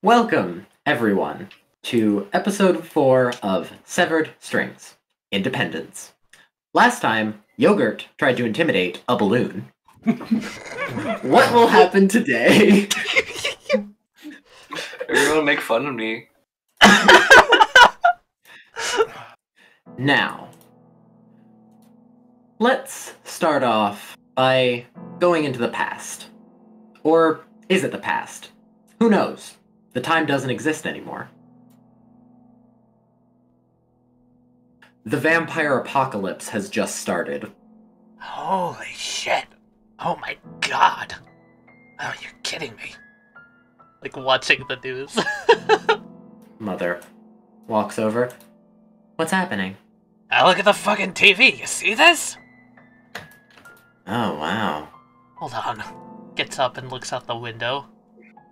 Welcome, everyone, to episode 4 of Severed Strings, Independence. Last time, Yogurt tried to intimidate a balloon. What will happen today? Everyone make fun of me. Now, let's start off by going into the past. Or is it the past? Who knows? The time doesn't exist anymore. The vampire apocalypse has just started. Holy shit. Oh my god. Oh, you're kidding me. Like watching the news. Mother walks over. What's happening? Now look at the fucking TV. You see this? Oh, wow. Hold on. Gets up and looks out the window.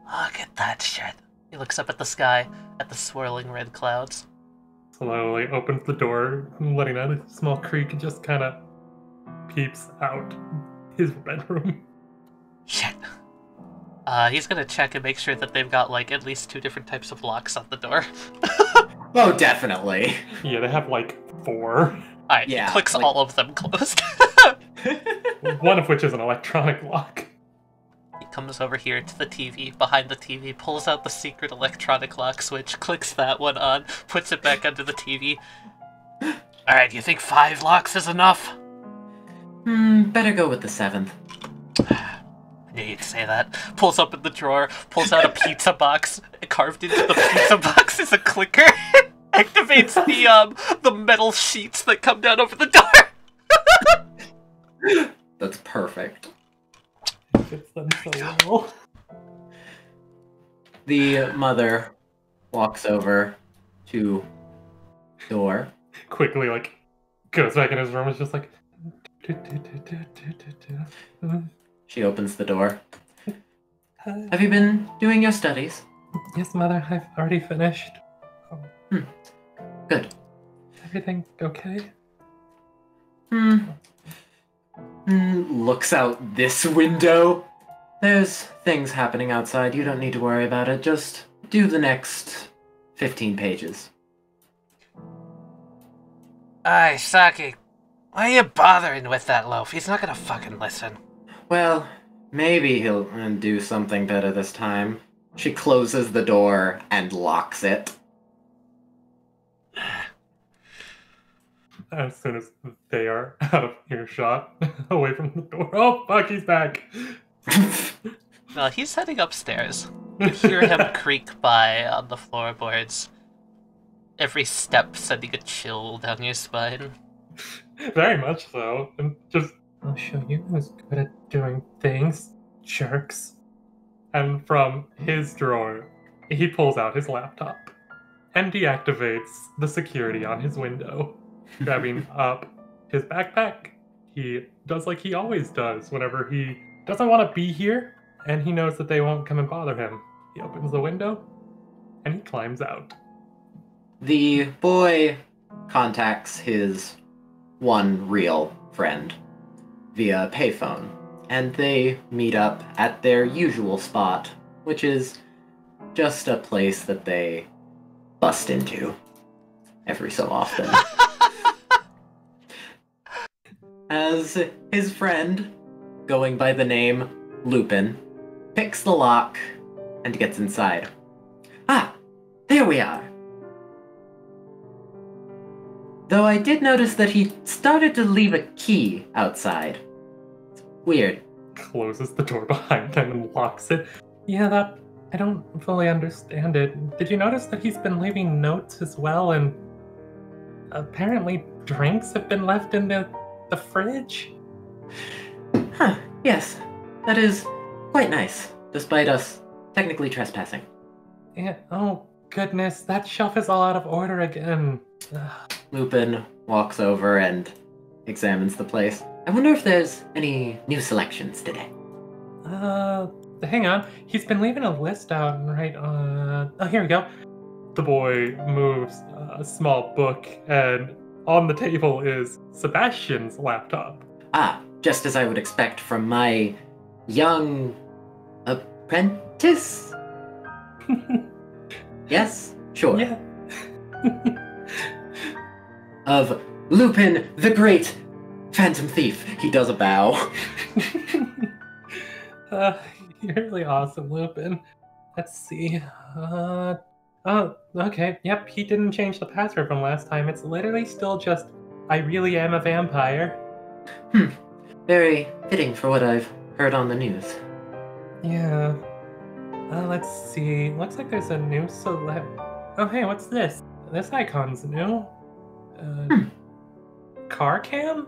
Look at that shit. He looks up at the sky, at the swirling red clouds. Slowly opens the door, letting out a small creak, and just kind of peeps out his bedroom. Shit. He's gonna check and make sure that they've got, like, at least 2 different types of locks on the door. Oh, definitely. Yeah, they have like 4. Alright, Yeah, he clicks like- all of them closed. One of which is an electronic lock. He comes over here to the TV, behind the TV, pulls out the secret electronic lock switch, clicks that one on, puts it back under the TV. Alright, you think 5 locks is enough? Better go with the 7th. I knew you'd say that. Pulls open the drawer, pulls out a pizza box. Carved into the pizza box is a clicker. Activates the metal sheets that come down over the door. That's perfect. Fits them so well. The mother walks over to door. Quickly, like, goes back in his room and is just like... She opens the door. Have you been doing your studies? Yes, Mother, I've already finished. Good. Everything okay? Looks out this window. There's things happening outside. You don't need to worry about it. Just do the next 15 pages. Aye, Saki. Why are you bothering with that loaf? He's not gonna fucking listen. Well, maybe he'll do something better this time. She closes the door and locks it. As soon as they are out of earshot, away from the door. Oh, fuck, he's back! No, he's heading upstairs. You hear him creak by on the floorboards. Every step sending a chill down your spine. Very much so. And just, I'll show you who's good at doing things, jerks. And from his drawer, he pulls out his laptop and deactivates the security on his window, grabbing up his backpack. He does like he always does whenever he doesn't want to be here and he knows that they won't come and bother him. He opens the window and he climbs out. The boy contacts his one real friend via payphone, and they meet up at their usual spot, which is just a place that they bust into every so often. As his friend, going by the name Lupin, picks the lock and gets inside. Ah, there we are. Though I did notice that he started to leave a key outside. It's weird. Closes the door behind him and locks it. Yeah, that... I don't fully understand it. Did you notice that he's been leaving notes as well, and apparently drinks have been left in the fridge? Huh, yes. That is quite nice, despite us technically trespassing. Yeah, oh goodness, that shelf is all out of order again. Lupin walks over and examines the place. I wonder if there's any new selections today. Hang on. He's been leaving a list out, right? Oh, here we go. The boy moves a small book, and on the table is Sebastian's laptop. Ah, just as I would expect from my young apprentice? Yes? Sure. Yeah. Of Lupin the Great Phantom Thief. He does a bow. You're really awesome, Lupin. Let's see. Oh, okay. Yep, he didn't change the password from last time. It's literally still just, I really am a vampire. Very fitting for what I've heard on the news. Yeah. Let's see. Looks like there's a new celeb. Oh, hey, what's this? This icon's new. Car cam?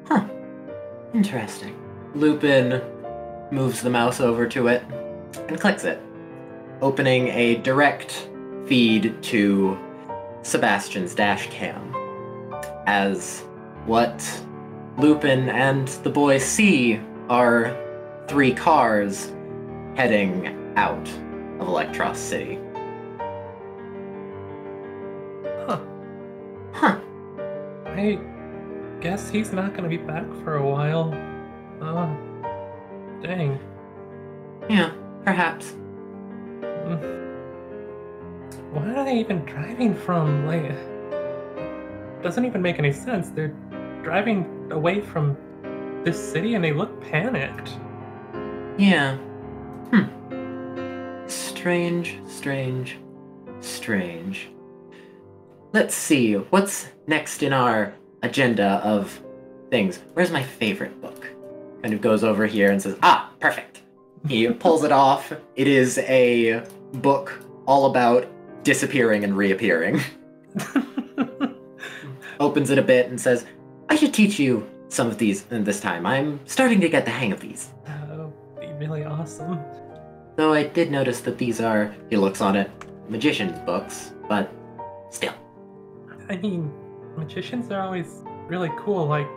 Huh. Interesting. Lupin moves the mouse over to it and clicks it, opening a direct feed to Sebastian's dash cam. As what Lupin and the boy see are 3 cars heading out of Electros City. Huh. I guess he's not gonna be back for a while. Dang. Yeah, perhaps. What are they even driving from? Like, doesn't even make any sense. They're driving away from this city and they look panicked. Yeah. Strange. Let's see, what's next in our agenda of things? Where's my favorite book? Kind of goes over here and says, perfect. He pulls it off. It is a book all about disappearing and reappearing. Opens it a bit and says, I should teach you some of these this time. I'm starting to get the hang of these. That would be really awesome. Though I did notice that these are, he looks on it, magician's books, but still. I mean, magicians are always really cool. Like,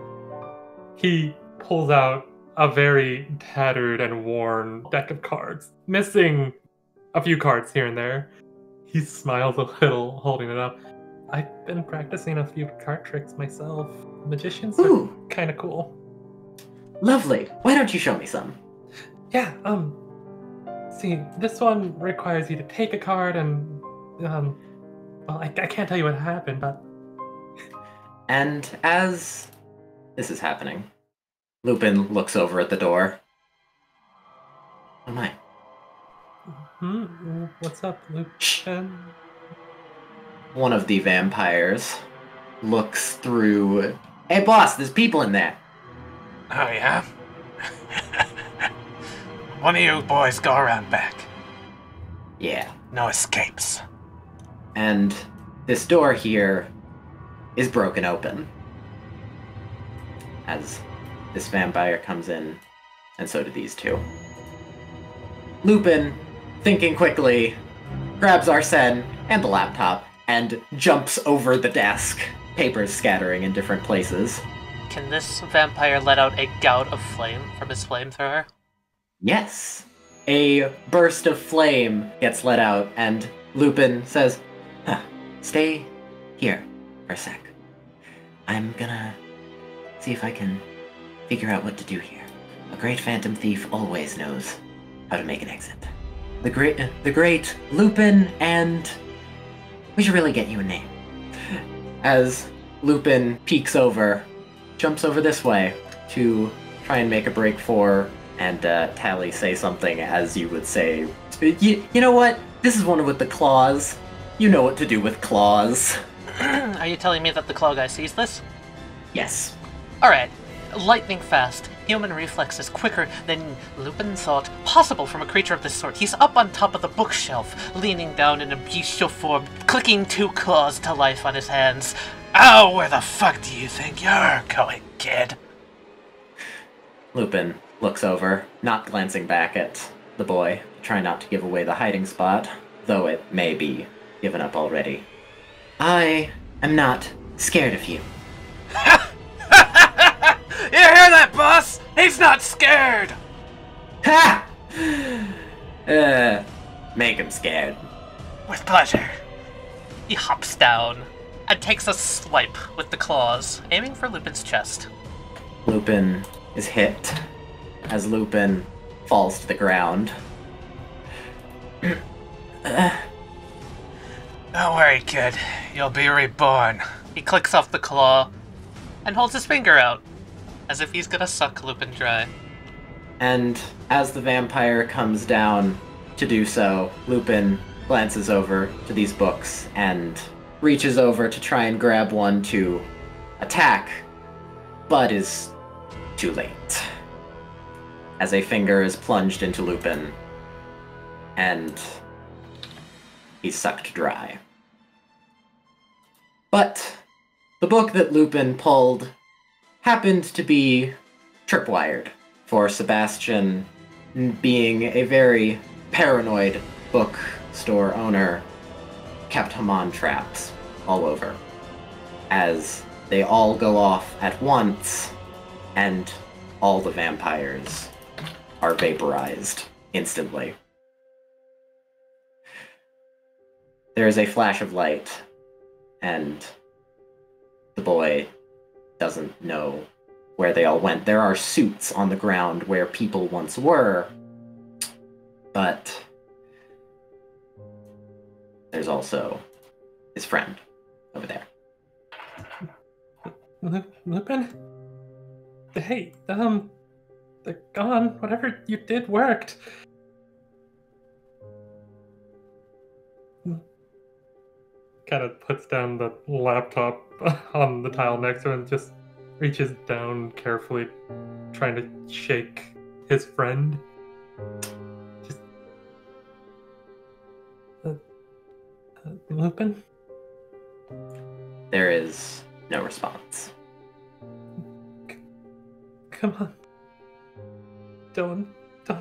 he pulls out a very tattered and worn deck of cards, missing a few cards here and there. He smiles a little, holding it up. I've been practicing a few card tricks myself. Magicians are kind of cool. Lovely. Why don't you show me some? Yeah, see, this one requires you to take a card and, well, I can't tell you what happened, but... And as this is happening, Lupin looks over at the door. Oh my. What's up, Lupin? One of the vampires looks through... Hey boss, there's people in there. Oh, yeah? One of you boys go around back. Yeah. No escapes. And this door here is broken open. As this vampire comes in, and so do these two. Lupin, thinking quickly, grabs Arsene and the laptop and jumps over the desk, papers scattering in different places. Can this vampire let out a gout of flame from his flamethrower? Yes. A burst of flame gets let out, and Lupin says, stay here for a sec. I'm gonna see if I can figure out what to do here. A great phantom thief always knows how to make an exit. The great Lupin, and we should really get you a name. As Lupin peeks over, jumps over this way to try and make a break for, and Tally say something as you would say, you know what? This is one with the claws. You know what to do with claws. Are you telling me that the claw guy sees this? Yes. Alright. Lightning fast. Human reflexes quicker than Lupin thought possible from a creature of this sort. He's up on top of the bookshelf, leaning down in a bestial form, clicking 2 claws to life on his hands. Oh, where the fuck do you think you're going, kid? Lupin looks over, not glancing back at the boy, trying not to give away the hiding spot, though it may be given up already. I am not scared of you. You hear that, boss? He's not scared! Ha! Make him scared. With pleasure. He hops down and takes a swipe with the claws, aiming for Lupin's chest. Lupin is hit as Lupin falls to the ground. worry, kid. You'll be reborn. He clicks off the claw and holds his finger out, as if he's gonna suck Lupin dry. And as the vampire comes down to do so, Lupin glances over to these books and reaches over to try and grab one to attack, but is too late. As a finger is plunged into Lupin, and he's sucked dry. But the book that Lupin pulled happened to be tripwired, for Sebastian, being a very paranoid bookstore owner, kept him on traps all over, as they all go off at once, and all the vampires are vaporized instantly. There is a flash of light, and the boy doesn't know where they all went. There are suits on the ground where people once were, but there's also his friend over there. Lupin? Hey, they're gone. Whatever you did worked. Kind of puts down the laptop on the tile next to him and just reaches down carefully, trying to shake his friend. Just... Lupin? There is no response. Come on. Don't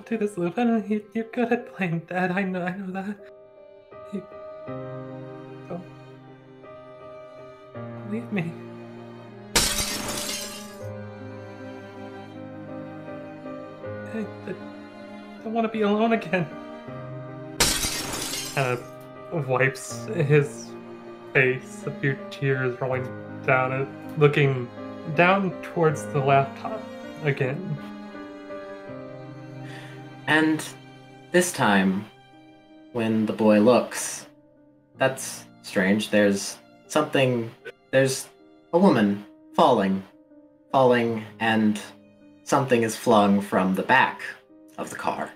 do this, Lupin. You're good at playing dead. I know that. Don't leave me. I don't want to be alone again. Kind of wipes his face, a few tears rolling down it, looking down towards the laptop again. And this time, when the boy looks, that's strange. There's a woman falling, and something is flung from the back of the car.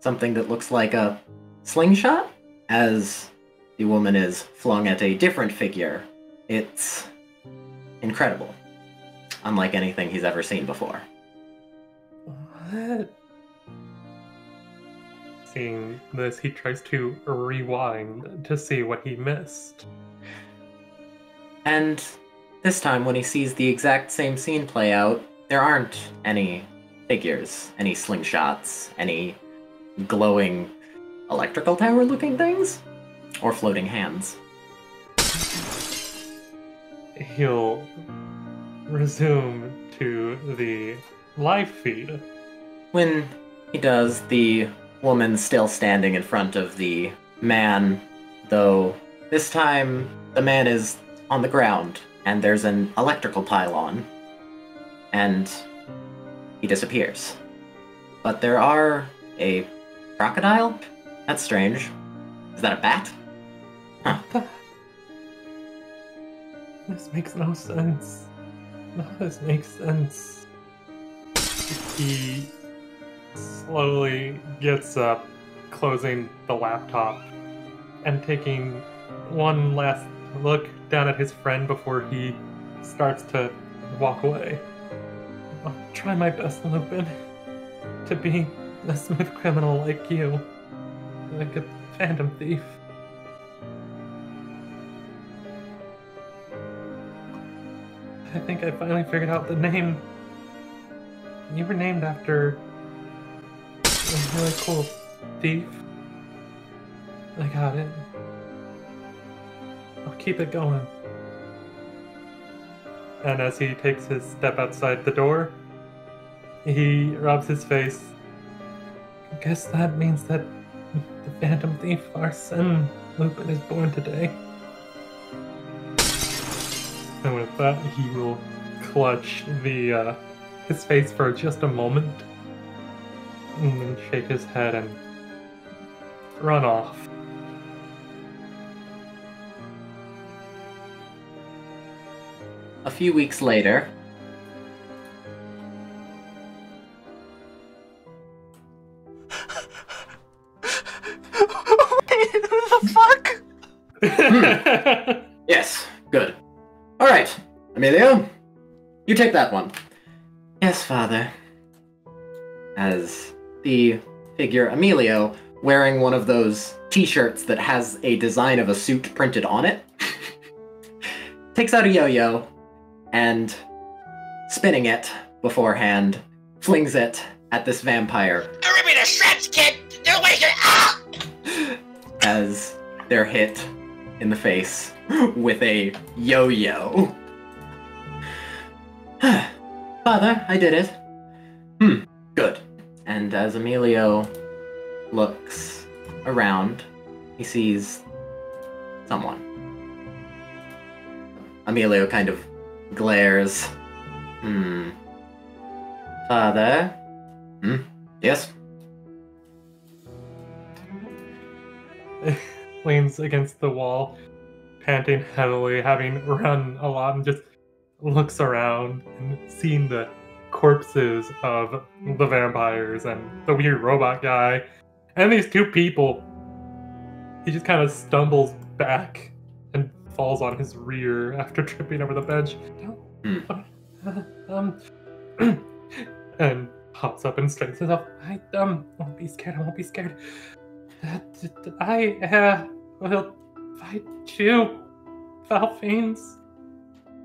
Something that looks like a slingshot, as the woman is flung at a different figure. It's incredible. Unlike anything he's ever seen before. What? Seeing this, he tries to rewind to see what he missed. And this time, when he sees the exact same scene play out, there aren't any figures, any slingshots, any glowing electrical tower-looking things, or floating hands. He'll resume to the live feed. When he does, the woman's still standing in front of the man, though this time the man is on the ground, and there's an electrical pylon, and he disappears. But there are a crocodile? That's strange. Is that a bat? Huh. This makes no sense. None of this makes sense. He slowly gets up, closing the laptop, and taking one last look down at his friend before he starts to walk away. I'll try my best, Lupin, to be a smooth criminal like you, like a phantom thief. I think I finally figured out the name. You were named after a really cool thief. I got it. I'll keep it going. And as he takes his step outside the door, he rubs his face. I guess that means that the Phantom Thief Arsene Lupin is born today. And with that, he will clutch his face for just a moment, and then shake his head and run off. a few weeks later, Wait, who the fuck? yes, good. All right, Emilio, you take that one. Yes, father. As the figure Emilio, wearing one of those t-shirts that has a design of a suit printed on it, takes out a yo-yo and, spinning it beforehand, flings it at this vampire. Rip me to shreds, kid! Don't waste your ah! As they're hit in the face with a yo-yo. Father, I did it. Good. And as Emilio looks around, he sees someone. Emilio kind of glares. Father? Yes? Leans against the wall, panting heavily, having run a lot, and just looks around and seeing the corpses of the vampires and the weird robot guy and these two people. He just kind of stumbles back and falls on his rear after tripping over the bench. And hops up and straightens himself. I won't be scared. I won't be scared. I will fight you, foul fiends.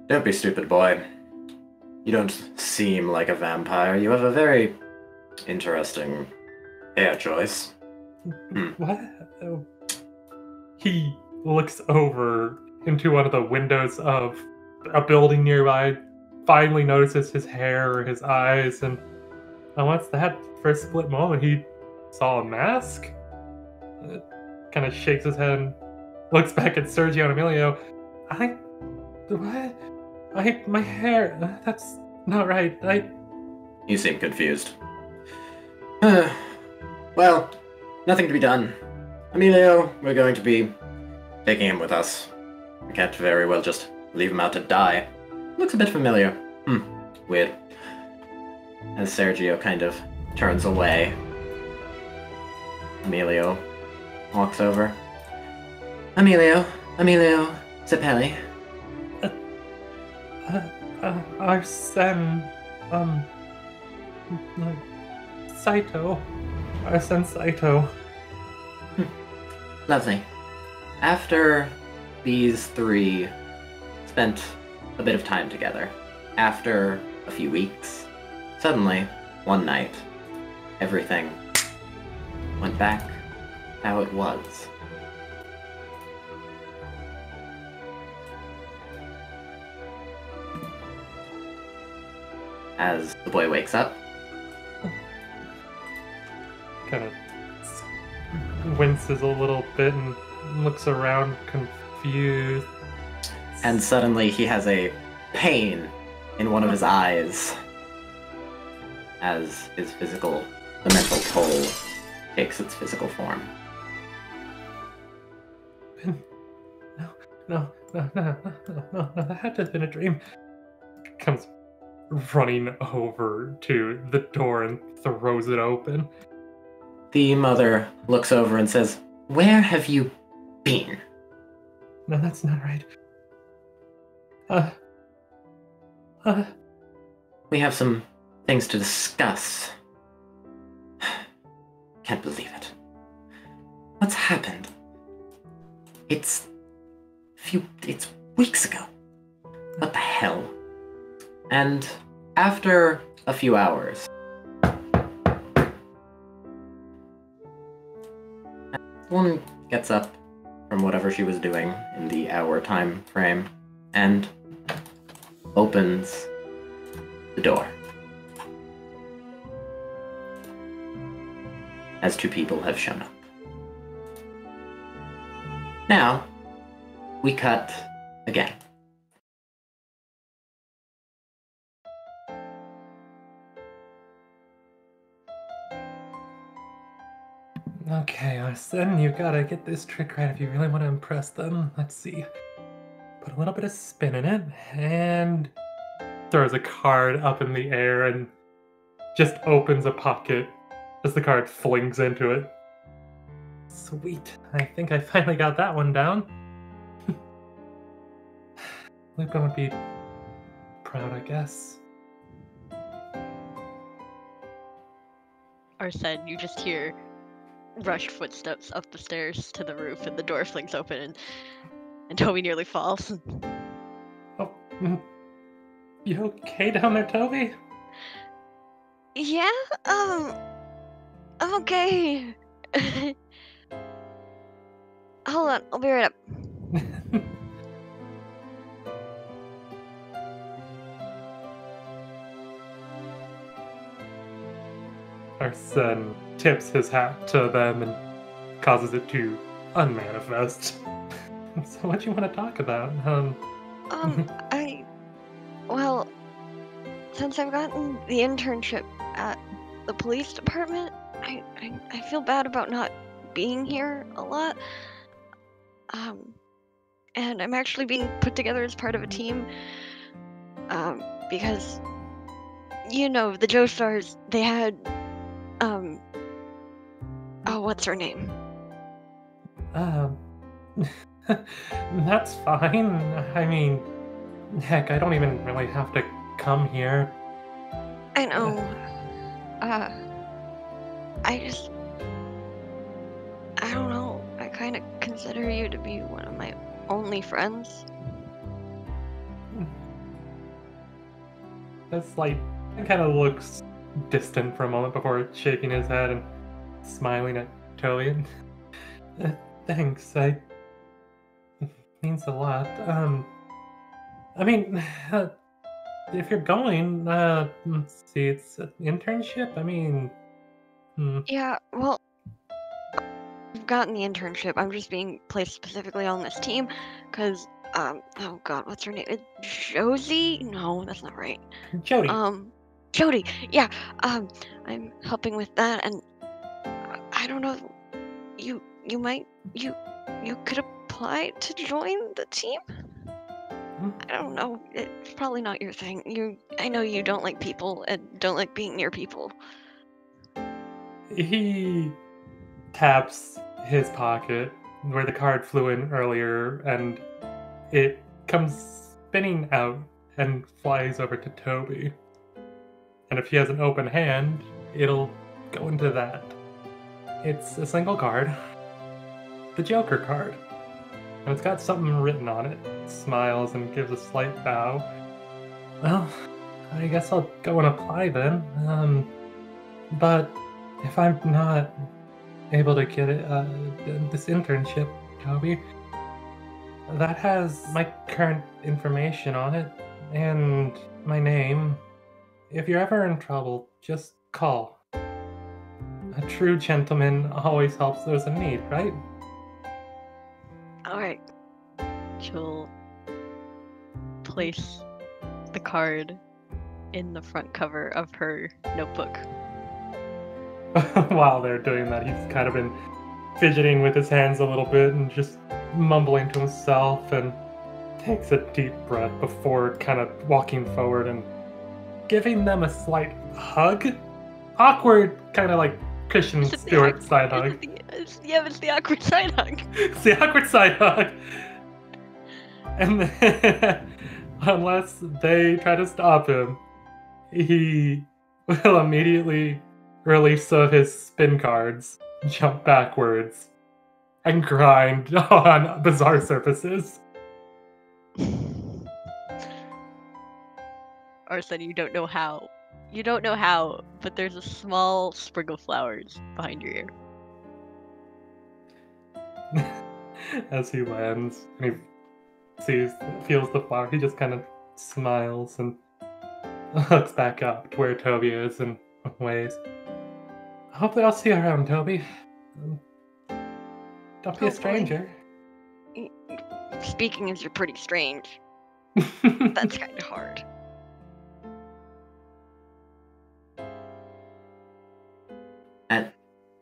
Don't be stupid, boy. You don't seem like a vampire. You have a very interesting hair choice. What? He looks over into one of the windows of a building nearby, finally notices his hair or his eyes, and once that, for a split moment, he saw a mask. Kind of shakes his head and looks back at Sergio and Emilio. My hair, that's not right. You seem confused. Well, nothing to be done. Emilio, we're going to be taking him with us. We can't very well just leave him out to die. Looks a bit familiar. Weird. As Sergio kind of turns away, Emilio walks over. Emilio Zeppeli. Arsene, Saito. Arsene Saito. Lovely. After these three spent a bit of time together, after a few weeks, suddenly, one night, everything went back how it was. As the boy wakes up, Kind of winces a little bit and looks around confused. and suddenly he has a pain in one of his eyes as the mental toll takes its physical form. No, that had to have been a dream. Comes running over to the door and throws it open. The mother looks over and says, "Where have you been?" No, that's not right. We have some things to discuss. Can't believe it. What's happened? It's weeks ago. What the hell? And after a few hours, the woman gets up from whatever she was doing in the hour time frame and opens the door. As two people have shown up. Now, we cut again. Okay, Arsene, you gotta get this trick right if you really want to impress them. Let's see. put a little bit of spin in it, and throws a card up in the air and just opens a pocket as the card flings into it. Sweet. I think I finally got that one down. Lupin would be proud, I guess. Arsene, you just hear rushed footsteps up the stairs to the roof, and the door flings open, and Toby nearly falls. Oh, you okay down there, Toby? Yeah, I'm okay. Hold on, I'll be right up. Arsene tips his hat to them and causes it to unmanifest. So what do you want to talk about? Well, since I've gotten the internship at the police department, I feel bad about not being here a lot. And I'm actually being put together as part of a team, because, you know, the Joestars, they had, oh, what's her name? That's fine. I mean, heck, I don't even really have to come here. I know. I don't know. I kind of consider you to be one of my only friends. That's like, he kind of looks distant for a moment before shaking his head and smiling at Toby. Thanks, means a lot. I mean, if you're going, let's see, it's an internship? I mean... Yeah, well, I've gotten the internship. I'm just being placed specifically on this team, because, oh god, what's her name? Josie? No, that's not right. Jodie. Jodie, yeah, I'm helping with that, and I don't know, you could apply to join the team? I don't know, it's probably not your thing. I know you don't like people, and don't like being near people. He taps his pocket where the card flew in earlier, and it comes spinning out and flies over to Toby. And if he has an open hand, it'll go into that. It's a single card. The Joker card. And it's got something written on it. It smiles and gives a slight bow. Well, I guess I'll go and apply then. But if I'm not able to get this internship, Toby, that has my current information on it, and my name. If you're ever in trouble, just call. A true gentleman always helps those in need, right? Alright. She'll place the card in the front cover of her notebook. While they're doing that, he's kind of been fidgeting with his hands a little bit and just mumbling to himself, and takes a deep breath before kind of walking forward and giving them a slight hug. Awkward, kind of like Christian Stewart side hug. It's the awkward side hug. It's the awkward side hug. And then, unless they try to stop him, he will immediately release some of his spin cards, jump backwards, and grind on bizarre surfaces. Arsene, you don't know how. You don't know how, but there's a small sprig of flowers behind your ear. As he lands and he feels the flower, he just kind of smiles and looks back up to where Toby is and waves. Hopefully I'll see you around, Toby. Don't be a stranger. Speaking as you're pretty strange. That's kind of hard.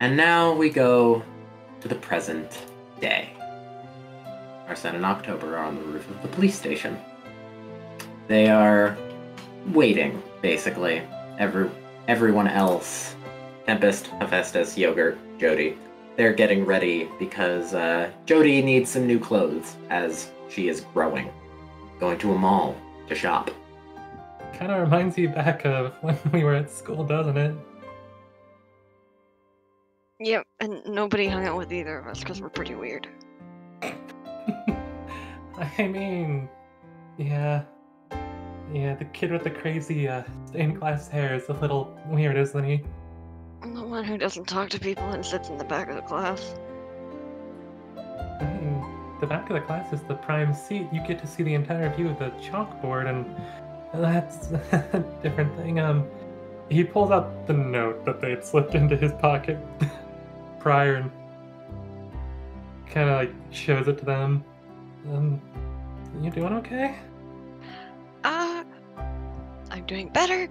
And now we go to the present day. Arsene and October are on the roof of the police station. They are waiting, basically. Everyone else, Tempest, Hephaestus, Yogurt, Jodie, they're getting ready because Jodie needs some new clothes as she is growing. Going to a mall to shop. Kind of reminds you back of when we were at school, doesn't it? Yep, and nobody hung out with either of us because we're pretty weird. I mean, yeah, the kid with the crazy stained glass hair is a little weird, isn't he? I'm the one who doesn't talk to people and sits in the back of the class. I mean, the back of the class is the prime seat. You get to see the entire view of the chalkboard, and that's a different thing. He pulls out the note that they had slipped into his pocket prior and kind of like shows it to them. You doing okay? I'm doing better.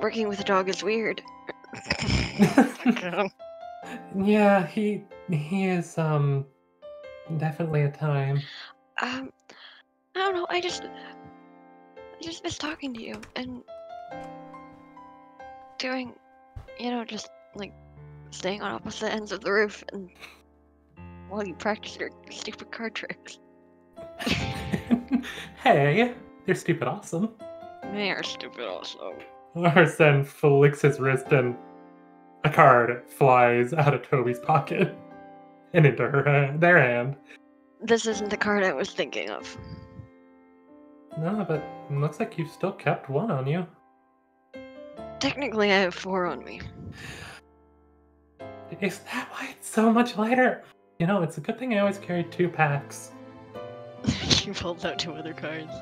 Working with a dog is weird. Yeah, he is definitely a time. I don't know. I just miss talking to you and doing, just like staying on opposite ends of the roof and while you practice your stupid card tricks. Hey, you're stupid awesome. They are stupid also. Arsene flicks his wrist and a card flies out of Toby's pocket and into their hand. This isn't the card I was thinking of. No, but it looks like you've still kept one on you. Technically, I have 4 on me. Is that why it's so much lighter? It's a good thing I always carry 2 packs. You pulled out 2 other cards.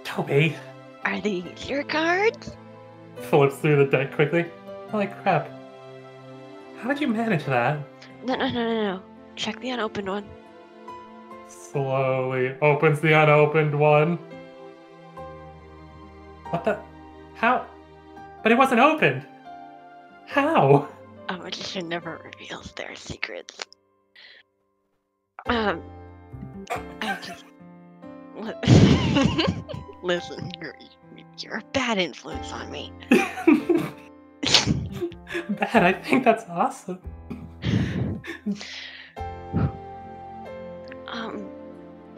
Toby! Are these your cards? Flips through the deck quickly. Holy crap. How did you manage that? No. Check the unopened one. Slowly opens the unopened one. What the? How? But it wasn't opened! How? A magician never reveals their secrets. Listen, you're a bad influence on me. Bad, I think that's awesome.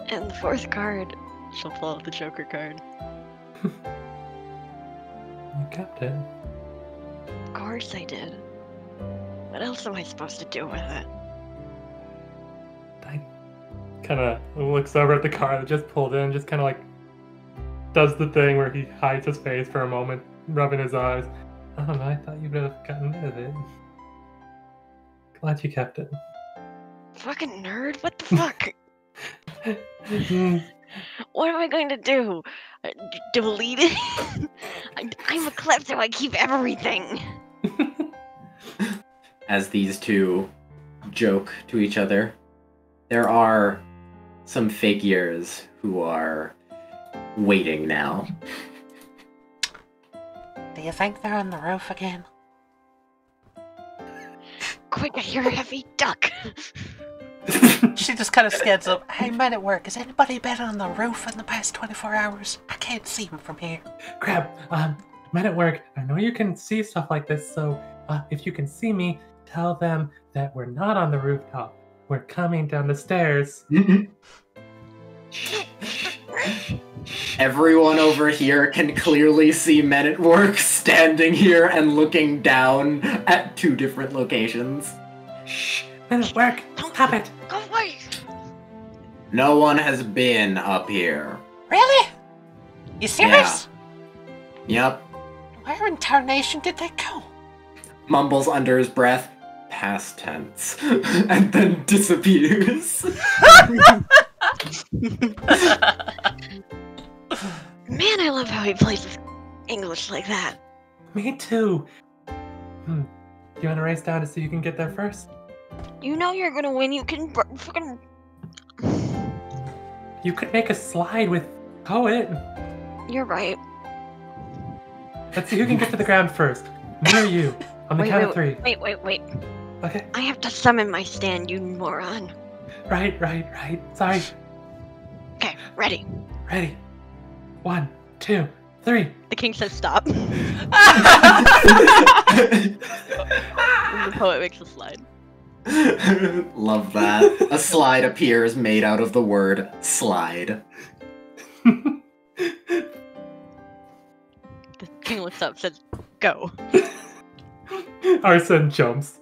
And the 4th card, she'll pull out the Joker card. You kept it. Of course I did. What else am I supposed to do with it? I kind of looks over at the card that just pulled in, just kind of like does the thing where he hides his face for a moment, rubbing his eyes. I don't know, I thought you would have gotten rid of it. Glad you kept it. Fucking nerd, what the fuck? What am I going to do? Delete it? I'm a klepto, I keep everything. As these two joke to each other, there are some figures who are waiting now. Do you think they're on the roof again? Quick, I hear a heavy duck. She just kind of scans up. Hey, men at work, has anybody been on the roof in the past 24 hours? I can't see them from here. Crap, men at work, I know you can see stuff like this, so if you can see me, tell them that we're not on the rooftop. We're coming down the stairs. Everyone over here can clearly see men at work standing here and looking down at 2 different locations. Shh, men at work, stop it. Go away! No one has been up here. Really? You serious? Yep. Where in tarnation did they go? Mumbles under his breath, past tense, and then disappears. Man, I love how he plays English like that. Me too. Do you want to race down to see who can get there first? You know you're gonna win, you can fucking... You could make a slide with Poet. You're right. Let's see who can get to the ground first. Me or you? On the count of 3. Wait. Okay. I have to summon my stand, you moron. Right. Sorry. Okay, ready. Ready. 1, 2, 3. The king says stop. And the poet makes a slide. Love that. A slide appears made out of the word slide. The king looks up, says, go. Arsene jumps.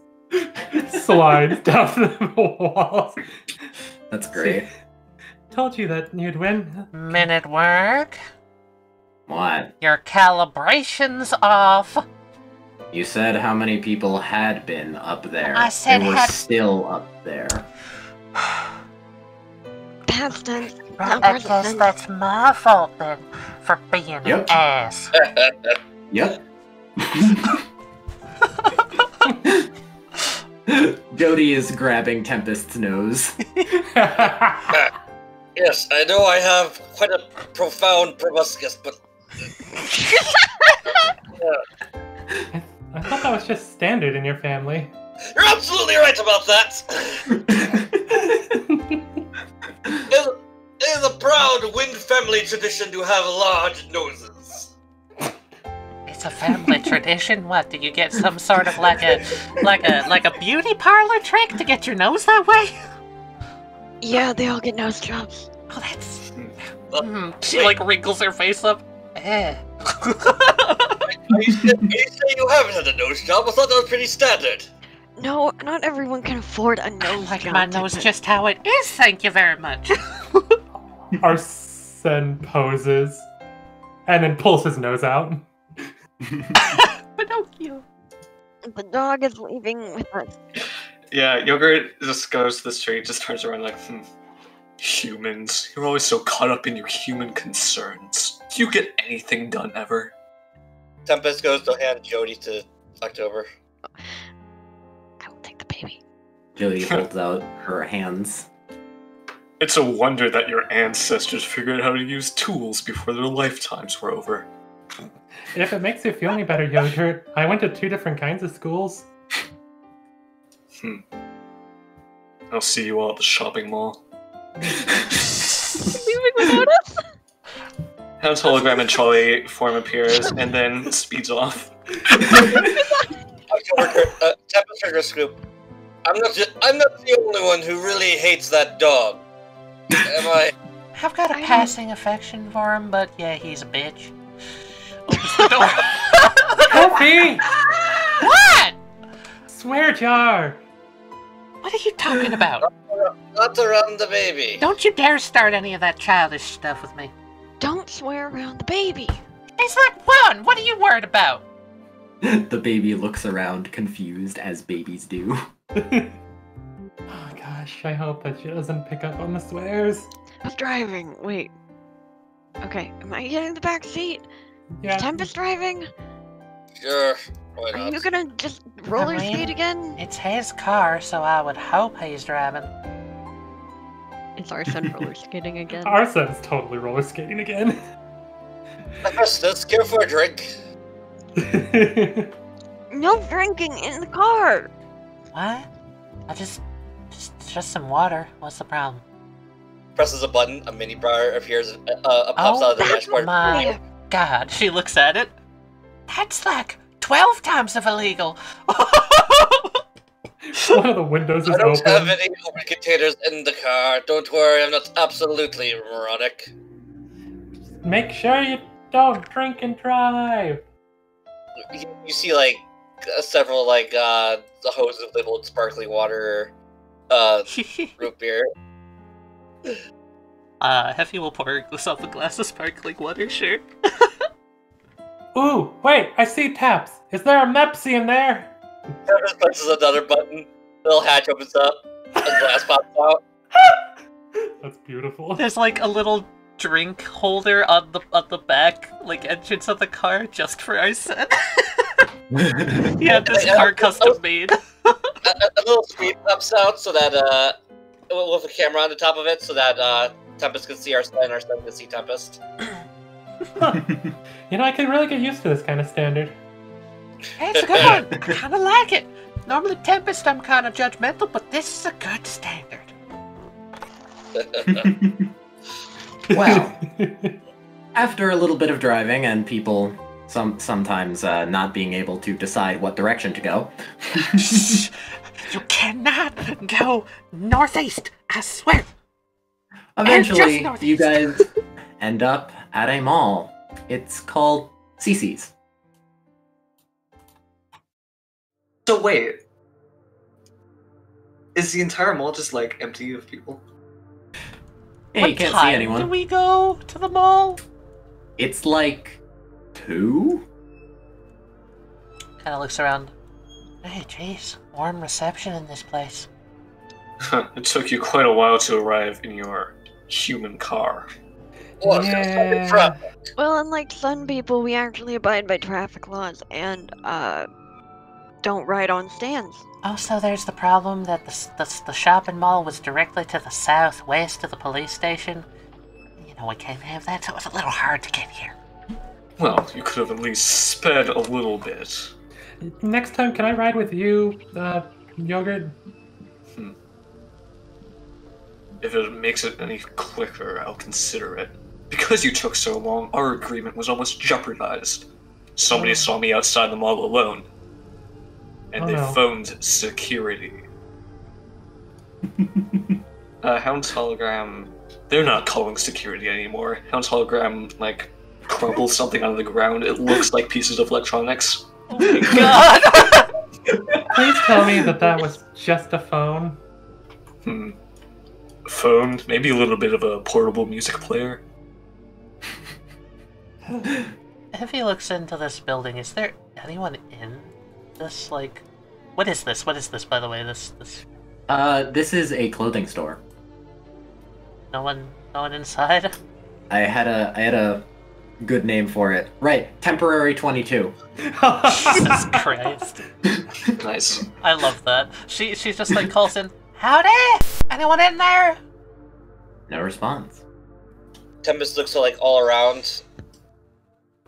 Slides down the walls. That's great. Told you that you'd win. Minute work. What? Your calibration's off. You said how many people had been up there. I said they were had- still up there. Past tense. Right, not I present guess tense. that's my fault then, for being an Yep. ass. Yep. Jodie is grabbing Tempest's nose. Yes, I know I have quite a profound proboscis, but I thought that was just standard in your family. you're absolutely right about that. It is a proud Wynd family tradition to have large noses. It's a family tradition. What, do you get some sort of like a beauty parlor trick to get your nose that way? Yeah, they all get nose jobs. Oh, that's... She like wrinkles her face up. Eh. You say you haven't had a nose job? I thought that was pretty standard. No, not everyone can afford a nose Like job. my nose just how it is, thank you very much. Arsene poses and then pulls his nose out. Pinocchio. The dog is leaving with us. Yeah, Yogurt just goes to the street, just turns around like, humans. You're always so caught up in your human concerns. Do you get anything done ever? Tempest goes to hand Jodie to October. I will take the baby. Jodie holds out her hands. It's a wonder that your ancestors figured out how to use tools before their lifetimes were over. If it makes you feel any better, Yogurt, I went to 2 different kinds of schools. I'll see you all at the shopping mall. Leaving without us? Hans hologram and trolley form appears and then speeds off. October, Tempest trigger scoop. I'm not the only one who really hates that dog. Am I? I've got a passing affection for him, but yeah, he's a bitch. Opens the door. Kofi! What? Swear jar! What are you talking about? Not around the baby. Don't you dare start any of that childish stuff with me. Don't swear around the baby. He's like 1. What are you worried about? The baby looks around, confused, as babies do. Oh gosh, I hope that she doesn't pick up on the swears. Who's driving? Wait. Okay, am I getting the back seat? Yeah. Is Tempest driving? Sure, why Are not? you gonna just roller I mean- skate again? It's his car, so I would hope he's driving. It's Arsene roller skating again. Arsene's totally roller skating again. Hephaestus, care for a drink? No drinking in the car! What? I just some water. What's the problem? Presses a button, a mini bar appears, pops out of the that's dashboard. My God, she looks at it. That's like 12 times of illegal. One of the windows is I don't have open. any open containers in the car. Don't worry, I'm not absolutely moronic. Make sure you don't drink and drive. You see, like, several, like, the hoses labeled sparkling water, root beer. Heffy will pour herself a glass of sparkling water, sure. Ooh, wait, I see taps. Is there a Mepsi in there? Tempest presses another button, little hatch opens up, a glass pops out. That's beautiful. There's like a little drink holder on the back, like entrance of the car, just for Arsene. Yeah, this car custom made. A little screen pops out so that, with a camera on the top of it, so that, Tempest can see Arsene and Arsene can see Tempest. You know, I could really get used to this kind of standard. Hey, it's a good one. I kind of like it. Normally, Tempest, I'm kind of judgmental, but this is a good standard. Well, after a little bit of driving and people sometimes not being able to decide what direction to go, You cannot go northeast, I swear. eventually northeast. you guys end up at a mall. It's called CC's. So wait, is the entire mall just like empty of people? Yeah, What you can't time see anyone. do we go to the mall? It's like 2? Kind of looks around. Hey, jeez, warm reception in this place. It took you quite a while to arrive in your human car. Well, yeah. Well, unlike some people, we actually abide by traffic laws and don't ride on stands. Also, there's the problem that the shopping mall was directly to the southwest of the police station. You know, we can't have that, so it was a little hard to get here. Well, you could have at least sped a little bit. Next time, can I ride with you, Yogurt? If it makes it any quicker, I'll consider it. Because you took so long, our agreement was almost jeopardized. Somebody saw me outside the mall alone. And they phoned security. Hound's hologram... They're not calling security anymore. Hound's hologram, like, crumples something out of the ground. It looks like pieces of electronics. Oh my god! Please tell me that was just a phone. Phone, maybe a little bit of a portable music player. If he looks into this building, is there anyone in this, like... What is this? What is this, by the way? This... This is a clothing store. No one inside? I had a good name for it. Right, Temporary 22. Jesus Christ. Nice. I love that. She just like calls in, Howdy! Anyone in there? No response. Tempest looks like all around.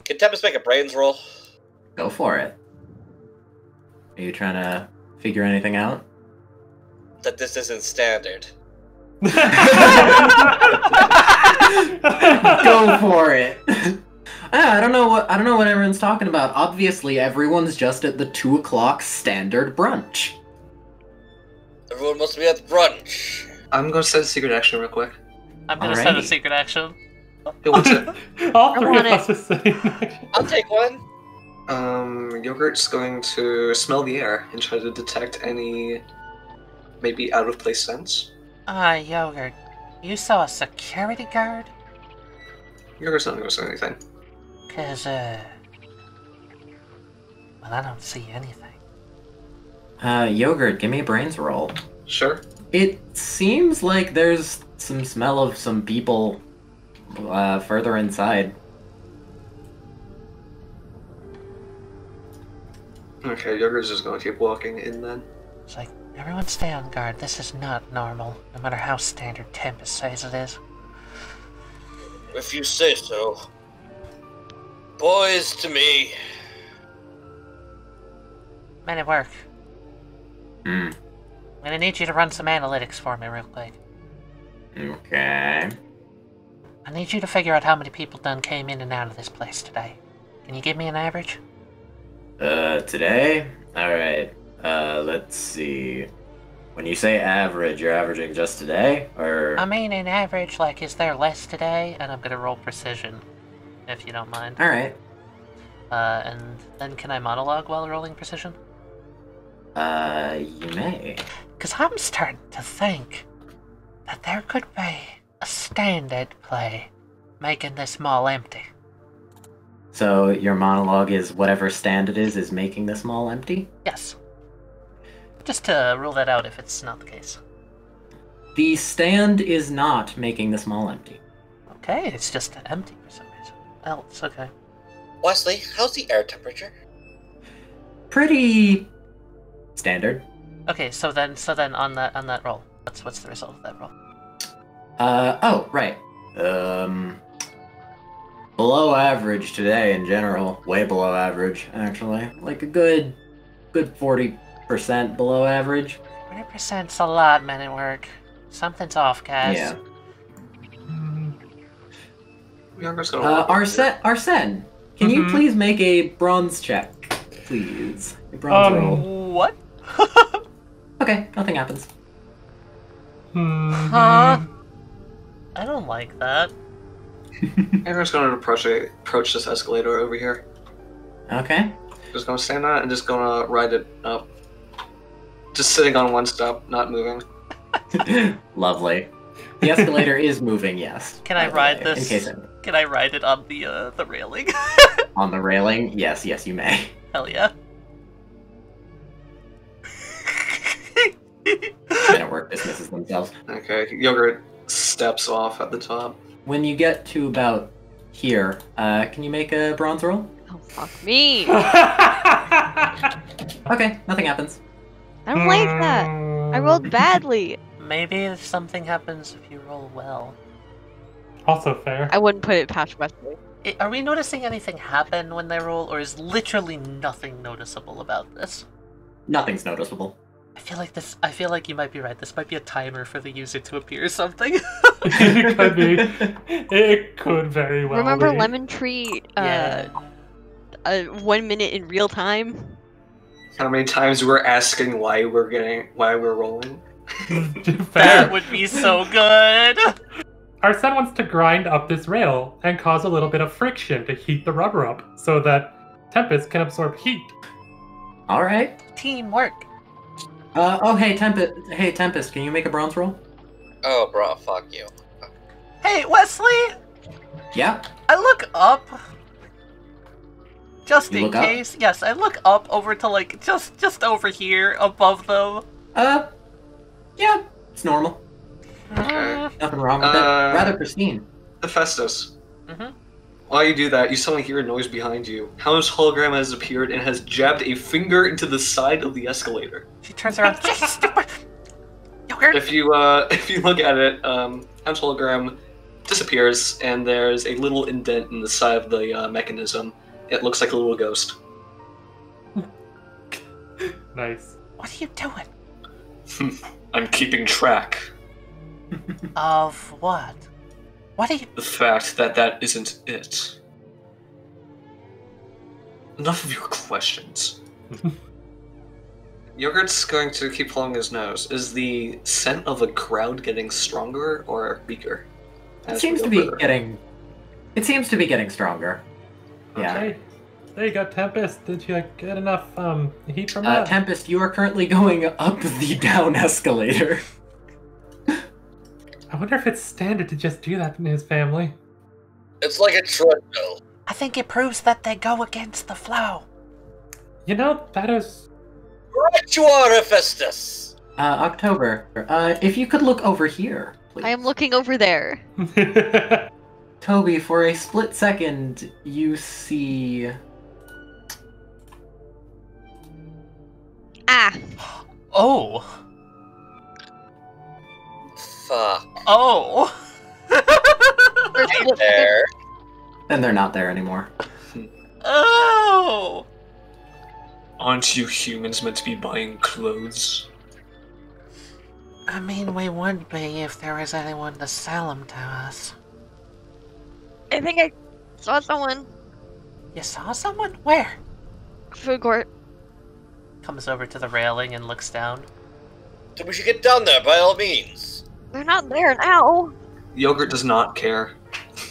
Can Tempest make a brains roll? Go for it. Are you trying to figure anything out? That this isn't standard. Go for it. I don't know what everyone's talking about. Obviously, everyone's just at the 2 o'clock standard brunch. Everyone must be at the brunch. I'm gonna set a secret action real quick. I'm gonna set a Alrighty. secret action. Hey, what's it? All three of want us are sitting there. I'll take one. Yogurt's going to smell the air and try to detect any maybe out of place scents. Yogurt, you saw a security guard? Yogurt's not gonna say anything. 'Cause, well, I don't see anything. Yogurt, give me a brains roll. Sure. It seems like there's some smell of some people further inside. Okay, Yogurt's just gonna keep walking in then. It's like, everyone stay on guard. This is not normal, no matter how standard Tempest says it is. If you say so. Boys to me. Men at work. Hmm. I'm gonna need you to run some analytics for me real quick. Okay. I need you to figure out how many people done came in and out of this place today. Can you give me an average? Today? Alright. Let's see. When you say average, you're averaging just today? Or... I mean an average, like, is there less today? And I'm gonna roll precision, if you don't mind. Alright. And then can I monologue while rolling precision? You may. Because I'm starting to think that there could be a standard play making this mall empty. So your monologue is whatever stand it is making this mall empty? Yes. Just to rule that out if it's not the case. The stand is not making this mall empty. Okay, it's just empty for some reason. Well, it's okay. Wesley, how's the air temperature? Pretty... standard. Okay, so then on that roll, what's the result of that roll? Oh, right. Below average today in general. Way below average, actually. Like a good 40 20% below average. 20%'s a lot, men at work. Something's off, guys. Yeah. Younger's gonna walk over here. Arsene, can you please make a bronze check, please? A bronze roll. What? Okay, nothing happens. Huh? I don't like that. Younger's gonna approach this escalator over here. Okay. Just gonna stand on it and just gonna ride it up. Just sitting on one step, not moving. Lovely. The escalator is moving, yes. Can I ride this? In case Can I ride it on the railing? on the railing, yes, you may. Hell yeah. Men at work dismisses themselves. Okay, Yogurt steps off at the top. When you get to about here, can you make a bronze roll? Oh, fuck me. Okay, nothing happens. I don't like that. I rolled badly. Maybe something happens if you roll well. Also fair. I wouldn't put it past Westley. Are we noticing anything happen when they roll, or is literally nothing noticeable about this? Nothing's noticeable. I feel like you might be right. This might be a timer for the user to appear or something. It could be. It could very well Remember be. Lemon Tree? Yeah. 1 minute in real time. How many times we're asking why we're rolling? That Fair. would be so good. Our son wants to grind up this rail and cause a little bit of friction to heat the rubber up so that Tempest can absorb heat. All right. Teamwork. Hey Tempest, can you make a bronze roll? Oh, bro, fuck you. Hey, Westley! Yeah. I look up. Just You in look up? case. Yes, I look up over to, like, just over here, above them. Yeah, it's normal. Okay. Nothing wrong with it. Rather pristine. Hephaestus. Mhm. While you do that, you suddenly hear a noise behind you. How's hologram has appeared and has jabbed a finger into the side of the escalator. She turns around. Stupid. Yogurt. If you look at it, How's hologram disappears and there's a little indent in the side of the mechanism. It looks like a little ghost. Nice. What are you doing? I'm keeping track. Of what? What are you... The fact that that isn't it. Enough of your questions. Yogurt's going to keep pulling his nose. Is the scent of a crowd getting stronger or weaker? It seems to be getting stronger. Yeah. Okay. There you go, Tempest. Did you get enough heat from that? Tempest, you are currently going up the down escalator. I wonder if it's standard to just do that in his family. It's like a treadmill. I think it proves that they go against the flow. You know, that is... Right you are, Hephaestus! October, if you could look over here, please. I am looking over there. Toby, for a split second, you see... Ah. Oh. Fuck. Oh. Hey there. And they're not there anymore. Oh. Aren't you humans meant to be buying clothes? I mean, we would be if there was anyone to sell them to us. I think I saw someone. You saw someone? Where? Food court. Comes over to the railing and looks down. So we should get down there by all means. They're not there now. Yogurt does not care.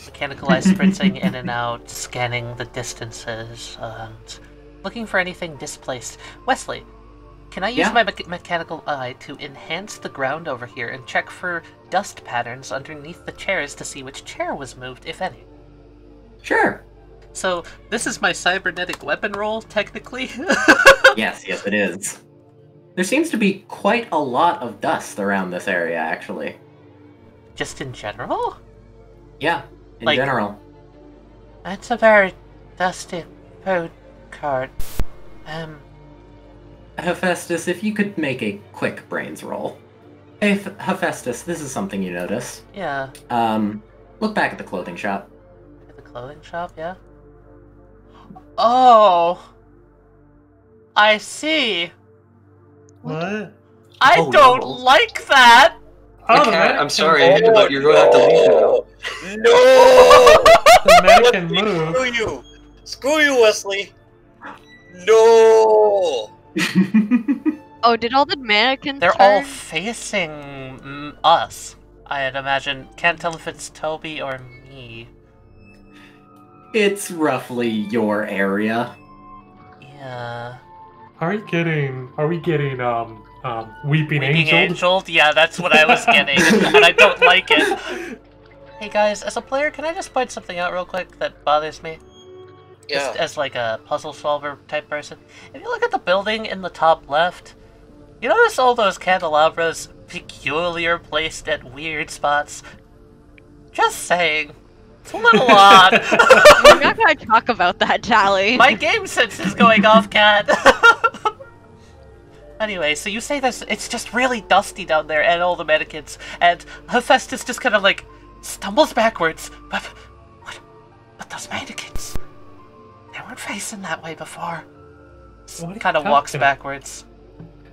Mechanical eye sprinting in and out, scanning the distances, and looking for anything displaced. Wesley, can I use my mechanical eye to enhance the ground over here and check for dust patterns underneath the chairs to see which chair was moved, if any? Sure. So, this is my cybernetic weapon roll, technically? Yes, it is. There seems to be quite a lot of dust around this area, actually. Just in general? Yeah, in Like- general. It's a very dusty food court. Hephaestus, if you could make a quick brains roll. Hey, Hephaestus, this is something you notice. Yeah. Look back at the clothing shop. At the clothing shop, yeah? Oh! I see! What? I Oh, don't no. like that! Oh, the Cat, I'm mannequin- sorry, but you're going to have to leave now. No! The mannequin Wesley, moved. Screw you! Screw you, Wesley! No! Oh, did all the mannequins They're turn? all facing us, I'd imagine. Can't tell if it's Toby or me. It's roughly your area. Yeah. Are we getting weeping Weeping angel? Angel? Yeah, that's what I was getting, and I don't like it. Hey guys, as a player, can I just point something out real quick that bothers me? Yeah. Just as like a puzzle solver type person. If you look at the building in the top left, you notice all those candelabras peculiar placed at weird spots? Just saying. It's a little odd. We're not gonna talk about that, Tally. My game sense is going off, Cat. Anyway, so you say this, it's just really dusty down there and all the mannequins, and Hephaestus just kind of like stumbles backwards, but those mannequins, they weren't facing that way before. What are you Kind of walks talking about? backwards.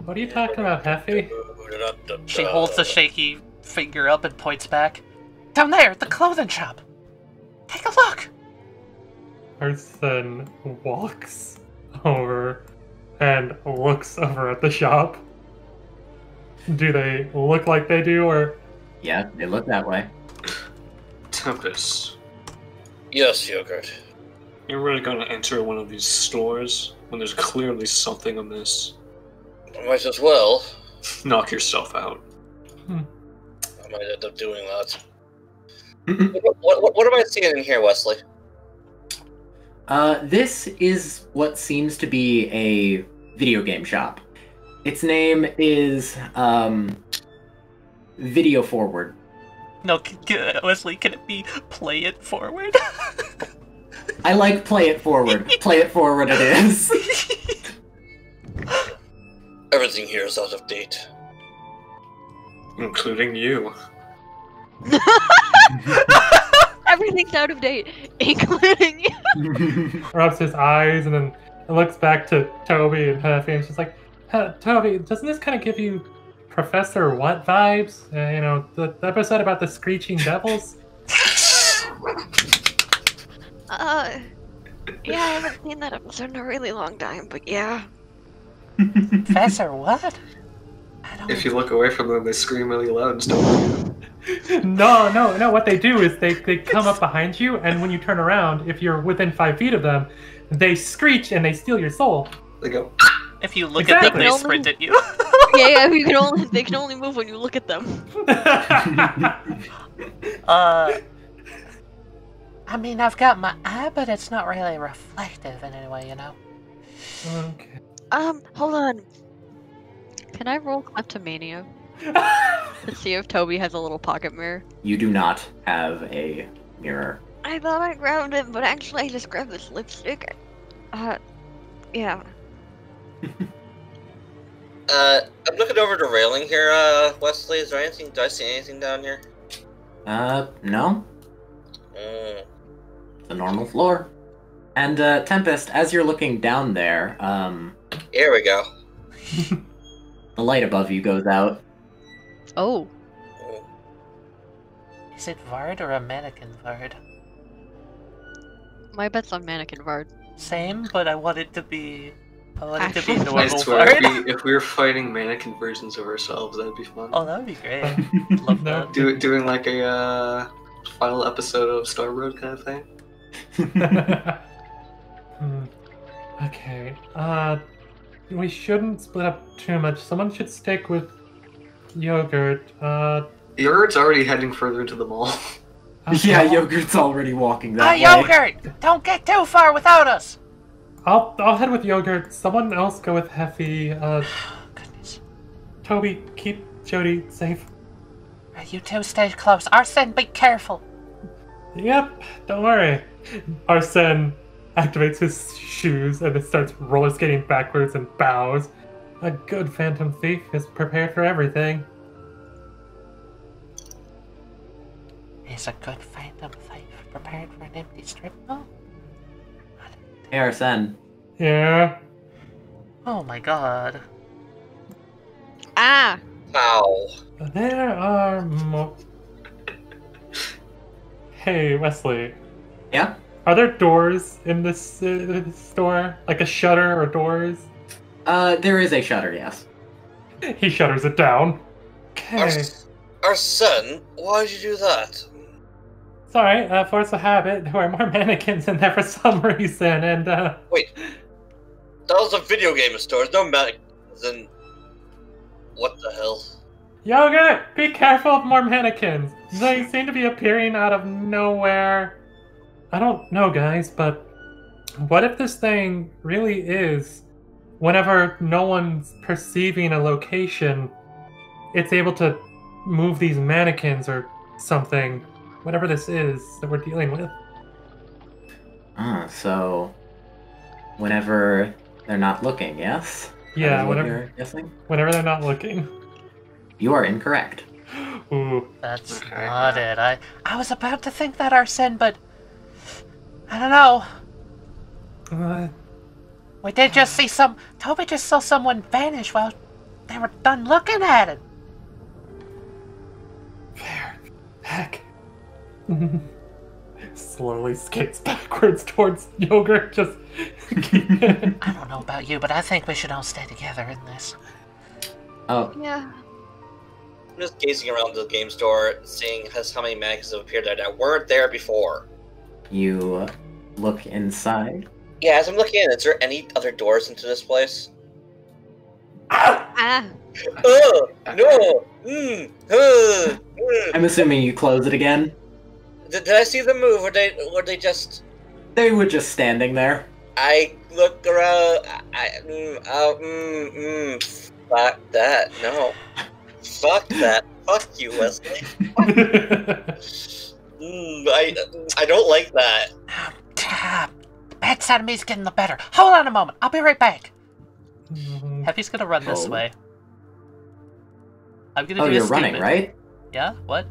What are you talking about, Heffy? She holds the shaky finger up and points back. Down there, at the clothing shop. Take a look. Arsene walks over and looks over at the shop. Do they look like they do, or? Yeah, they look that way. Tempest, Yes, Yogurt. you're really going to enter one of these stores when there's clearly something amiss. Might as well. Knock yourself out. I might end up doing that. What am I seeing in here, Wesley? This is what seems to be a video game shop. Its name is, Video Forward. No, Wesley, can it be play it forward? I like play it forward. Play it forward it is. Everything here is out of date. Including you. Everything's out of date, including you. Rubs his eyes and then looks back to Toby and Heffy and she's like, Toby, doesn't this kind of give you Professor What vibes? You know, the episode about the screeching devils? Yeah, I haven't seen that episode in a really long time, but yeah. Professor, what? I don't... If you look away from them, they scream really loud and stuff. No. What they do is they come up behind you, and when you turn around, if you're within 5 feet of them, they screech and they steal your soul. They go. If you look at them, Exactly. they sprint at you. Yeah, they can only move when you look at them. I mean, I've got my eye, but it's not really reflective in any way, you know? Okay. Hold on. Can I roll kleptomania to see if Toby has a little pocket mirror? You do not have a mirror. I thought I grabbed it, but actually I just grabbed this lipstick. Yeah. I'm looking over the railing here, Wesley. Is there anything? Do I see anything down here? No. Mm. It's a normal floor. And, Tempest, as you're looking down there, Here we go. the light above you goes out. Oh. Mm. Is it Vard or a mannequin Vard? My bet's on Mannequin Vard. Same, but I want it to be... I want it to be Actually- I normal swear, Vard. if we were fighting mannequin versions of ourselves, that'd be fun. Oh, that would be great. Love No. that. Doing like a final episode of Star Road kind of thing. Okay. We shouldn't split up too much. Someone should stick with Yogurt. Yogurt's already heading further into the mall. Yeah, Yogurt's already walking that Hey, way. Yogurt! Don't get too far without us! I'll head with Yogurt. Someone else go with Heffy. Goodness. Toby, keep Jodie safe. You two stay close. Arsene, be careful! Yep, don't worry. Arsene activates his shoes and then starts roller skating backwards and bows. A good phantom thief is prepared for everything. He's a good phantom thief, prepared for an empty strip mall? Hey, Arsene. Yeah. Oh my god. Ah! Ow. There are Hey, Wesley. Yeah? Are there doors in this store? Like a shutter or doors? There is a shutter, yes. He shutters it down. Okay. Arsene, why'd you do that? Sorry, force of habit. There were more mannequins in there for some reason, and Wait. That was a video game store. There's no mannequins in... What the hell? Yogurt! Be careful of more mannequins! They seem to be appearing out of nowhere. I don't know, guys, but what if this thing really is, whenever no one's perceiving a location, it's able to move these mannequins or something? Whatever this is that we're dealing with. So whenever they're not looking, yes? Yeah, That is what whenever you're guessing? whenever they're not looking. You are incorrect. Ooh. That's not it. I was about to think that, Arsene, but I don't know. We did just see Toby just saw someone vanish while they were done looking at it. Heck. Slowly skates backwards towards Yogurt, just... I don't know about you, but I think we should all stay together in this. Oh, Yeah. I'm just gazing around the game store, seeing how many mannequins have appeared there that weren't there before. you look inside. Yeah, as I'm looking in, is there any other doors into this place? Ah! Oh, no! I'm assuming you close it again. Did I see them move, or were they just... They were just standing there. I look around... Fuck that, no. Fuck that. Fuck you, Wesley. I don't like that. Bad side of me's getting the better. Hold on a moment. I'll be right back. Heffy's gonna run this Oh. way. I'm gonna Oh, do you're a running, statement. right? Yeah? What?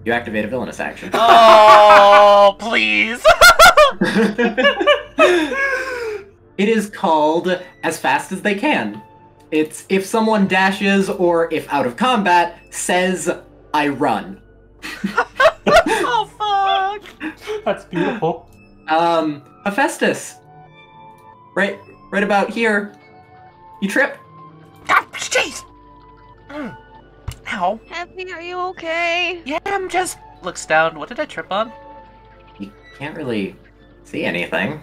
You activate a villainous action. Oh, please! It is called As Fast as They Can. It's if someone dashes or if out of combat says, I run. Oh, fuck! That's beautiful. Hephaestus. Right about here. You trip. Ah, jeez! Ow. Happy, are you okay? Yeah, I'm just... Looks down. What did I trip on? You can't really see anything.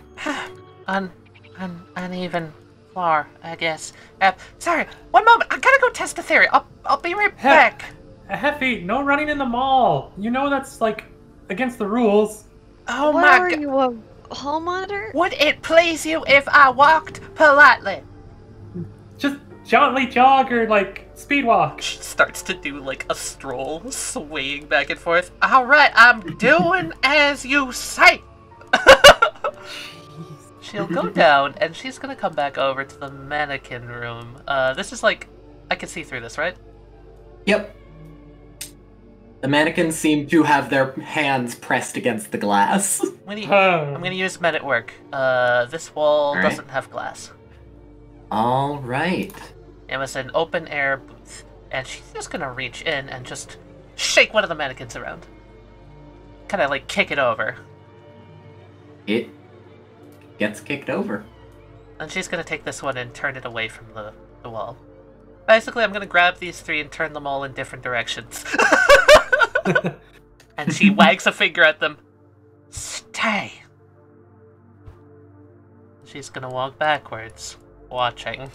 Uneven floor, I guess. Sorry, one moment. I gotta go test the theory. I'll be right back. Heffy, no running in the mall. You know that's, like, against the rules. Oh What my are god. you, a hall monitor? Would it please you if I walked politely? Just gently jog or, like, speed walk. She starts to do like a stroll, swaying back and forth. Alright, I'm doing as you say. She'll go down and she's gonna come back over to the mannequin room. This is like, I can see through this, right? Yep. The mannequins seem to have their hands pressed against the glass. I'm gonna use men at work. This wall Alright. doesn't have glass. All right. It was an open air booth, and she's just gonna reach in and just shake one of the mannequins around. Kinda like kick it over. It gets kicked over. And she's gonna take this one and turn it away from the wall. Basically, I'm gonna grab these three and turn them all in different directions. And she wags a finger at them. Stay! She's gonna walk backwards, watching.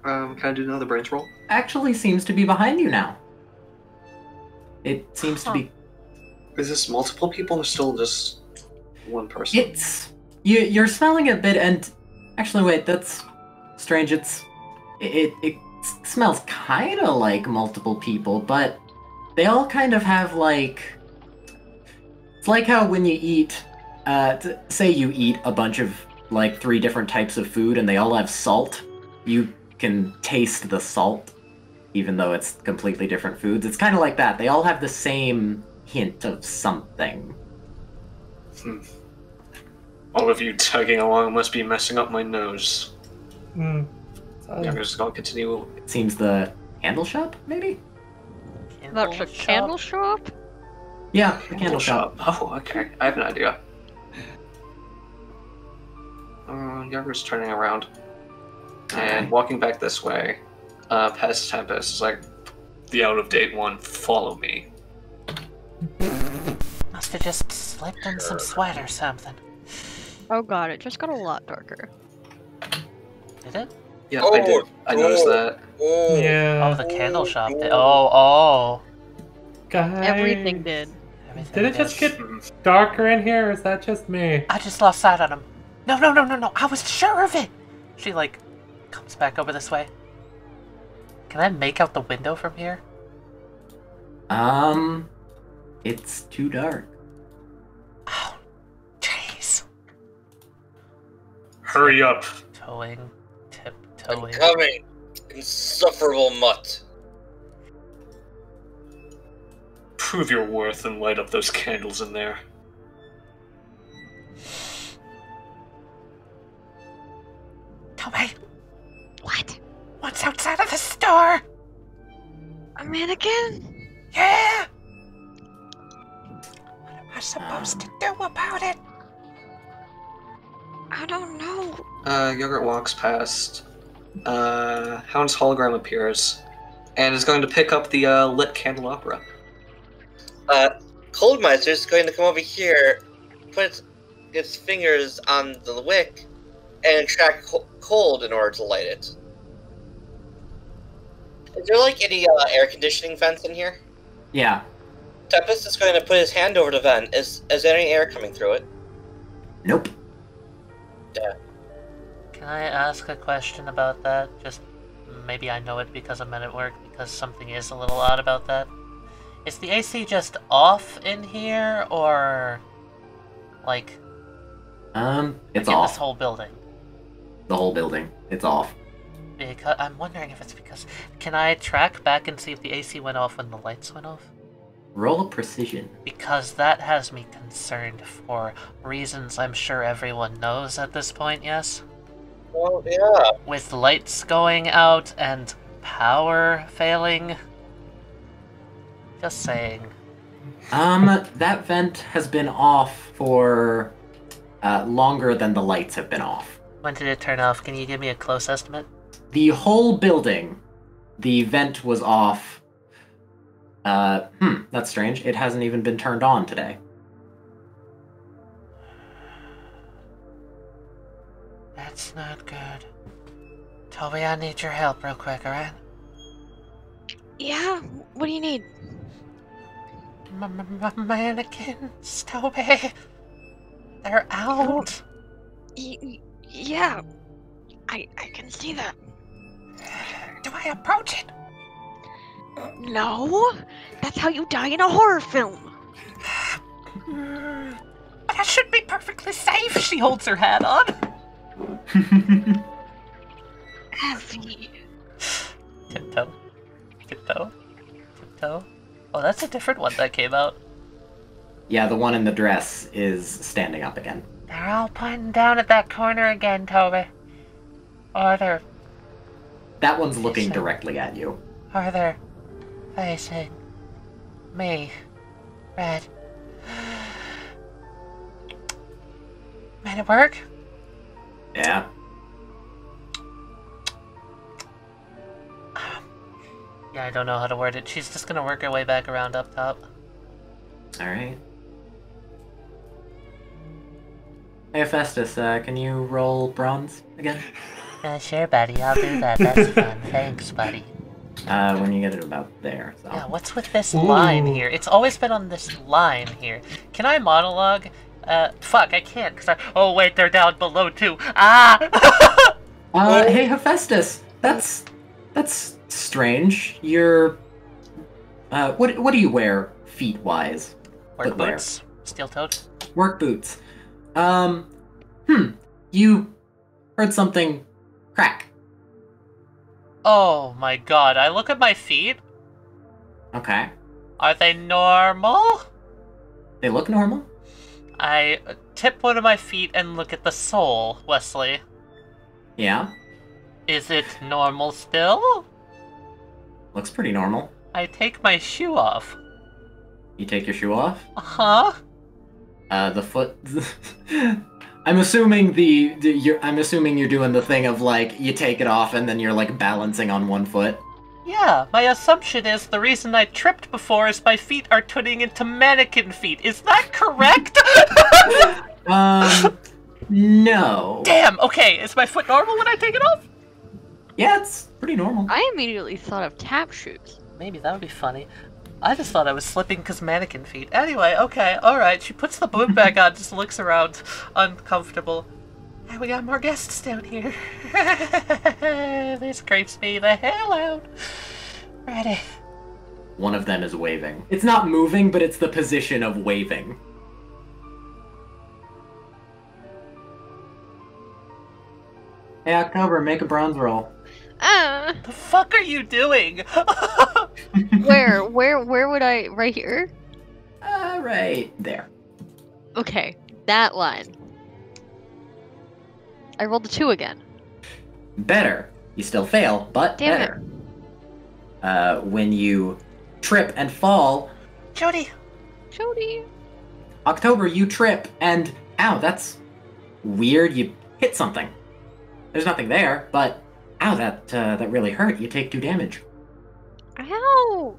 Can I do another brains roll? Actually seems to be behind you now. It seems to be... Is this multiple people or still just one person? It's... You're smelling it a bit and... Actually, wait, that's strange. It smells kind of like multiple people, but they all kind of have, like... It's like how when you eat... say you eat a bunch of, like, 3 different types of food and they all have salt. You can taste the salt, even though it's completely different foods. It's kind of like that. They all have the same hint of something. All of you tagging along must be messing up my nose. Hmm. I'm just gonna continue. It seems the candle shop, maybe? That's a candle shop? Yeah, the candle shop. Oh, okay. I have an idea. Youngers turning around and walking back this way, past Tempest. Is like the out-of-date one. Follow me. Must have just slipped in some sweat or something. Oh god, it just got a lot darker. Did it? Yeah, I did. I noticed that. Yeah. Oh, the candle shop did. Oh. Guys. Everything did. Everything Did it just get darker in here, or is that just me? I just lost sight on him. No. I was sure of it. She, like, comes back over this way. Can I make out the window from here? It's too dark. Oh, jeez. Hurry up. Tiptoeing. I'm coming. Insufferable mutt. Prove your worth and light up those candles in there. Toby! What? What's outside of the store? A mannequin? Yeah! What am I supposed to do about it? I don't know. Yogurt walks past. Hound's hologram appears and is going to pick up the lit candelabra. Coldmeister's going to come over here, put its fingers on the wick, and extract cold in order to light it. Is there, like, any air conditioning vents in here? Yeah. Tempest is going to put his hand over the vent. Is there any air coming through it? Nope. Yeah. Can I ask a question about that? Just maybe I know it because I'm at work, because something is a little odd about that. Is the AC just off in here, or like it's in off. this whole building? The whole building. It's off. Because I'm wondering if it's because can I track back and see if the AC went off when the lights went off? Roll precision. Because that has me concerned for reasons I'm sure everyone knows at this point, yes? Well, yeah. With lights going out and power failing. Just saying. That vent has been off for longer than the lights have been off. When did it turn off? Can you give me a close estimate? The whole building, the vent was off. That's strange. It hasn't even been turned on today. That's not good. Toby, I need your help real quick, alright? Yeah, what do you need? Mannequins, Toby. They're out. Yeah, I can see that. Do I approach it? No, that's how you die in a horror film. But I should be perfectly safe. She holds her hat on. Heavy. Tiptoe. Tiptoe. Tiptoe. Oh, that's a different one that came out. Yeah, the one in the dress is standing up again. They're all pointing down at that corner again, Toby. Or they're That one's looking directly at you. facing me. Red. Made it work? Yeah. Yeah, I don't know how to word it. She's just gonna work her way back around up top. Alright. Hey, Hephaestus, can you roll bronze again? Sure, buddy. I'll do that. That's fun. Thanks, buddy. When you get it about there. So. Yeah, what's with this line here? It's always been on this line here. Can I monologue? Fuck, I can't, because oh, wait, they're down below, too. Ah! Hey, Hephaestus, that's strange. You're, what do you wear, feet-wise? Work boots. Steel-toed. Work boots. You heard something crack. Oh my god, I look at my feet. Okay. Are they normal? They look normal? I tip one of my feet and look at the sole, Westley. Yeah? Is it normal still? Looks pretty normal. I take my shoe off. You take your shoe off? Uh-huh. The foot... I'm assuming I'm assuming you're doing the thing of, like, you take it off and then you're, like, balancing on one foot. Yeah, my assumption is the reason I tripped before is my feet are turning into mannequin feet. Is that correct? No. Damn, okay, is my foot normal when I take it off? Yeah, it's pretty normal. I immediately thought of tap shoes. Maybe that would be funny. I just thought I was slipping because mannequin feet. Anyway, okay, alright. She puts the boom bag on, just looks around, uncomfortable. And we got more guests down here. This creeps me the hell out. Ready. One of them is waving. It's not moving, but it's the position of waving. Hey, October, make a bronze roll. The fuck are you doing? Where would I? Right here? Right there. Okay, that line. I rolled a 2 again. Better. You still fail, but Damn better. When you trip and fall... Jodie! Jodie! October, you trip and... Ow, that's weird. You hit something. There's nothing there, but... Ow, that really hurt. You take 2 damage. Ow!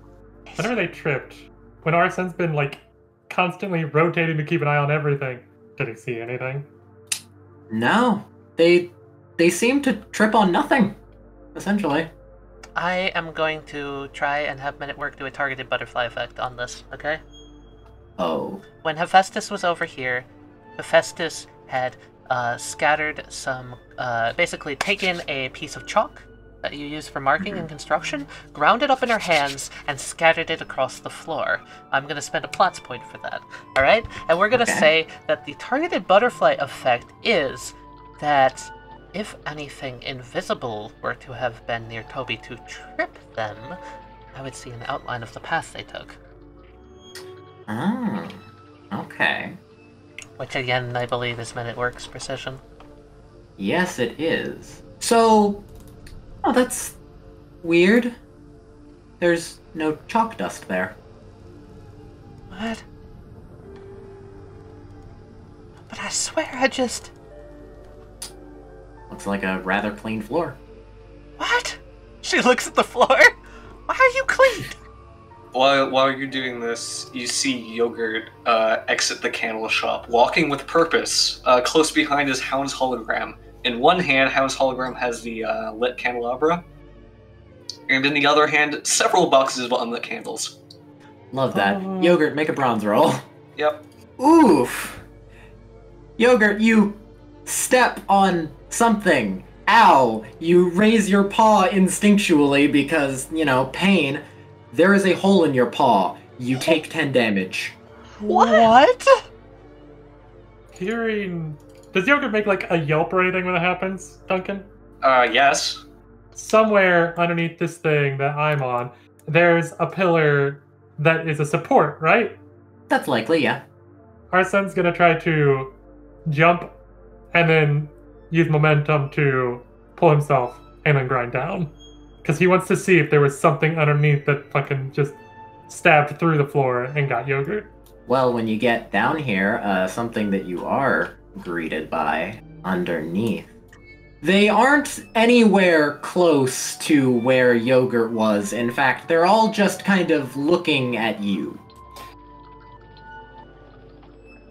Whenever they tripped, when Arsene's been, like, constantly rotating to keep an eye on everything, did he see anything? No. They seem to trip on nothing, essentially. I am going to try and have Men at Work do a targeted butterfly effect on this, okay? Oh. When Hephaestus was over here, Hephaestus had scattered some, basically taken a piece of chalk that you use for marking and construction, ground it up in her hands, and scattered it across the floor. I'm going to spend a plots point for that, alright? And we're going to say that the targeted butterfly effect is that if anything invisible were to have been near Toby to trip them, I would see an outline of the path they took. Oh, okay. Which again, I believe is Men at Work's precision. Yes, it is. So... Oh, that's... weird. There's no chalk dust there. What? But I swear I just... Looks like a rather clean floor. What? She looks at the floor? Why are you clean? While you're doing this, you see Yogurt exit the candle shop, walking with purpose. Close behind is Hound's hologram. In one hand, Hound's hologram has the lit candelabra, and in the other hand, several boxes of unlit candles. Love that. Yogurt, make a bronze roll. Yep. Oof. Yogurt, you step on something. Ow. You raise your paw instinctually because, you know, pain. There is a hole in your paw. You take 10 damage. What? Hearing... Does Yogurt make, like, a yelp or anything when that happens, Duncan? Yes. Somewhere underneath this thing that I'm on, there's a pillar that is a support, right? That's likely, yeah. Arsene's gonna try to jump and then use momentum to pull himself and then grind down. Because he wants to see if there was something underneath that fucking just stabbed through the floor and got Yogurt. Well, when you get down here, something that you are greeted by underneath. They aren't anywhere close to where Yogurt was. In fact, they're all just kind of looking at you.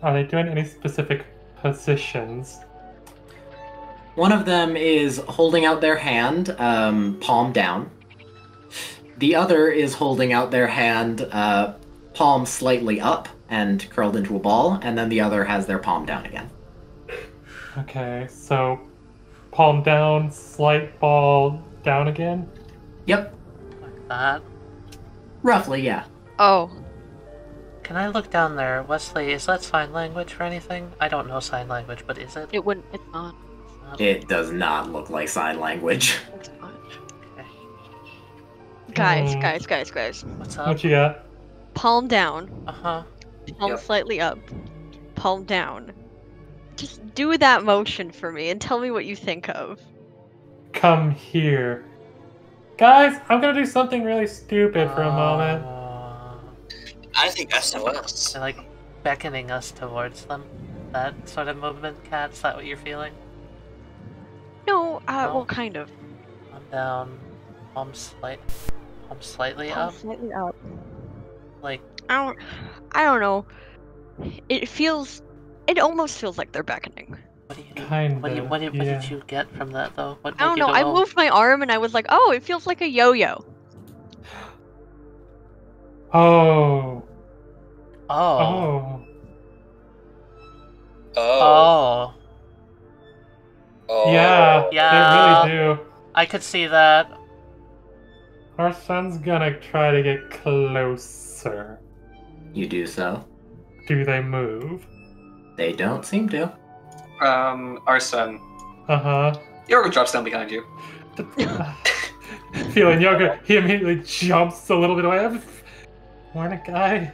Are they doing any specific positions? One of them is holding out their hand, palm down. The other is holding out their hand, palm slightly up and curled into a ball, and then the other has their palm down again. Okay, so palm down, slight ball down again? Yep. Like that. Roughly, yeah. Oh. Can I look down there? Westley, is that sign language for anything? I don't know sign language, but is it? It wouldn't. It's not. It does not look like sign language. It's not. Okay. Guys. What's up? What you got? Palm down. Uh-huh. Palm Yep. slightly up. palm down. Just do that motion for me and tell me what you think of. Come here. Guys, I'm gonna do something really stupid for a moment. I think SOS. They're like beckoning us towards them. That sort of movement, Cat? Is that what you're feeling? No, well, kind of. I'm down. Palm slightly Palm up. slightly up. Like, I don't know. It almost feels like they're beckoning. what do you? Kinda, What did yeah. you get from that though? What I don't made you know. go, I "Oh"? moved my arm and I was like, oh, it feels like a yo-yo. Oh. Oh. Oh. Oh. Oh. Yeah, Yeah. they really do. I could see that. Our son's gonna try to get closer. You do so. Do they move? They don't seem to. Arsene, Uh-huh. Yorgo drops down behind you. Feeling younger, he immediately jumps a little bit away. Morning, guy.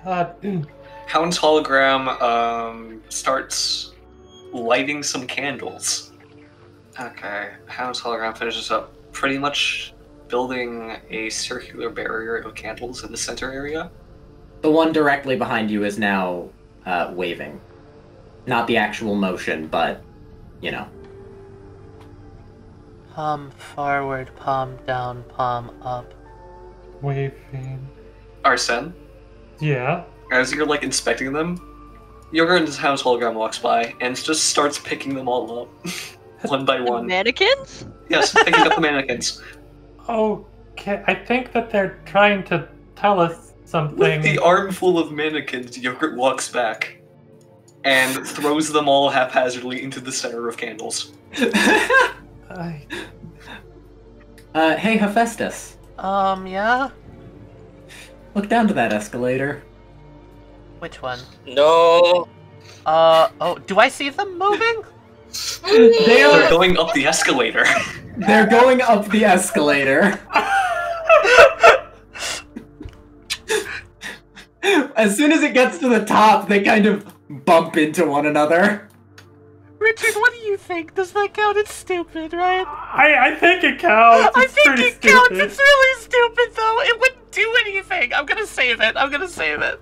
Hound's hologram starts lighting some candles. Okay, Hound's hologram finishes up pretty much building a circular barrier of candles in the center area. The one directly behind you is now waving. Not the actual motion, but, you know. Palm forward, palm down, palm up. Waving. Arsene, Yeah. as you're like inspecting them, Yorgo and his Hound's hologram walks by and just starts picking them all up. One by one. Mannequins? Yes, picking up the mannequins. Okay, I think that they're trying to tell us something. With the armful of mannequins, Yogurt walks back and throws them all haphazardly into the center of candles. I... Hey, Hephaestus. Yeah? Look down to that escalator. Which one? No. Oh, do I see them moving? They're going up the escalator. They're going up the escalator. As soon as it gets to the top, they kind of bump into one another. Richard, what do you think? Does that count? It's stupid, right? I think it counts. I It's think pretty it counts. stupid. It's really stupid, though. It wouldn't do anything. I'm gonna save it.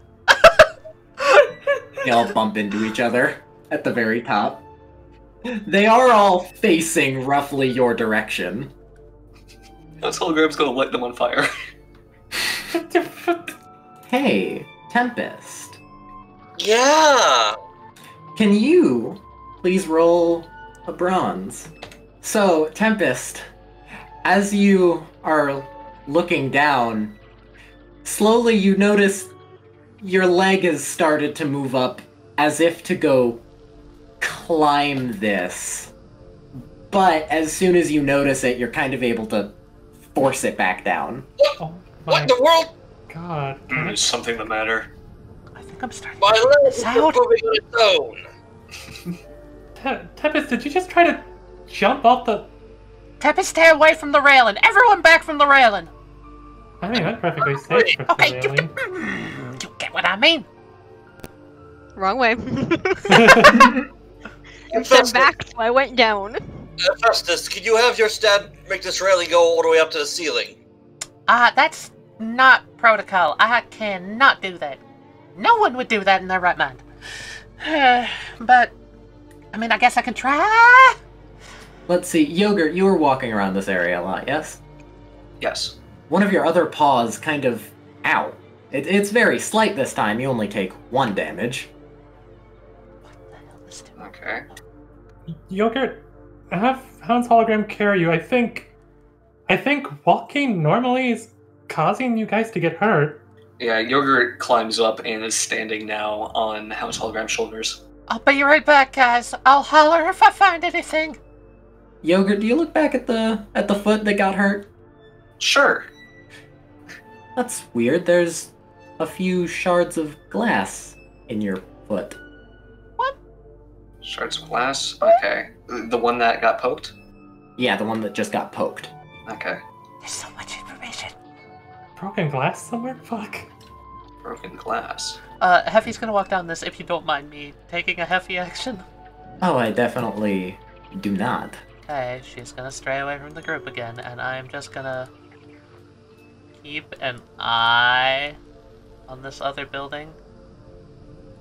They all bump into each other at the very top. They are all facing roughly your direction. This hologram's gonna light them on fire. Hey, Tempest. Yeah. Can you please roll a bronze? So, Tempest, as you are looking down, slowly you notice your leg has started to move up as if to go climb this. But as soon as you notice it, you're kind of able to force it back down. Oh What my in the world? god. Is something the matter? I think I'm starting My to leg is out. moving on its own. Tempest, did you just try to jump off the... Tempest, stay away from the railing. Everyone back from the railing. I mean, that's perfectly safe for Okay, railing. you get what I mean? Wrong way. You Hephaestus, said back, so I went down. Hephaestus, can you have your stab make this railing go all the way up to the ceiling? That's not protocol. I cannot do that. No one would do that in their right mind. But, I mean, I guess I can try. Let's see, Yogurt, you were walking around this area a lot, yes? Yes. One of your other paws kind of... Ow. It's very slight this time, you only take 1 damage. What the hell is this? Okay. Yogurt, have Hound's hologram carry you. I think walking normally is causing you guys to get hurt. Yeah, Yogurt climbs up and is standing now on Hound's hologram's shoulders. I'll be right back, guys. I'll holler if I find anything. Yogurt, do you look back at the foot that got hurt? Sure. That's weird, there's a few shards of glass in your foot. Shards of glass? Okay. The one that got poked? Yeah, the one that just got poked. Okay. There's so much information. Broken glass somewhere? Fuck. Broken glass. Heffy's gonna walk down this if you don't mind me taking a Heffy action. Oh, I definitely do not. Okay, she's gonna stray away from the group again, and I'm just gonna keep an eye on this other building.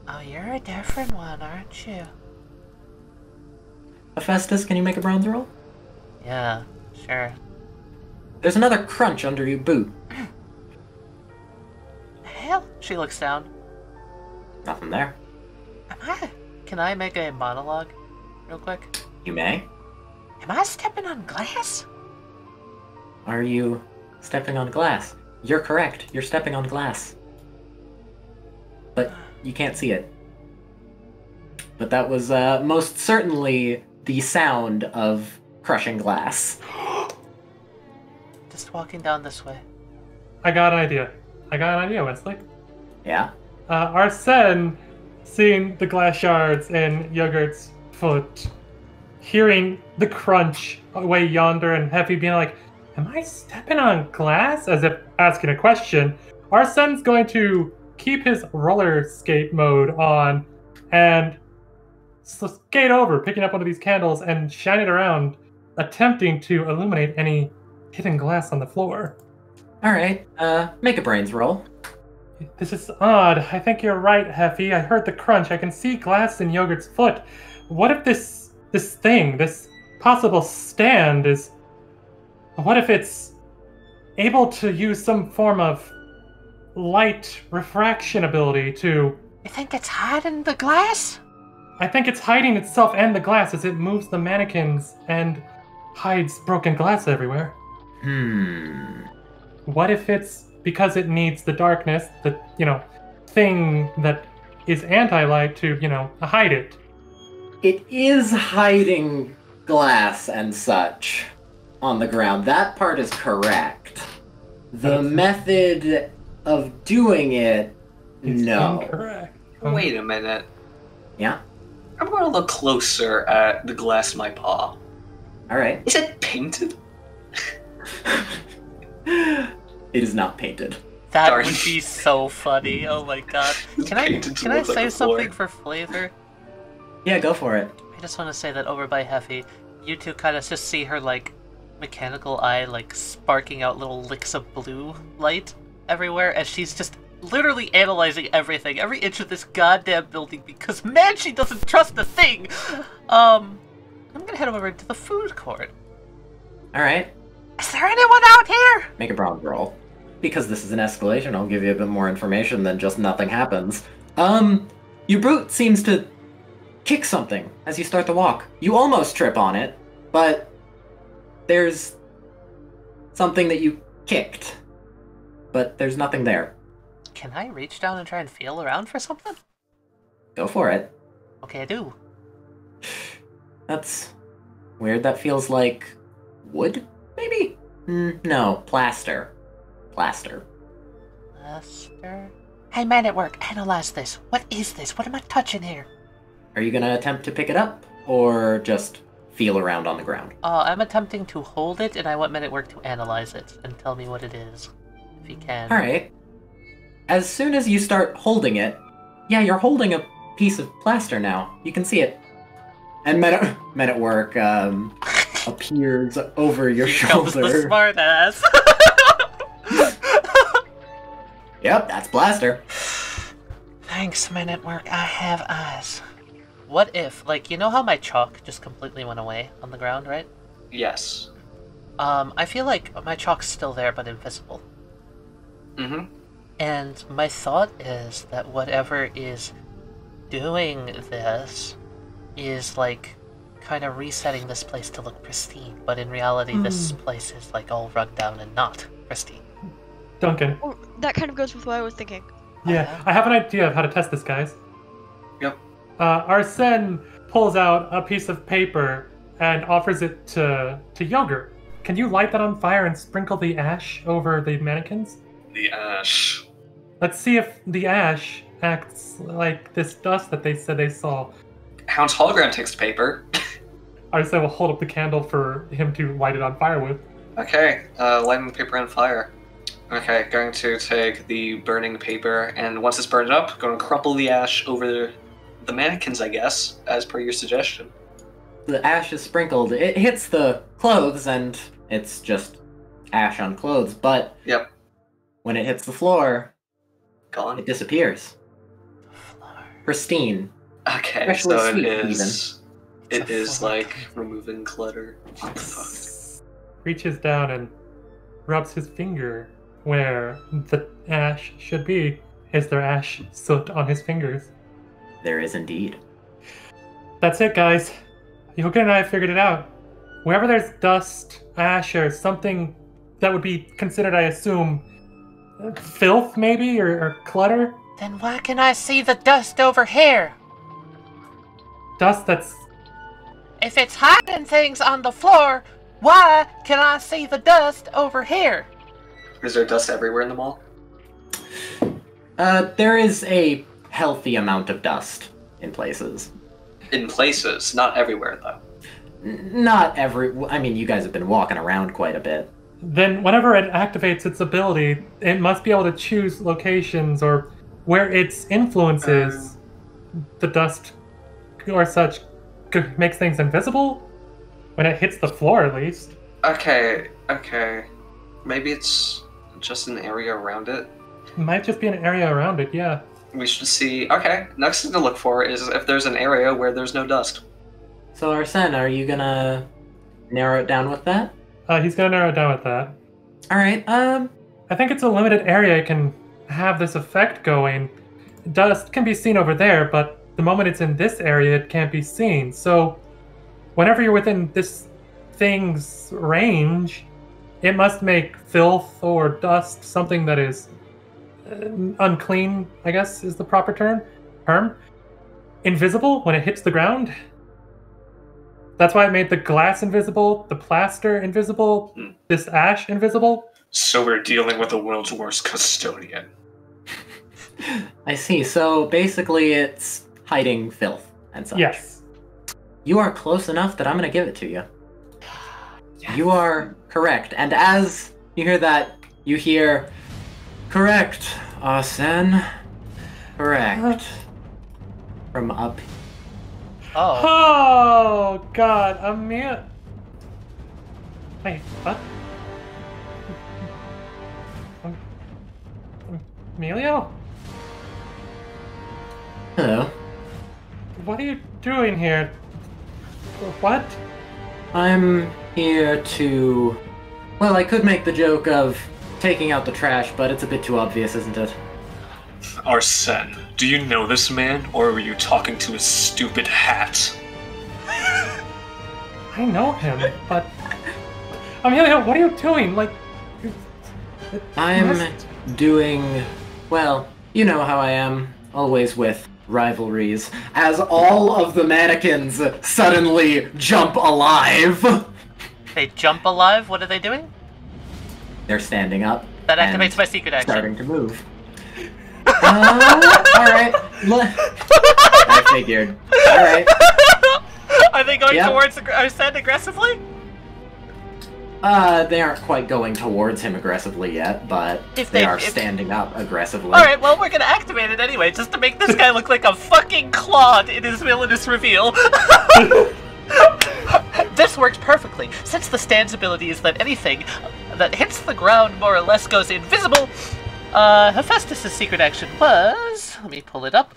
Oh, you're a different one, aren't you? Hephaestus, can you make a bronze roll? Yeah, sure. There's another crunch under your boot. Hell? She looks down. Nothing there. Can I make a monologue real quick? You may. Am I stepping on glass? Are you stepping on glass? You're correct. You're stepping on glass. But you can't see it. But that was most certainly the sound of crushing glass. Just walking down this way. I got an idea, Westley. Yeah? Arsene, seeing the glass shards in Yogurt's foot, hearing the crunch away yonder, and Heffy being like, am I stepping on glass? As if asking a question. Arsene's going to keep his roller skate mode on and skate over, picking up one of these candles and shine it around, attempting to illuminate any hidden glass on the floor. Alright, make a brains roll. This is odd. I think you're right, Heffy. I heard the crunch. I can see glass in Yogurt's foot. What if this possible stand is... What if it's able to use some form of light refraction ability to... You think it's hiding the glass? I think it's hiding itself and the glass as it moves the mannequins and hides broken glass everywhere. What if it's because it needs the darkness, the, thing that is anti-light to, hide it? It is hiding glass and such on the ground. That part is correct. The method of doing it, no. Incorrect. Wait a minute. Yeah? I'm going to look closer at the glass in my paw. Alright. Is it painted? It is not painted. That Darn. would be so funny. Oh my god. Can I Painted to can I look like say a floor. something for flavor? Yeah, go for it. I just want to say that over by Heffy, you two kind of just see her mechanical eye sparking out little licks of blue light everywhere as she's just literally analyzing everything, every inch of this goddamn building, because man, she doesn't trust a thing. I'm gonna head over to the food court. Alright, Is there anyone out here? make a bronze roll. Because this is an escalation, I'll give you a bit more information than just nothing happens. Your boot seems to kick something as you start to walk. You almost trip on it, but there's something that you kicked. But there's nothing there. Can I reach down and try and feel around for something? Go for it. Okay, I do. That's weird. That feels like wood, maybe? No, plaster. Plaster. Lester? Hey, man at work, analyze this. What is this? What am I touching here? Are you gonna attempt to pick it up, or just feel around on the ground? I'm attempting to hold it, and I want Men at Work to analyze it and tell me what it is, if he can. Alright. As soon as you start holding it, yeah, you're holding a piece of plaster now. You can see it. And Men at Work appears over your Comes the shoulder. smart ass. Yep, that's plaster. Thanks, Men at Work. I have eyes. What if, you know how my chalk just completely went away on the ground, right? Yes. I feel like my chalk's still there, but invisible. Mm-hmm. And my thought is that whatever is doing this is, kind of resetting this place to look pristine. But in reality, this place is, all run down and not pristine. Duncan. Oh, that kind of goes with what I was thinking. Yeah, I have an idea of how to test this, guys. Yep. Arsene pulls out a piece of paper and offers it to Yogurt. Can you light that on fire and sprinkle the ash over the mannequins? The ash. Let's see if the ash acts like this dust that they said they saw. Hound's hologram takes the paper. Arsene will hold up the candle for him to light it on fire with. Okay, lighting the paper on fire. Okay, going to take the burning paper, and once it's burned up, going to crumple the ash over the mannequins, I guess, as per your suggestion. The ash is sprinkled. It hits the clothes, and it's just ash on clothes, but Yep. when it hits the floor, Gone. it disappears. Pristine. Okay, Especially so sweet, it is like removing clutter. What the fuck? Reaches down and rubs his finger where the ash should be. Is there ash soot on his fingers? There is indeed. That's it, guys. Yoga and I have figured it out. Wherever there's dust, ash, or something that would be considered, I assume, filth, maybe, or clutter. Then why can I see the dust over here? Dust that's... If it's hiding things on the floor, why can I see the dust over here? Is there dust everywhere in the mall? There is a healthy amount of dust in places. In places, not everywhere, though. Not every... I mean, you guys have been walking around quite a bit. Then whenever it activates its ability, it must be able to choose locations or where its influences the dust or such makes things invisible? When it hits the floor, at least. Okay. Maybe it's just an area around it. Might just be an area around it, yeah. We should see... Okay, next thing to look for is if there's an area where there's no dust. So, Arsene, are you gonna narrow it down with that? He's gonna narrow it down with that. Alright, I think it's a limited area it can have this effect going. Dust can be seen over there, but the moment it's in this area, it can't be seen. So, whenever you're within this thing's range, it must make filth or dust something that is unclean, I guess is the proper term. Invisible when it hits the ground. That's why it made the glass invisible, the plaster invisible, this ash invisible. So we're dealing with the world's worst custodian. I see. So, basically, it's hiding filth and such. Yes. You are close enough that I'm gonna give it to you. Yes. You are correct. And as you hear that, you hear, correct, Arsene. Correct. From up. Oh, God, Wait, what? Emilio? Hello. What are you doing here? What? I'm here to... Well, I could make the joke of taking out the trash, but it's a bit too obvious, isn't it? Arsene, do you know this man, or were you talking to his stupid hat? I know him, but... Emilio, what are you doing? Like... I'm doing... Well, you know how I am. Always with rivalries. As all of the mannequins suddenly jump alive! They jump alive? What are they doing? They're standing up. That activates my secret action. Starting to move. Alright. I figured. Alright. Are they going towards Arsene aggressively? They aren't quite going towards him aggressively yet, but they are standing up aggressively. Alright, well, we're gonna activate it anyway, just to make this guy look like a fucking Claude in his villainous reveal. This works perfectly, since the stand's ability is that anything that hits the ground more or less goes invisible. Hephaestus' secret action was... Let me pull it up.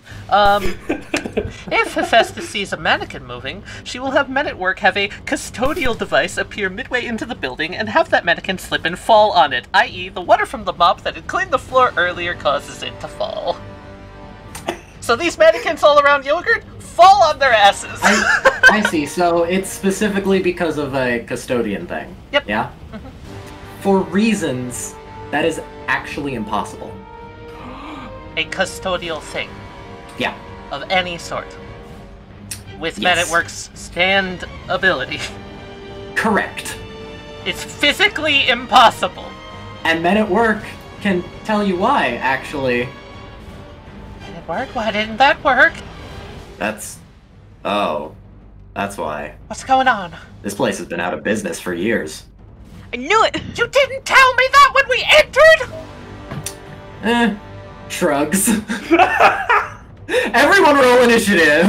If Hephaestus sees a mannequin moving, she will have men at work have a custodial device appear midway into the building and have that mannequin slip and fall on it, i.e. the water from the mop that had cleaned the floor earlier causes it to fall. So these mannequins all around Yogurt fall on their asses! I see, so it's specifically because of a custodian thing. Yep. Yeah? Mm-hmm. For reasons that is actually impossible. A custodial thing. Yeah. Of any sort. With Men at Work's stand ability. Correct. It's physically impossible. And Men at Work can tell you why, actually. Men at Work? Why didn't that work? Oh. That's why. What's going on? This place has been out of business for years. I knew it! You didn't tell me that when we entered! Shrugs. Everyone roll initiative!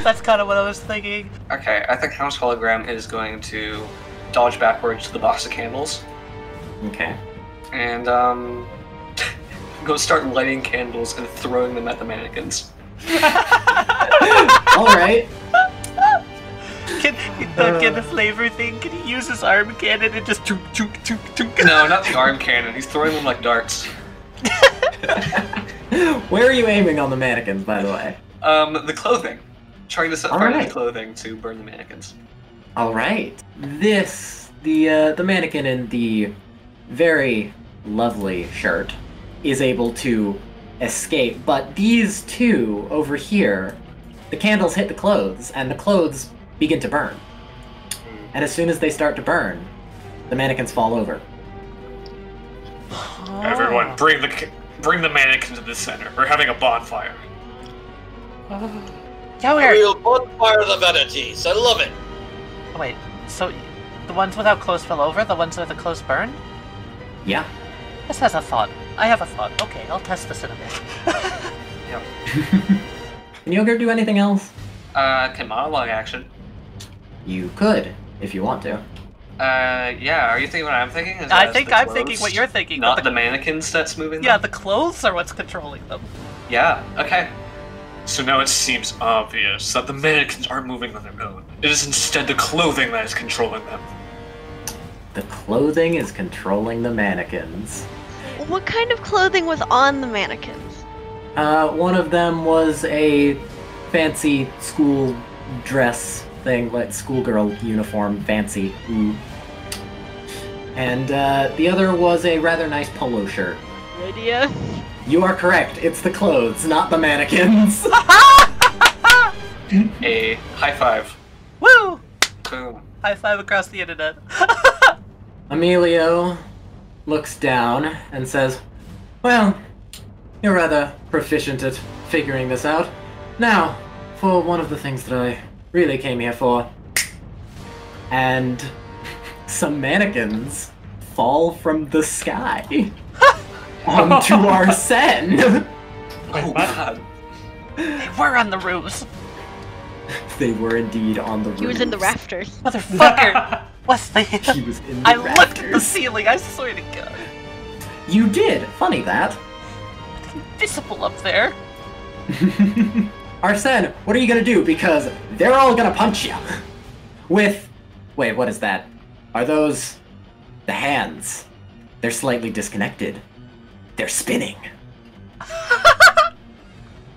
That's kind of what I was thinking. Okay, I think House Hologram is going to dodge backwards to the box of candles. Okay. And, go start lighting candles and throwing them at the mannequins. Alright. Can the flavor thing? Can he use his arm cannon and just took? No, not the arm cannon. He's throwing them like darts. Where are you aiming on the mannequins, by the way? The clothing. Trying to set fire to Alright. the clothing to burn the mannequins. Alright. The mannequin in the very lovely shirt is able to escape, but these two over here, the candles hit the clothes, and the clothes begin to burn. And as soon as they start to burn, the mannequins fall over. Everyone, bring the mannequin to the center. We're having a bonfire. Yeah, we're... Real bonfire the vanities. I love it. Oh, wait, so the ones without clothes fell over, the ones with the clothes burned? Yeah. This has a thought. I have a thought. Okay, I'll test this in a bit. Yep. Can Yogurt do anything else? Can monologue action. You could, if you want to. Yeah, are you thinking what I'm thinking? Is I that think the I'm clothes, thinking what you're thinking. Not but the mannequins that's moving them? Yeah, the clothes are what's controlling them. Yeah, okay. So now it seems obvious that the mannequins aren't moving on their own. It is instead the clothing that is controlling them. The clothing is controlling the mannequins. What kind of clothing was on the mannequins? One of them was a fancy school dress thing, like schoolgirl uniform, fancy. Ooh. And the other was a rather nice polo shirt. Good idea. You are correct. It's the clothes, not the mannequins. A high five. Woo! Boom. High five across the internet. Emilio looks down and says, "Well, you're rather proficient at figuring this out. Now, for one of the things that I really came here for." And some mannequins fall from the sky onto Arsene. Oh, God. They were on the roofs. They were indeed on the roof. He was in the rafters. Motherfucker! Westley! He was in the I looked at the rafters. ceiling, I swear to God. You did. Funny that. Visible up there. Arsene, what are you gonna do? Because they're all gonna punch you. With... Wait, what is that? Are those... the hands? They're slightly disconnected. They're spinning.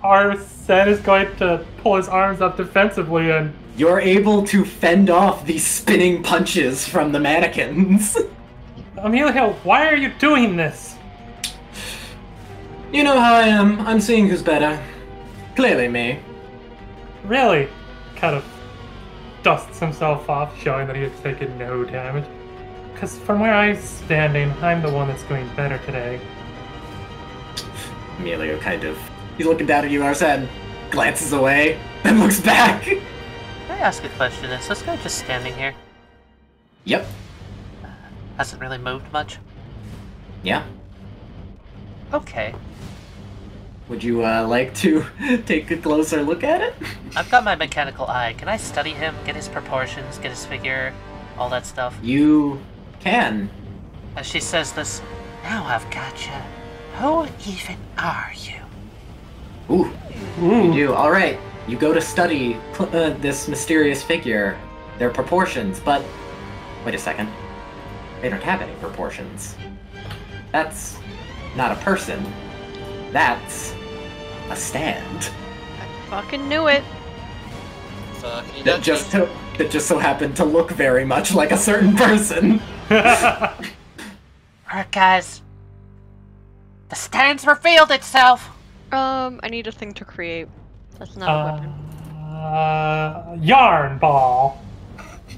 Arsene is going to pull his arms up defensively and... You're able to fend off these spinning punches from the mannequins. Emilio, why are you doing this? You know how I am. I'm seeing who's better. Clearly me. Really? Kind of dusts himself off, showing that he had taken no damage. Because from where I'm standing, I'm the one that's doing better today. Emilio kind of... He's looking down at you, Arsene. Glances away, then looks back. Can I ask a question? Is this guy just standing here? Yep. Hasn't really moved much? Yeah. Okay. Would you like to take a closer look at it? I've got my mechanical eye. Can I study him, get his proportions, get his figure, all that stuff? You can. As she says this, now I've gotcha. Who even are you? Ooh. You do. Alright. You go to study this mysterious figure, their proportions, but... Wait a second. They don't have any proportions. That's not a person. That's a stand. I fucking knew it. Fucking That just so happened to look very much like a certain person. Alright, guys. The stand's revealed itself! I need a thing to create. That's not a weapon. Yarn ball.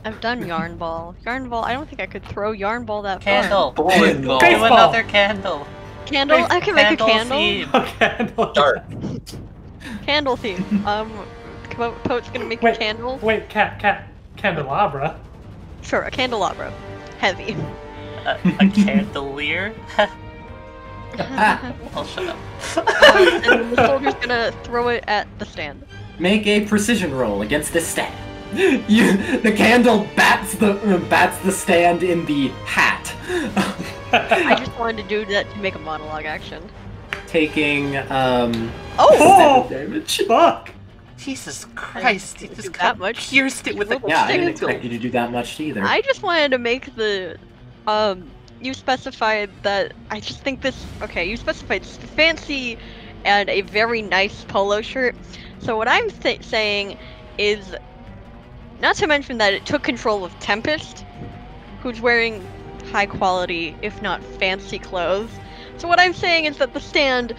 I've done yarn ball. Yarn ball. I don't think I could throw yarn ball that Candle. Bowling ball. Do Baseball. another candle. far. Candle. I can make a candle. Theme. A candle. Dark. Candle theme. Poet's gonna make a Wait. candle. Wait, candelabra. Sure, a candelabra. Heavy. A candelier? I'll shut up. And the soldier's gonna throw it at the stand. Make a precision roll against this stand. The candle bats the stand in the hat. I just wanted to do that to make a monologue action. Taking 7 damage. Fuck! Jesus Christ, you didn't just do got that much. pierced it with a Yeah, I didn't candle. expect you to do that much either. I just wanted to make the you specified that I just think this you specified fancy and a very nice polo shirt. So what I'm saying is, not to mention that it took control of Tempest, who's wearing high quality, if not fancy clothes. So what I'm saying is that the stand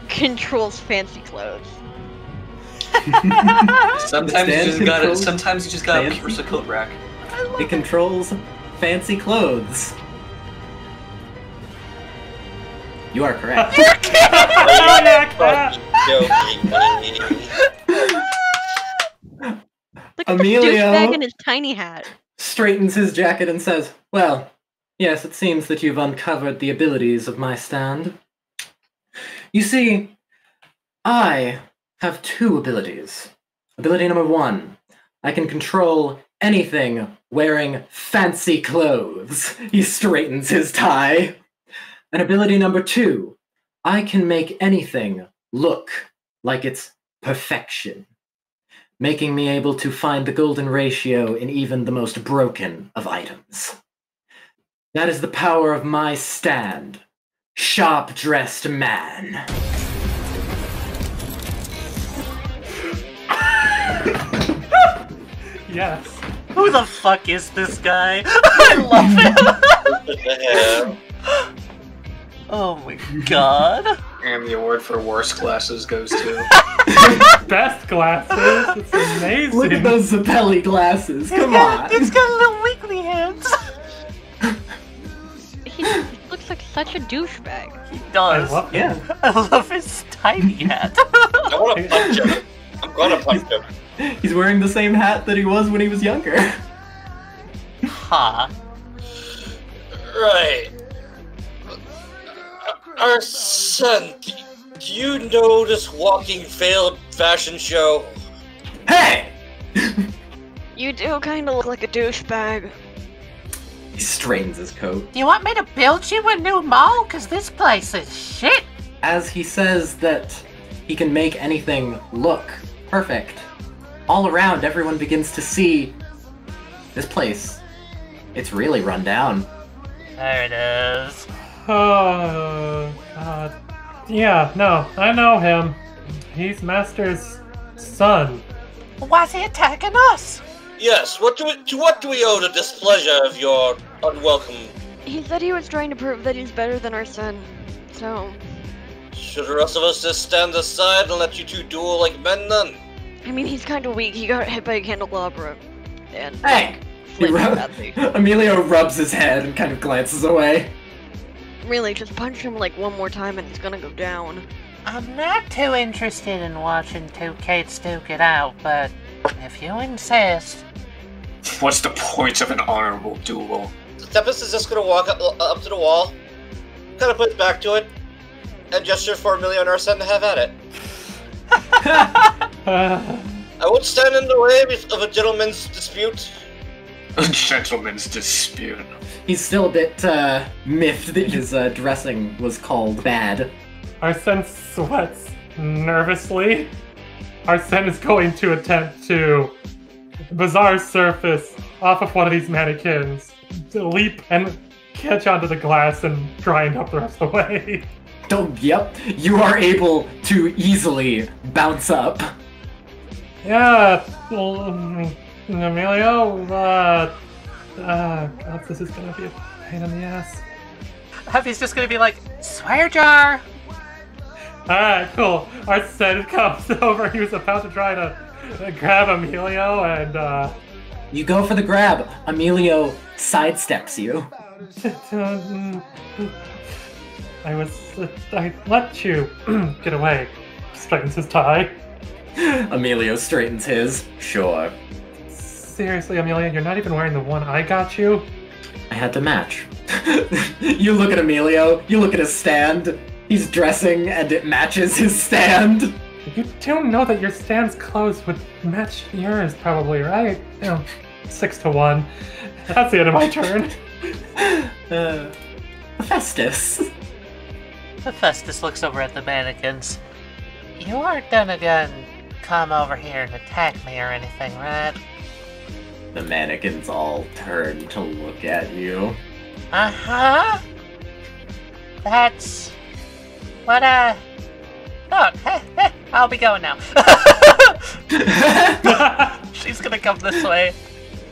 controls fancy clothes. Sometimes you just gotta. Sometimes you just gotta fancy pierce a coat rack. It controls fancy clothes. You are correct. Fucking joking me. Look at Emilio. the douchebag in his tiny hat. Straightens his jacket and says, "Well, yes, it seems that you've uncovered the abilities of my stand. You see, I have 2 abilities. Ability number 1, I can control anything wearing fancy clothes." He straightens his tie. And ability number 2, I can make anything look like it's perfection, making me able to find the golden ratio in even the most broken of items. That is the power of my stand, Sharp-Dressed Man. Yes. Who the fuck is this guy? I love him! Yeah. Oh my god. And the award for worst glasses goes to. Best glasses. It's amazing. Look at those Zappelli glasses, come on! It's got little wiggly hands. He looks like such a douchebag. He I does. love it. Yeah, I love his tiny hat. I want to punch him. I'm gonna punch him. he's wearing the same hat that he was when he was younger. Ha. Right. Arsene, do you know this walking failed fashion show? Hey! You do kind of look like a douchebag. He straightens his coat. Do you want me to build you a new mall? Cause this place is shit. As he says that he can make anything look perfect, all around everyone begins to see this place. It's really run down. There it is. Oh, God. Yeah, no, I know him. He's Master's son. Why's he attacking us? Yes, what do we owe the displeasure of your unwelcome? He said he was trying to prove that he's better than our son. So, Should the rest of us just stand aside and let you 2 duel like men then? I mean, he's kind of weak. He got hit by a candelabra. And Hey! He flinched badly. Emilio rubs his head and kind of glances away. Really, just punch him like one more time and it's gonna go down. I'm not too interested in watching 2 kids duke it out, but if you insist. What's the point of an honorable duel? Tempest is just gonna walk up to the wall, kind of put his back to it, and gesture for Emilio and Arsene to have at it. I won't stand in the way of a gentleman's dispute. A gentleman's dispute. He's still a bit miffed that his dressing was called bad. Arsene sweats nervously. Arsene is going to attempt to bizarre surface off of one of these mannequins, to leap and catch onto the glass and grind up the rest of the way. Oh, yep, you are able to easily bounce up. Yeah, Emilio, God, this is gonna be a pain in the ass. He's just gonna be like, swear jar! Alright, cool. Arsene comes over, he was about to try to grab Emilio, and You go for the grab. Emilio sidesteps you. I let you get away. Straightens his tie. Emilio straightens his. Sure. Seriously, Amelia, you're not even wearing the one I got you? I had to match. You look at Emilio, you look at his stand, he's dressing and it matches his stand. You do know that your stand's clothes would match yours, probably, right? 6-1. That's the end of my turn. Hephaestus. Hephaestus looks over at the mannequins. You aren't gonna come over here and attack me or anything, right? The mannequins all turn to look at you. Uh-huh. That's what Look, I'll be going now. She's gonna come this way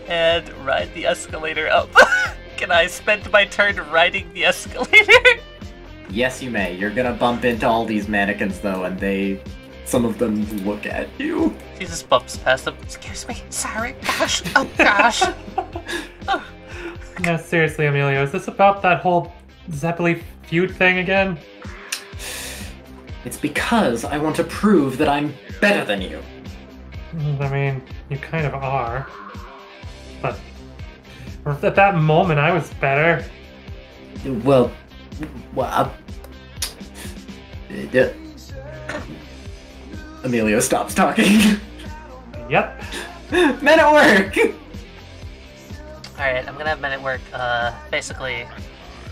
and ride the escalator up. Can I spend my turn riding the escalator? Yes, you may. You're gonna bump into all these mannequins, though, and some of them look at you. She just bumps past them. Excuse me, sorry, gosh, oh gosh. Oh. No, seriously, Emilio, is this about that whole Zeppeli feud thing again? It's because I want to prove that I'm better than you. I mean, you kind of are. But at that moment, I was better. Well, Emilio stops talking. Yep. Men at work! Alright, I'm gonna have men at work, basically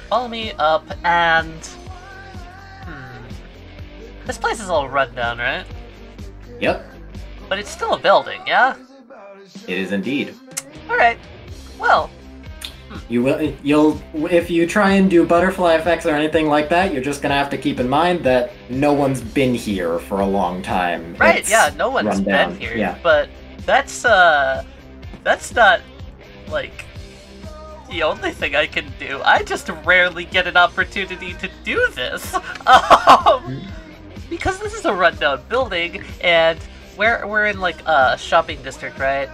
follow me up and... This place is all run down, right? Yep. But it's still a building, yeah? It is indeed. Alright, well... You'll if you try and do butterfly effects or anything like that, you're just gonna have to keep in mind that no one's been here for a long time. Right, It's yeah, no one's run been down. here, Yeah. but that's not, like, the only thing I can do. I just rarely get an opportunity to do this. Because this is a rundown building, and we're in, like, a shopping district, right?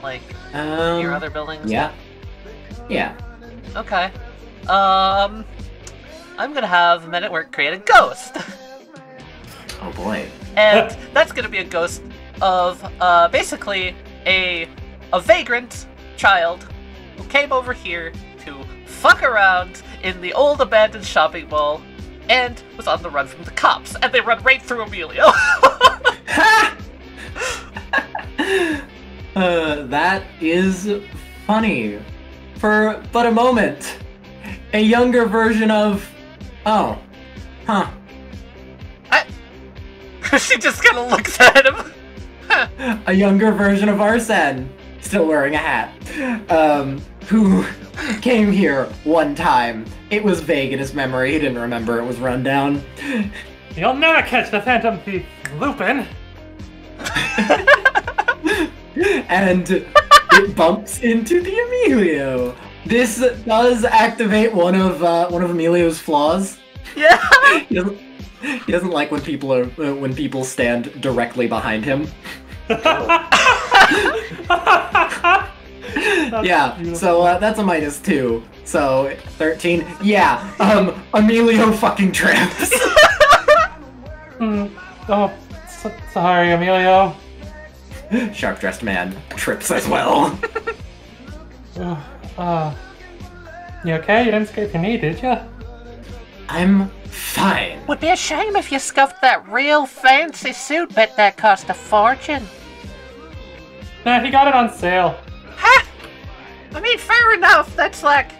Like, your other buildings? Yeah. Yeah. Okay. I'm gonna have men at work create a ghost. Oh boy. And that's gonna be a ghost of, basically, a vagrant child who came over here to fuck around in the old abandoned shopping mall and was on the run from the cops, and they run right through Emilio. That is funny. For but a moment. A younger version of... Oh. Huh. She just kind of looks at him. A younger version of Arsene, still wearing a hat, who came here one time. It was vague in his memory, he didn't remember it was run down. You'll never catch the Phantom Thief, Lupin! And it bumps into the Emilio. This does activate one of Emilio's flaws. Yeah. He doesn't like when people stand directly behind him. Yeah, so that's a -2. So 13. Yeah, Emilio fucking trips. Oh, sorry, Emilio. Sharp-dressed man trips as well. You okay? You didn't scrape your knee, did you? I'm fine. Would be a shame if you scuffed that real fancy suit. Bet that cost a fortune. Nah, he got it on sale. Ha! I mean, fair enough. That's, like,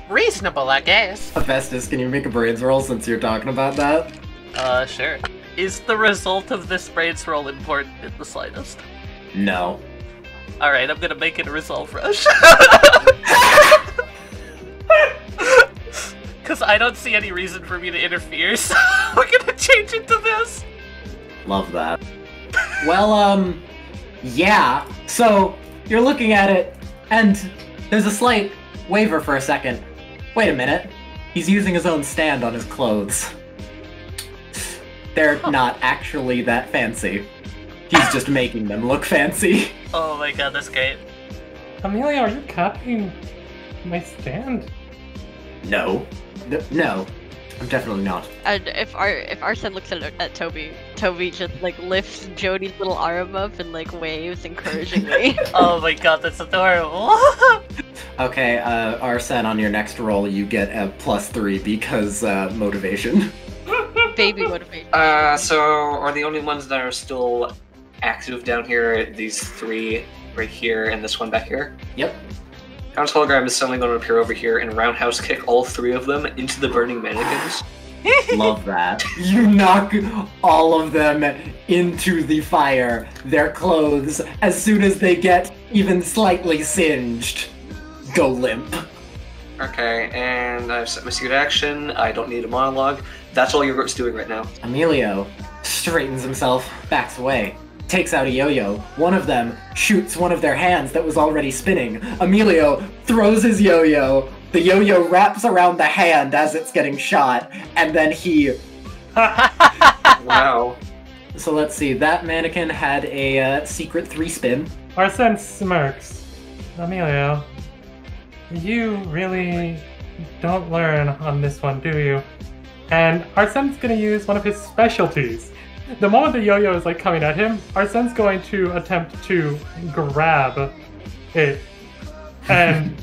reasonable, I guess. Hephaestus, can you make a brains roll since you're talking about that? Sure. Is the result of this brains roll important in the slightest? No. Alright, I'm gonna make it a resolve rush. Because I don't see any reason for me to interfere, so we're gonna change it to this. Love that. Well, yeah. So, you're looking at it, and there's a slight waver for a second. Wait a minute. He's using his own stand on his clothes. They're not actually that fancy. He's just making them look fancy. Oh my god, that's great. Emilio, are you copying my stand? No. No. I'm definitely not. And if Arsene looks at Toby just like lifts Jodie's little arm up and like waves encouragingly. Oh my god, that's adorable. Okay, Arsene, on your next roll, you get a +3 because motivation. Baby motivation. So are the only ones that are still active down here these 3 right here and this one back here? Yep. Count's hologram is suddenly going to appear over here and roundhouse kick all 3 of them into the burning mannequins. Love that. You knock all of them into the fire, their clothes, as soon as they get even slightly singed, go limp. Okay, and I've set my secret action. I don't need a monologue. That's all Yogurt's doing right now. Emilio straightens himself, backs away, takes out a yo-yo. One of them shoots one of their hands that was already spinning. Emilio throws his yo-yo. The yo-yo wraps around the hand as it's getting shot, and then he... Wow. So let's see, that mannequin had a secret 3-spin. Arsene smirks. Emilio, you really don't learn on this one, do you? And Arsene's gonna use one of his specialties. The moment the yo-yo is like coming at him, Arsene's going to attempt to grab it and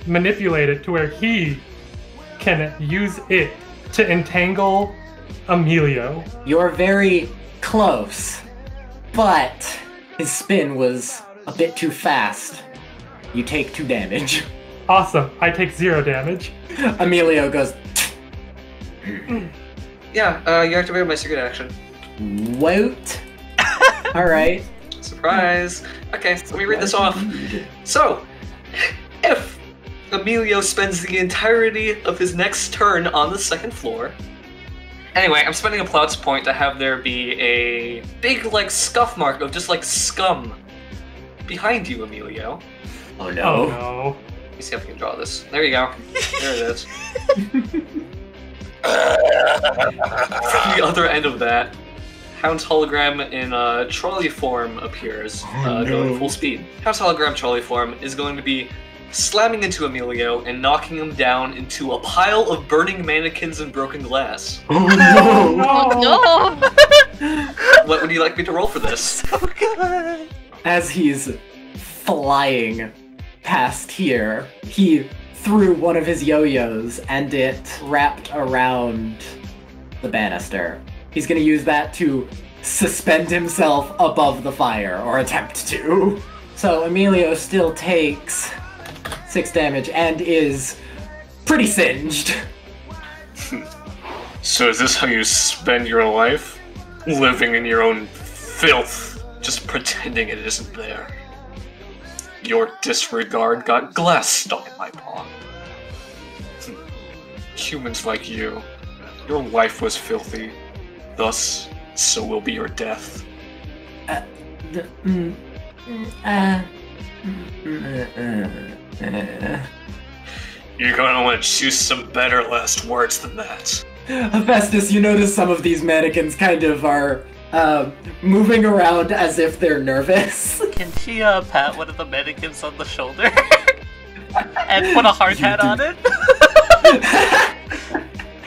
manipulate it to where he can use it to entangle Emilio. You're very close, but his spin was a bit too fast. You take 2 damage. Awesome, I take 0 damage. Emilio goes, Yeah, you activated my secret action. Woot. Alright. Surprise! Okay, let me read this off. So, if Emilio spends the entirety of his next turn on the 2nd floor... Anyway, I'm spending a plot's point to have there be a big, like, scuff mark of just, like, scum behind you, Emilio. Oh no. Oh no. Let me see if I can draw this. There you go. There it is. From the other end of that, Hound's hologram in trolley form appears, going full speed. Hound's hologram trolley form is going to be slamming into Emilio and knocking him down into a pile of burning mannequins and broken glass. Oh no. Oh no! What would you like me to roll for this? So good. As he's flying past here, he threw one of his yo-yos and it wrapped around the banister. He's gonna use that to suspend himself above the fire, or attempt to. So Emilio still takes 6 damage and is pretty singed. So is this how you spend your life? Living in your own filth, just pretending it isn't there. Your disregard got glass stuck in my paw. Humans like you, your life was filthy. Thus, so will be your death. You're gonna want to choose some better last words than that. Hephaestus, you notice some of these mannequins kind of are moving around as if they're nervous. Can she pat one of the mannequins on the shoulder and put a hard hat on it?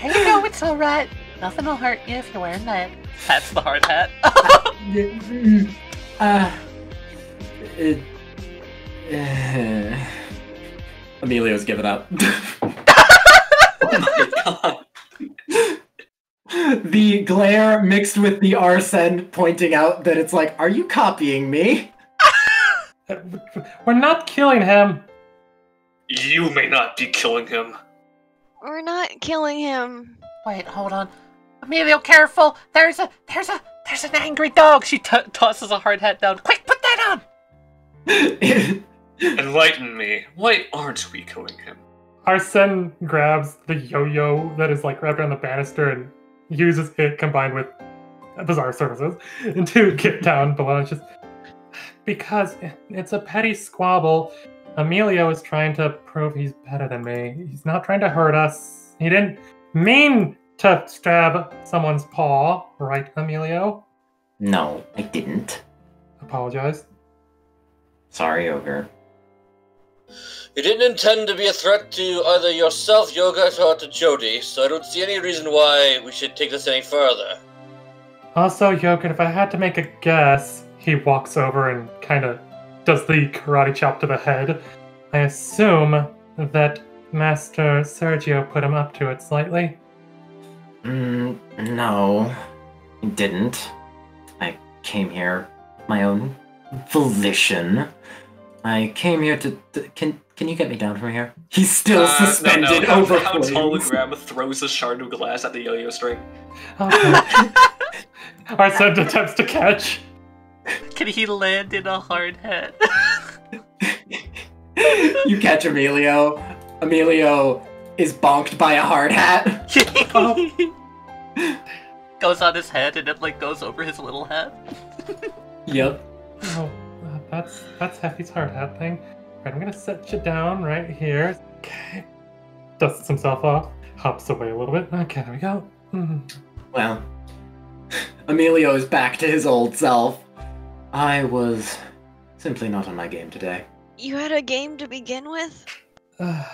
There you go, it's alright. Nothing will hurt you if you're wearing that. Pats the hard hat. Emilio's given up. Oh my god. The glare mixed with the Arsene pointing out that it's like, are you copying me? We're not killing him. You may not be killing him. We're not killing him. Wait, hold on. Emilio, careful! There's an angry dog! She tosses a hard hat down. Quick, put that on! Enlighten me. Why aren't we killing him? Arsene grabs the yo-yo that is like wrapped around the banister and uses it combined with bizarre surfaces to get down below. It's just because it's a petty squabble. Emilio is trying to prove he's better than me. He's not trying to hurt us. He didn't mean to stab someone's paw, right, Emilio? No, I didn't. Apologize. Sorry, Ogre. You didn't intend to be a threat to either yourself, Yogurt, or to Jodie, so I don't see any reason why we should take this any further. Also, Yogurt, if I had to make a guess, he walks over and kind of does the karate chop to the head. I assume that Master Sergio put him up to it slightly. No, he didn't. I came here my own volition. I came here to can you get me down from here? He's still suspended over flames. Hologram throws a shard of glass at the yo-yo string. Okay. Arsene attempts to catch. Can he land in a hard hat? You catch Emilio. Emilio is bonked by a hard hat. Goes on his head and it like goes over his little hat. Yep. Oh, that's Heffy's hard hat thing. Right, I'm gonna set you down right here. Okay. Dusts himself off. Hops away a little bit. Okay, there we go. Well, Emilio is back to his old self. I was simply not on my game today. You had a game to begin with? The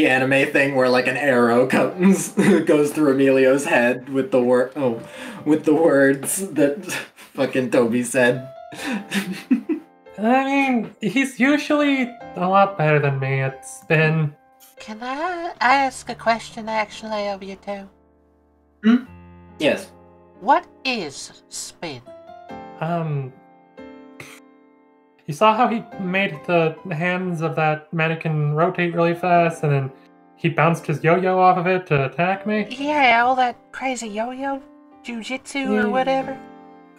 anime thing where like an arrow goes through Emilio's head with the words that fucking Toby said. I mean, he's usually a lot better than me at spin. Can I ask a question actually of you two? Yes. What is spin? You saw how he made the hands of that mannequin rotate really fast, and then he bounced his yo-yo off of it to attack me? Yeah, all that crazy yo-yo jujitsu or whatever.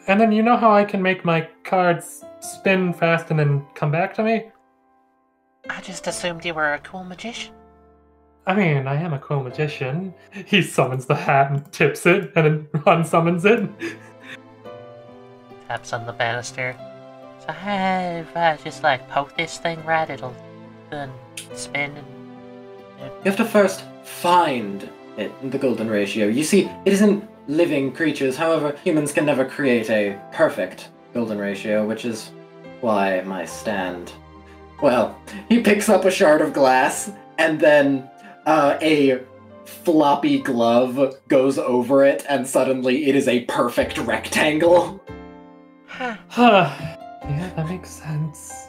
And then you know how I can make my cards spin fast and then come back to me? I just assumed you were a cool magician. I mean, I am a cool magician. He summons the hat and tips it, and then unsummons it. Taps on the banister. So if I just like poke this thing right, it'll then spin and... You have to first find it in the golden ratio. You see, it isn't living creatures. However, humans can never create a perfect golden ratio, which is why my stand... Well, he picks up a shard of glass, and then a floppy glove goes over it, and suddenly it is a perfect rectangle. Yeah, that makes sense.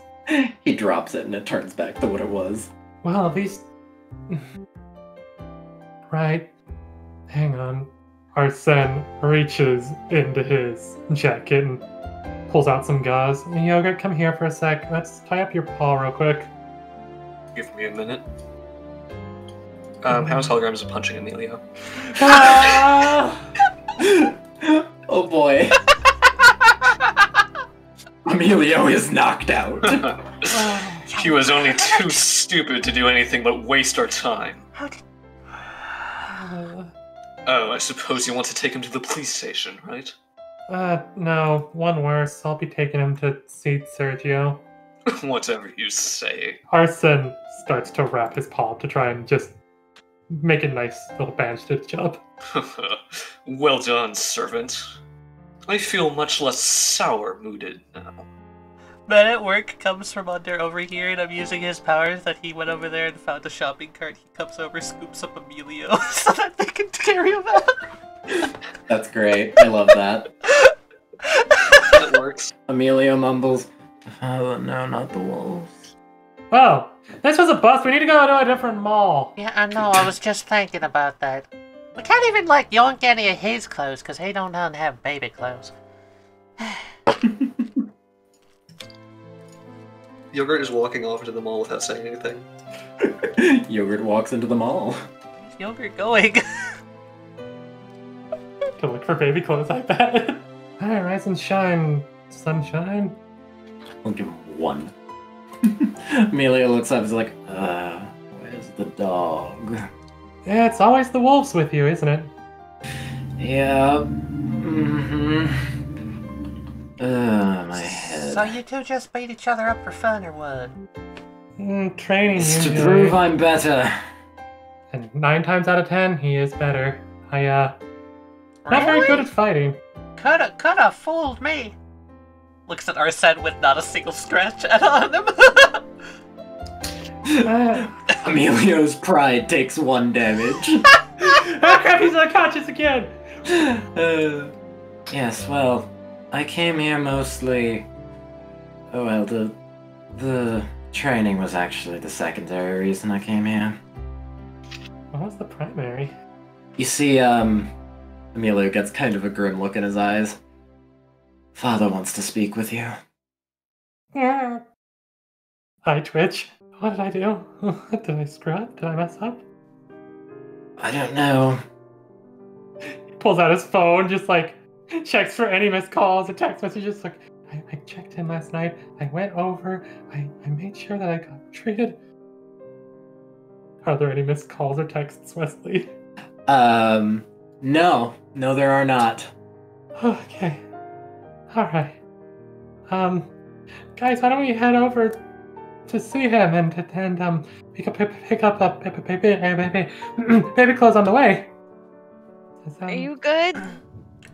He drops it and it turns back to what it was. Well, at least... Right. Hang on. Arsene reaches into his jacket and pulls out some gauze. Yogurt, come here for a sec. Let's tie up your paw real quick. Give me a minute. How's holograms of punching Emilio? Oh boy. Emilio is knocked out. He was only too stupid to do anything but waste our time. Oh, I suppose you want to take him to the police station, right? No. One worse. I'll be taking him to see Sergio. Whatever you say. Arsene starts to wrap his palm to try and just make a nice little bandage job. Well done, servant. I feel much less sour-mooded now. Man at work comes from under over here, and I'm using his powers that he went over there and found a shopping cart. He comes over, scoops up Emilio so that they can carry him out. That's great. I love that. That works. Emilio mumbles, "Oh no, not the wolves." Well, this was a bust. We need to go to a different mall. Yeah, I know. I was just thinking about that. We can't even, like, yoink any of his clothes, because he don't have baby clothes. Yogurt is walking off into the mall without saying anything. Yogurt walks into the mall. Where's Yogurt going? To look for baby clothes, I bet. Alright, rise and shine, sunshine. I'll give him one. Emilio looks up and is like, where's the dog? Yeah, it's always the wolves with you, isn't it? Yeah. My head. So you two just beat each other up for fun, or what? Training It's to usually. prove I'm better. And 9 times out of 10, he is better. Not very good at fighting. Coulda fooled me. Looks at Arsene with not a single scratch on him. Emilio's pride takes 1 damage. Oh crap, he's unconscious again! Yes, well, I came here mostly... Oh, well, the training was actually the secondary reason I came here. What was the primary? You see, Emilio gets kind of a grim look in his eyes. Father wants to speak with you. Yeah. I twitch. What did I do? Did I screw up? Did I mess up? I don't know. Pulls out his phone, just like checks for any missed calls or text messages. Like, I checked in last night. I went over. I made sure that I got treated. Are there any missed calls or texts, Westley? No. No, there are not. Okay. Alright. Guys, why don't we head over to see him and pick up baby clothes on the way. Are you good?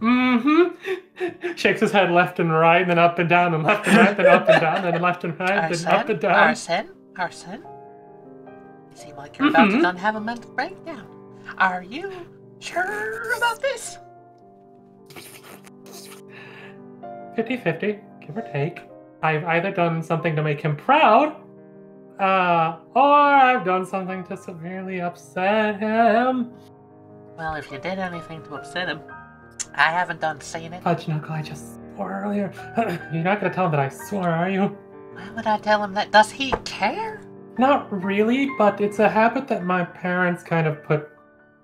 Mm-hmm. Shakes his head left and right, and then up and down, and left and right, then up and down, then left and right, then up and down. Arsene? You seem like you're about to have a mental breakdown. Are you sure about this? 50-50, give or take. I've either done something to make him proud, or I've done something to severely upset him. Well, if you did anything to upset him, I haven't done saying it. Fudge Knuckle, I just swore earlier. You're not gonna tell him that I swore, are you? Why would I tell him that? Does he care? Not really, but it's a habit that my parents kind of put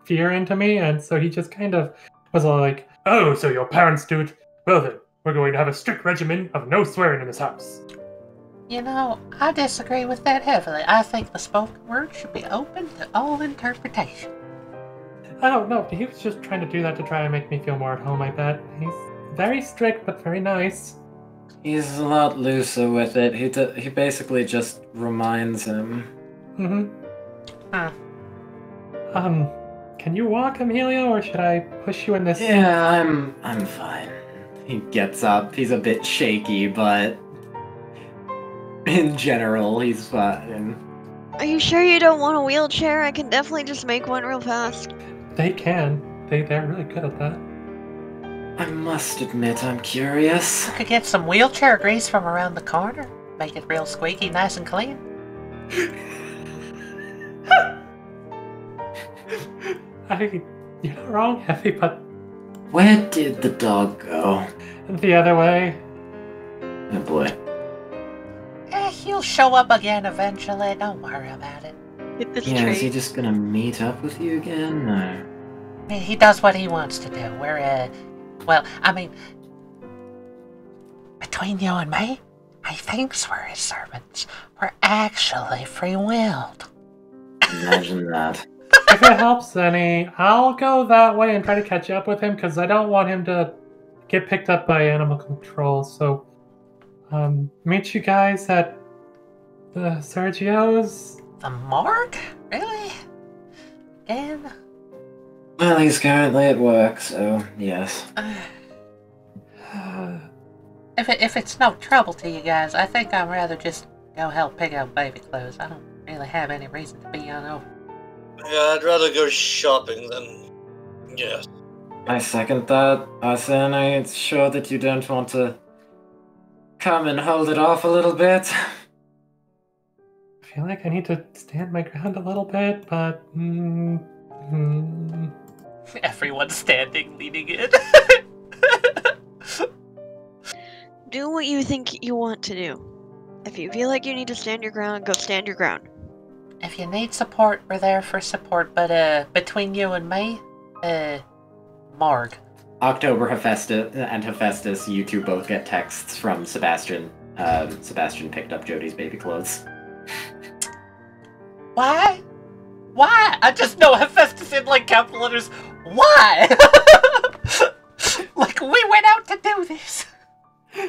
fear into me, and so he just kind of was all like, oh, so your parents do it? Well then, we're going to have a strict regimen of no swearing in this house. You know, I disagree with that heavily. I think the spoken word should be open to all interpretation. I don't know, he was just trying to do that to try and make me feel more at home, I bet. He's very strict, but very nice. He's a lot looser with it. He basically just reminds him. Can you walk, Emilio, or should I push you in this? Yeah, I'm fine. He gets up. He's a bit shaky, but in general, he's fine. Are you sure you don't want a wheelchair? I can definitely just make one real fast. They can. They're really good at that. I must admit, I'm curious. You could get some wheelchair grease from around the corner. Make it real squeaky, nice and clean. You're not wrong, Heavy, but... Where did the dog go? The other way. Oh boy. He'll show up again eventually. Don't worry about it. Hit this Yeah, tree. is he just gonna meet up with you again, or...? He does what he wants to do. Well, I mean, between you and me, he thinks we're his servants. We're actually free-willed. Imagine that. If it helps any, I'll go that way and try to catch up with him, because I don't want him to get picked up by animal control. So, meet you guys at the Sergio's. The morgue? Really? Again? Well, he's currently at work, so yes. If it's no trouble to you guys, I think I'd rather just go help pick out baby clothes. I don't really have any reason to be on over. Yeah, I'd rather go shopping than... Yes. I second that, Arsene. I'm sure that you don't want to come and hold it off a little bit. I feel like I need to stand my ground a little bit, but... Everyone's standing, leaning in. Do what you think you want to do. If you feel like you need to stand your ground, go stand your ground. If you need support, we're there for support, but between you and me, morgue. October and Hephaestus, you two both get texts from Sebastian. Sebastian picked up Jodie's baby clothes. Why? Why? I just know Hephaestus in like capital letters. Why? Like we went out to do this.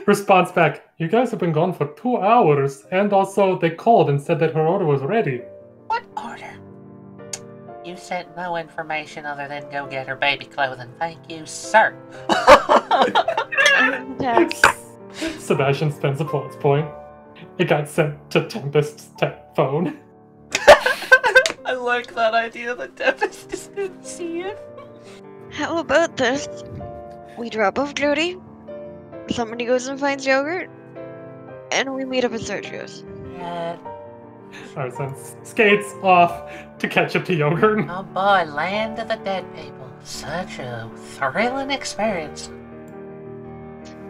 Response back, you guys have been gone for 2 hours, and also they called and said that her order was ready. What order? You sent no information other than go get her baby clothing. Thank you, sir. Text. Sebastian spends a pulse point. It got sent to Tempest's phone. I like that idea that Tempest just didn't see it. How about this? We drop off Jodie, somebody goes and finds yogurt, and we meet up at Sergio's. Arsene skates off to catch up to yogurt. Oh boy, land of the dead people. Such a thrilling experience.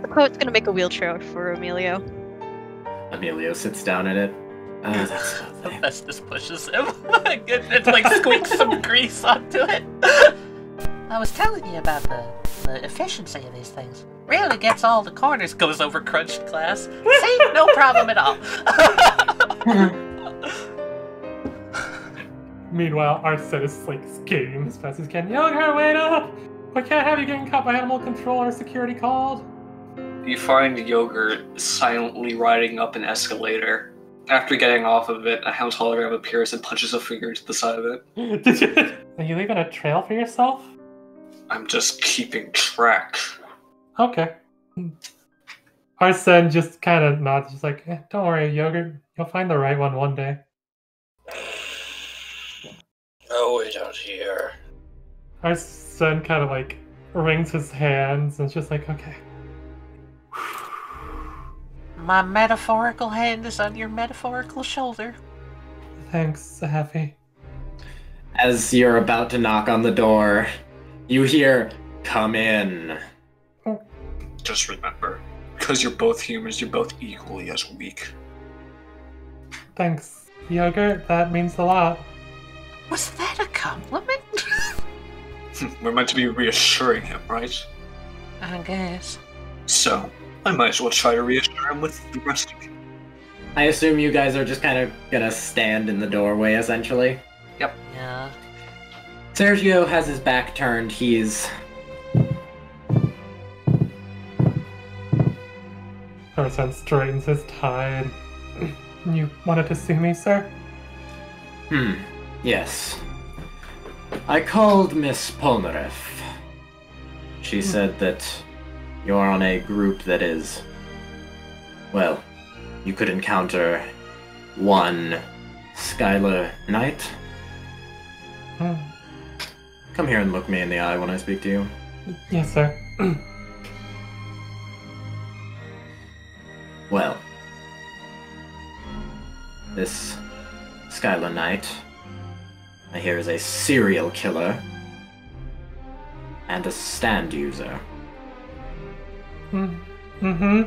The quote's gonna make a wheelchair for Emilio. Emilio sits down in it. Hephaestus pushes him. It like squeaks some grease onto it. I was telling you about the efficiency of these things. Really gets all the corners. Goes over crunched glass. See? No problem at all. Meanwhile, Arsene is like skating as fast as he can. Yogurt, wait up! We can't have you getting caught by animal control or security called. You find Yogurt silently riding up an escalator. After getting off of it, a house hologram appears and punches a finger into the side of it. Are you leaving a trail for yourself? I'm just keeping track. Okay. Arsene just kind of nods, just like, don't worry, Yogurt. You'll find the right one day. I'll wait out here. Arsene kind of like wrings his hands and it's just like, okay. My metaphorical hand is on your metaphorical shoulder. Thanks, Heffy. As you're about to knock on the door, you hear, "Come in." Just remember, because you're both humans, you're both equally as weak. Thanks, Yogurt. That means a lot. Was that a compliment? We're meant to be reassuring him, right? I guess. So, I might as well try to reassure him with the rest of you. I assume you guys are just kind of gonna stand in the doorway, essentially. Yep. Yeah. Sergio has his back turned. He's... Arsene straightens his tie and... You wanted to see me, sir? Yes. I called Miss Polnareff. She said that you're on a group that is... Well, you could encounter one Skylar Knight. Come here and look me in the eye when I speak to you. Yes, sir. Well, this Skylar Knight, I hear, is a serial killer and a stand user. Mm-hmm.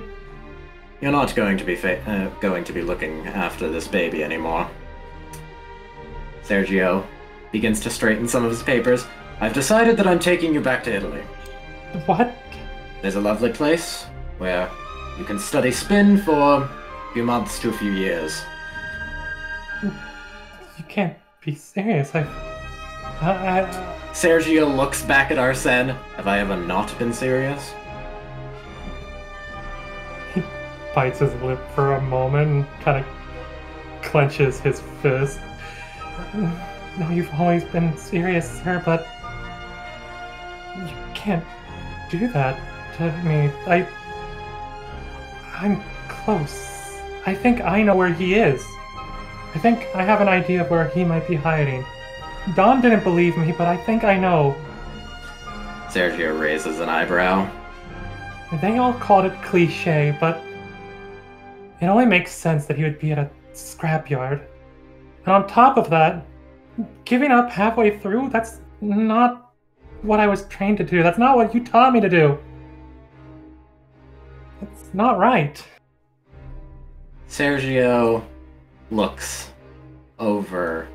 You're not going to be looking after this baby anymore. Sergio begins to straighten some of his papers. I've decided that I'm taking you back to Italy. What? There's a lovely place where you can study spin for a few months to a few years. You can't be serious. Sergio looks back at Arsene. Have I ever not been serious? He bites his lip for a moment and kind of clenches his fist. No, you've always been serious, sir, but you can't do that to me. I'm close. I think I know where he is. I think I have an idea of where he might be hiding. Don didn't believe me, but I think I know. Sergio raises an eyebrow. They all called it cliché, but it only makes sense that he would be at a scrapyard. And on top of that, giving up halfway through, that's not what I was trained to do. That's not what you taught me to do. It's not right. Sergio looks over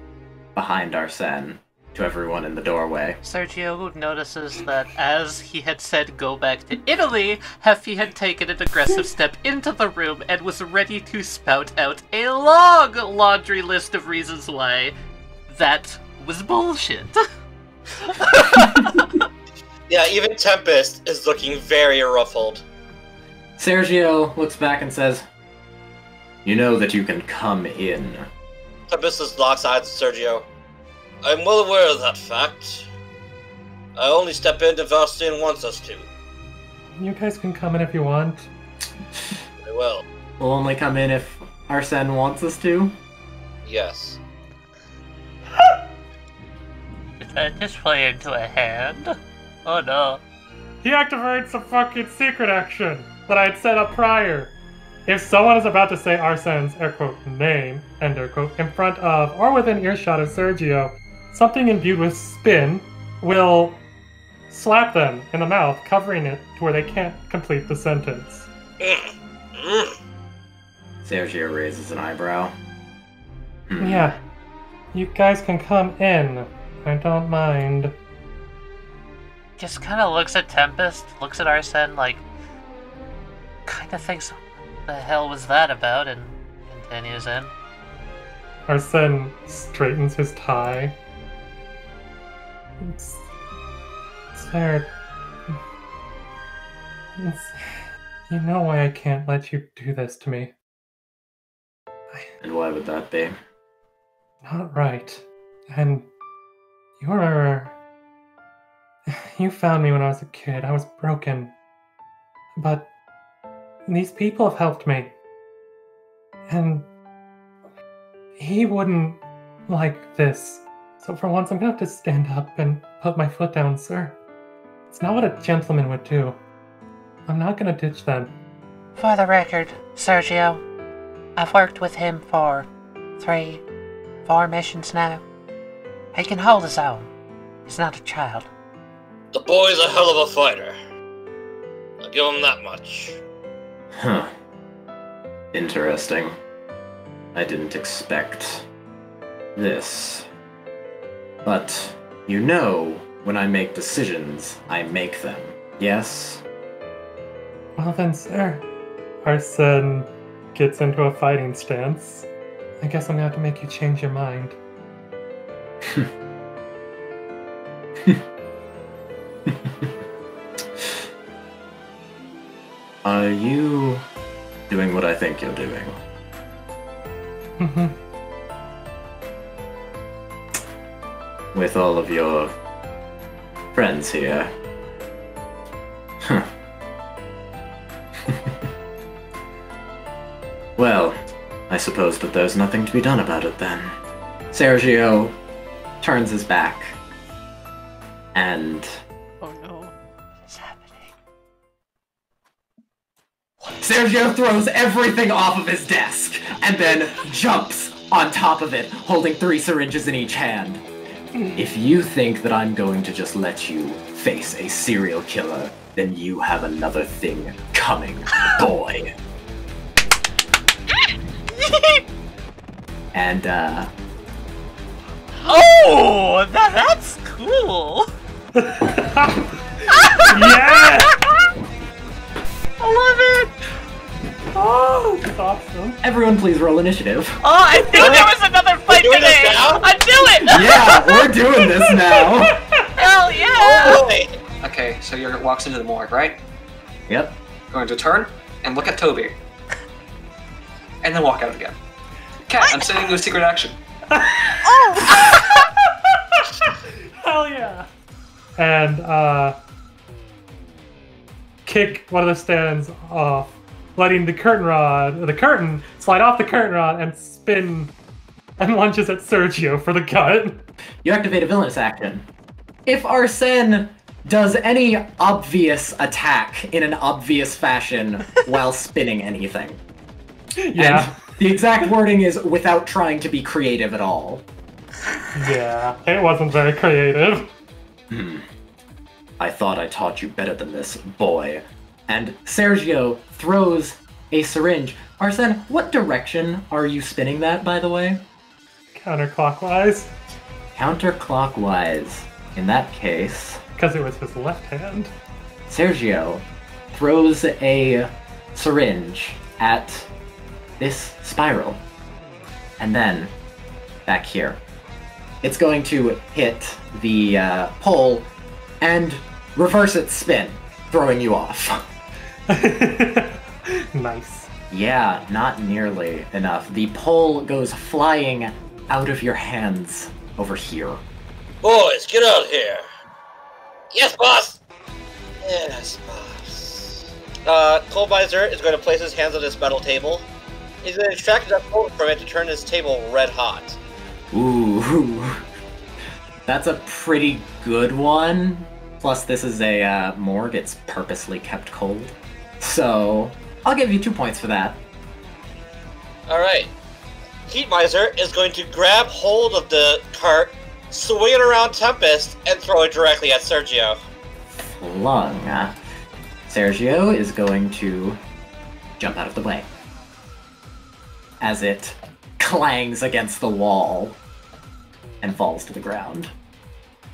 behind Arsene to everyone in the doorway. Sergio notices that as he had said go back to Italy, Heffy had taken an aggressive step into the room and was ready to spout out a long laundry list of reasons why that was bullshit. Yeah, even Tempest is looking very ruffled. Sergio looks back and says, "You know that you can come in." Tempest just locks eyes with Sergio. I'm well aware of that fact. I only step in if Arsene wants us to. You guys can come in if you want. I will. We'll only come in if Arsene wants us to. Yes. Did that just play into a hand? Oh no. He activates a fucking secret action that I had set up prior. If someone is about to say Arsene's air quote name, end air quote, in front of or within earshot of Sergio, something imbued with spin will slap them in the mouth, covering it to where they can't complete the sentence. Sergio raises an eyebrow. Yeah, you guys can come in. I don't mind. Just kind of looks at Tempest, looks at Arsene, like, kind of thinks, what the hell was that about, and continues in. Arsene straightens his tie. Sir, you know why I can't let you do this to me. And why would that be? Not right. And you found me when I was a kid. I was broken. But these people have helped me. And he wouldn't like this. So for once, I'm gonna have to stand up and put my foot down, sir. It's not what a gentleman would do. I'm not gonna ditch them. For the record, Sergio, I've worked with him for 4 missions now. He can hold his own. He's not a child. The boy's a hell of a fighter. I'll give him that much. Huh. Interesting. I didn't expect this. But, you know, when I make decisions, I make them. Yes? Well then, sir. Arsene gets into a fighting stance. I guess I'm gonna have to make you change your mind. Are you doing what I think you're doing? Mhm. With all of your friends here. Huh. Well, I suppose that there's nothing to be done about it then. Sergio turns his back and... Oh no. What's happening? Sergio throws everything off of his desk and then jumps on top of it, holding 3 syringes in each hand. If you think that I'm going to just let you face a serial killer, then you have another thing coming, boy. And, Oh, that's cool. Yeah! I love it. Oh, that's awesome. everyone please roll initiative. Oh, I think there was another fight doing this today. now? I knew it. Yeah, we're doing this now. Hell yeah. Oh boy! Okay, so you walks into the morgue, right? Yep. Going to turn and look at Toby. And then walk out again. Cat, I'm sending you a secret action. Hell yeah! And kick one of the stands off, letting the curtain slide off the curtain rod and spin and lunges at Sergio for the cut. You activate a villainous action. If Arsene does any obvious attack in an obvious fashion while spinning anything. Yeah. And the exact wording is without trying to be creative at all. Yeah, it wasn't very creative. I thought I taught you better than this, boy. And Sergio throws a syringe. Arsene, what direction are you spinning that, by the way? Counterclockwise, Counterclockwise. In that case, because it was his left hand. Sergio throws a syringe at this spiral. And then, back here. It's going to hit the pole and reverse its spin, throwing you off. Nice. Yeah, not nearly enough. The pole goes flying out of your hands over here. Boys, get out here! Yes, boss! Yes, boss. Coldmiser is going to place his hands on this metal table. He's going to extract enough cold from it to turn his table red hot. Ooh. That's a pretty good one. Plus, this is a morgue. It's purposely kept cold. So, I'll give you 2 points for that. Alright. Heatmiser is going to grab hold of the cart, swing it around Tempest, and throw it directly at Sergio. Flung. Sergio is going to jump out of the way as it clangs against the wall and falls to the ground.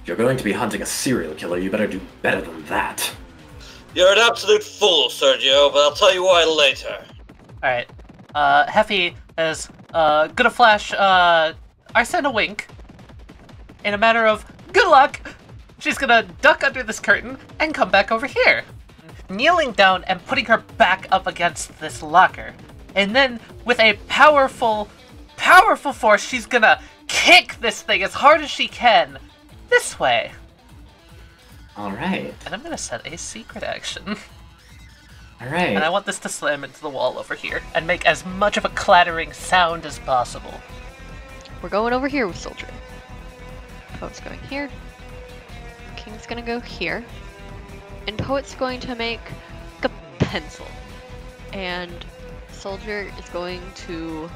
If you're going to be hunting a serial killer, you better do better than that. You're an absolute fool, Sergio, but I'll tell you why later. Alright. Heffy is gonna flash Arsene a wink. In a matter of good luck, she's gonna duck under this curtain and come back over here. Kneeling down and putting her back up against this locker. And then, with a powerful force, she's gonna kick this thing as hard as she can. This way. Alright. And I'm gonna set a secret action. Alright. And I want this to slam into the wall over here and make as much of a clattering sound as possible. We're going over here with Soldier. Poet's going here. King's gonna go here. And Poet's going to make a pencil. And Soldier is going to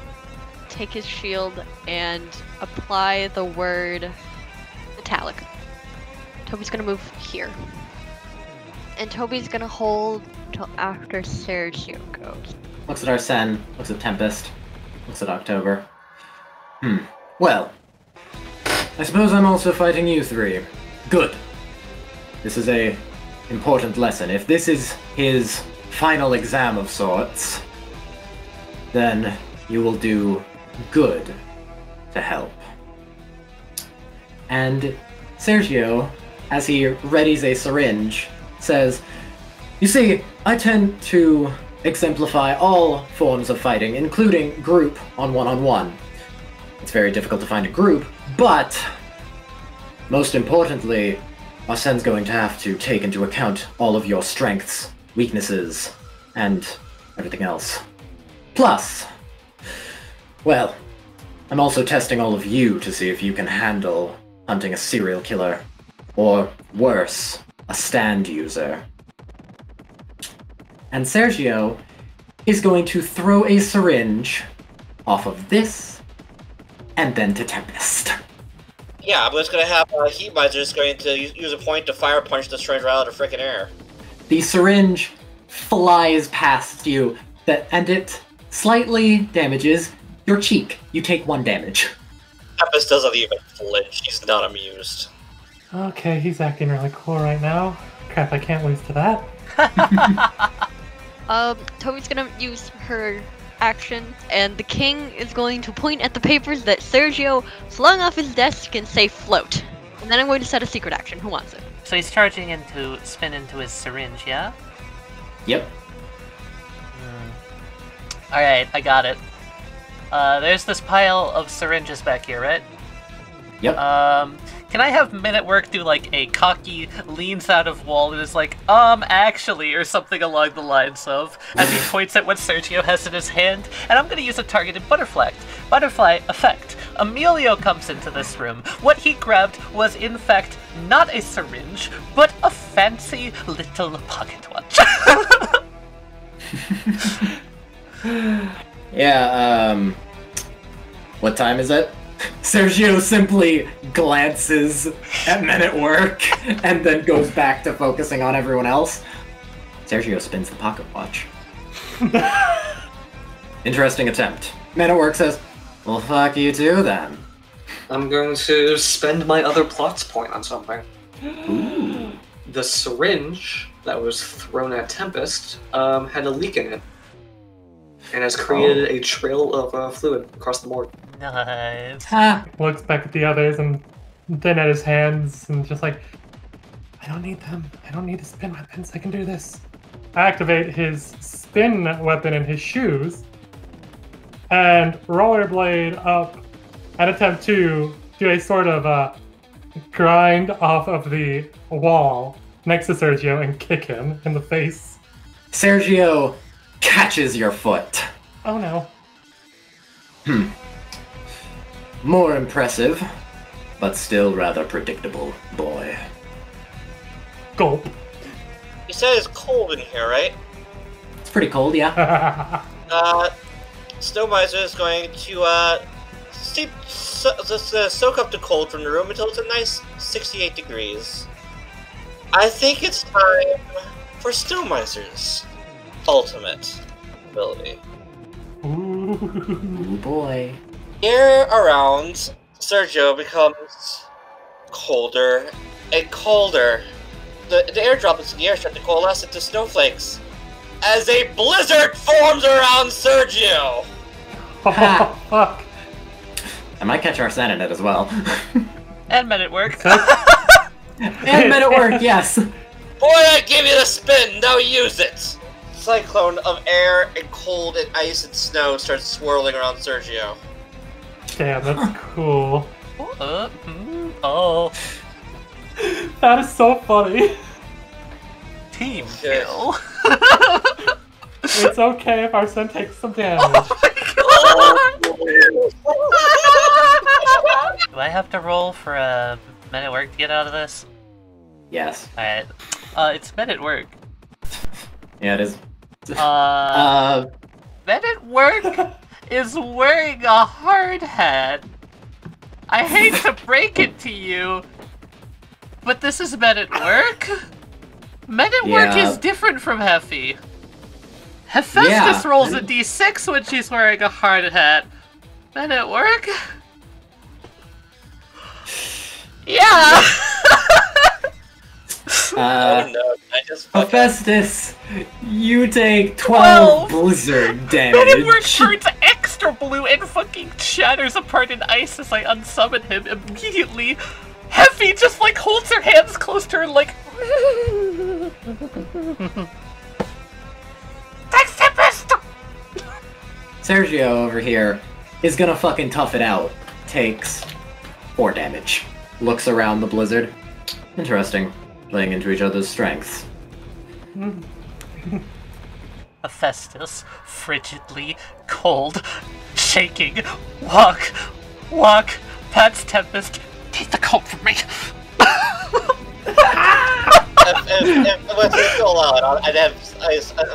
take his shield and apply the word metallic. Toby's gonna move here. And Toby's gonna hold until after Sergio goes. Looks at Arsene, looks at Tempest, looks at October. Well, I suppose I'm also fighting you three. Good. This is a important lesson. If this is his final exam of sorts, then you will do good to help. And Sergio, as he readies a syringe, says, "You see, I tend to exemplify all forms of fighting, including group on one-on-one. It's very difficult to find a group, but most importantly, Arsene's going to have to take into account all of your strengths, weaknesses, and everything else. Plus, well, I'm also testing all of you to see if you can handle hunting a serial killer, or worse, a stand user." And Sergio is going to throw a syringe off of this, and then to Tempest. Yeah, I'm just gonna have Heatmiser is going to use a point to fire punch the syringe right out of the frickin' air. The syringe flies past you, and it slightly damages your cheek. You take 1 damage. Tempest doesn't even flinch. He's not amused. Okay, he's acting really cool right now. Crap, I can't lose to that. Toby's gonna use her action, and the king is going to point at the papers that Sergio flung off his desk and say float. And then I'm going to set a secret action. Who wants it? So he's charging into spin into his syringe, yeah? Yep. Alright, I got it. There's this pile of syringes back here, right? Yep. Can I have Men at Work do like a cocky leans out of wall and is like, actually, or something along the lines of, as he points at what Sergio has in his hand, and I'm gonna use a targeted butterfly effect. Emilio comes into this room. What he grabbed was, in fact, not a syringe, but a fancy little pocket watch. Yeah, what time is it? Sergio simply glances at Men at Work and then goes back to focusing on everyone else. Sergio spins the pocket watch. Interesting attempt. Men at Work says, "Well, fuck you too, then." I'm going to spend my other plots point on something. Ooh. The syringe that was thrown at Tempest had a leak in it, and has created a trail of fluid across the morgue. Nice. Ha! Looks back at the others and then at his hands and just like, I don't need them. I don't need to spin weapons. I can do this. Activate his spin weapon in his shoes and rollerblade up and attempt to do a sort of grind off of the wall next to Sergio and kick him in the face. Sergio catches your foot. Oh no. More impressive, but still rather predictable, boy. Gulp. You said it's cold in here, right? It's pretty cold, yeah? Snow Miser is going to soak up the cold from the room until it's a nice 68 degrees. I think it's time for Snow Miser's ultimate ability. Ooh, boy. Air around Sergio becomes colder and colder. The air droplets in the air start to coalesce into snowflakes as a blizzard forms around Sergio. Oh, fuck. I might catch Arsene in it as well. And men at work. And men at work, yes. Boy, I give you the spin, now use it! Cyclone of air and cold and ice and snow starts swirling around Sergio. Damn, that's cool. Oh. That is so funny. Team Yes. kill. It's okay if Arsene takes some damage. Do I have to roll for a men at work to get out of this? Yes. Alright. It's men at work. Yeah, it is. Men at work is wearing a hard hat. I hate to break it to you, but this is men at work? Men at work Yeah. is different from Heffy. Hephaestus rolls a d6 when she's wearing a hard hat. Men at work? Yeah! Oh no, I just fucking... Hephaestus, you take 12 blizzard Men at work damage. turns extra blue and fucking shatters apart in ice as I unsummon him immediately. Heffy just like holds her hands close to her like... Thanks, Tempest! Sergio over here is gonna fucking tough it out. Takes 4 damage. Looks around the blizzard. Interesting. Playing into each other's strengths. Hephaestus, frigidly, cold, shaking, walk, pats Tempest, take the coat from me! If Wesley still allowed, I'd have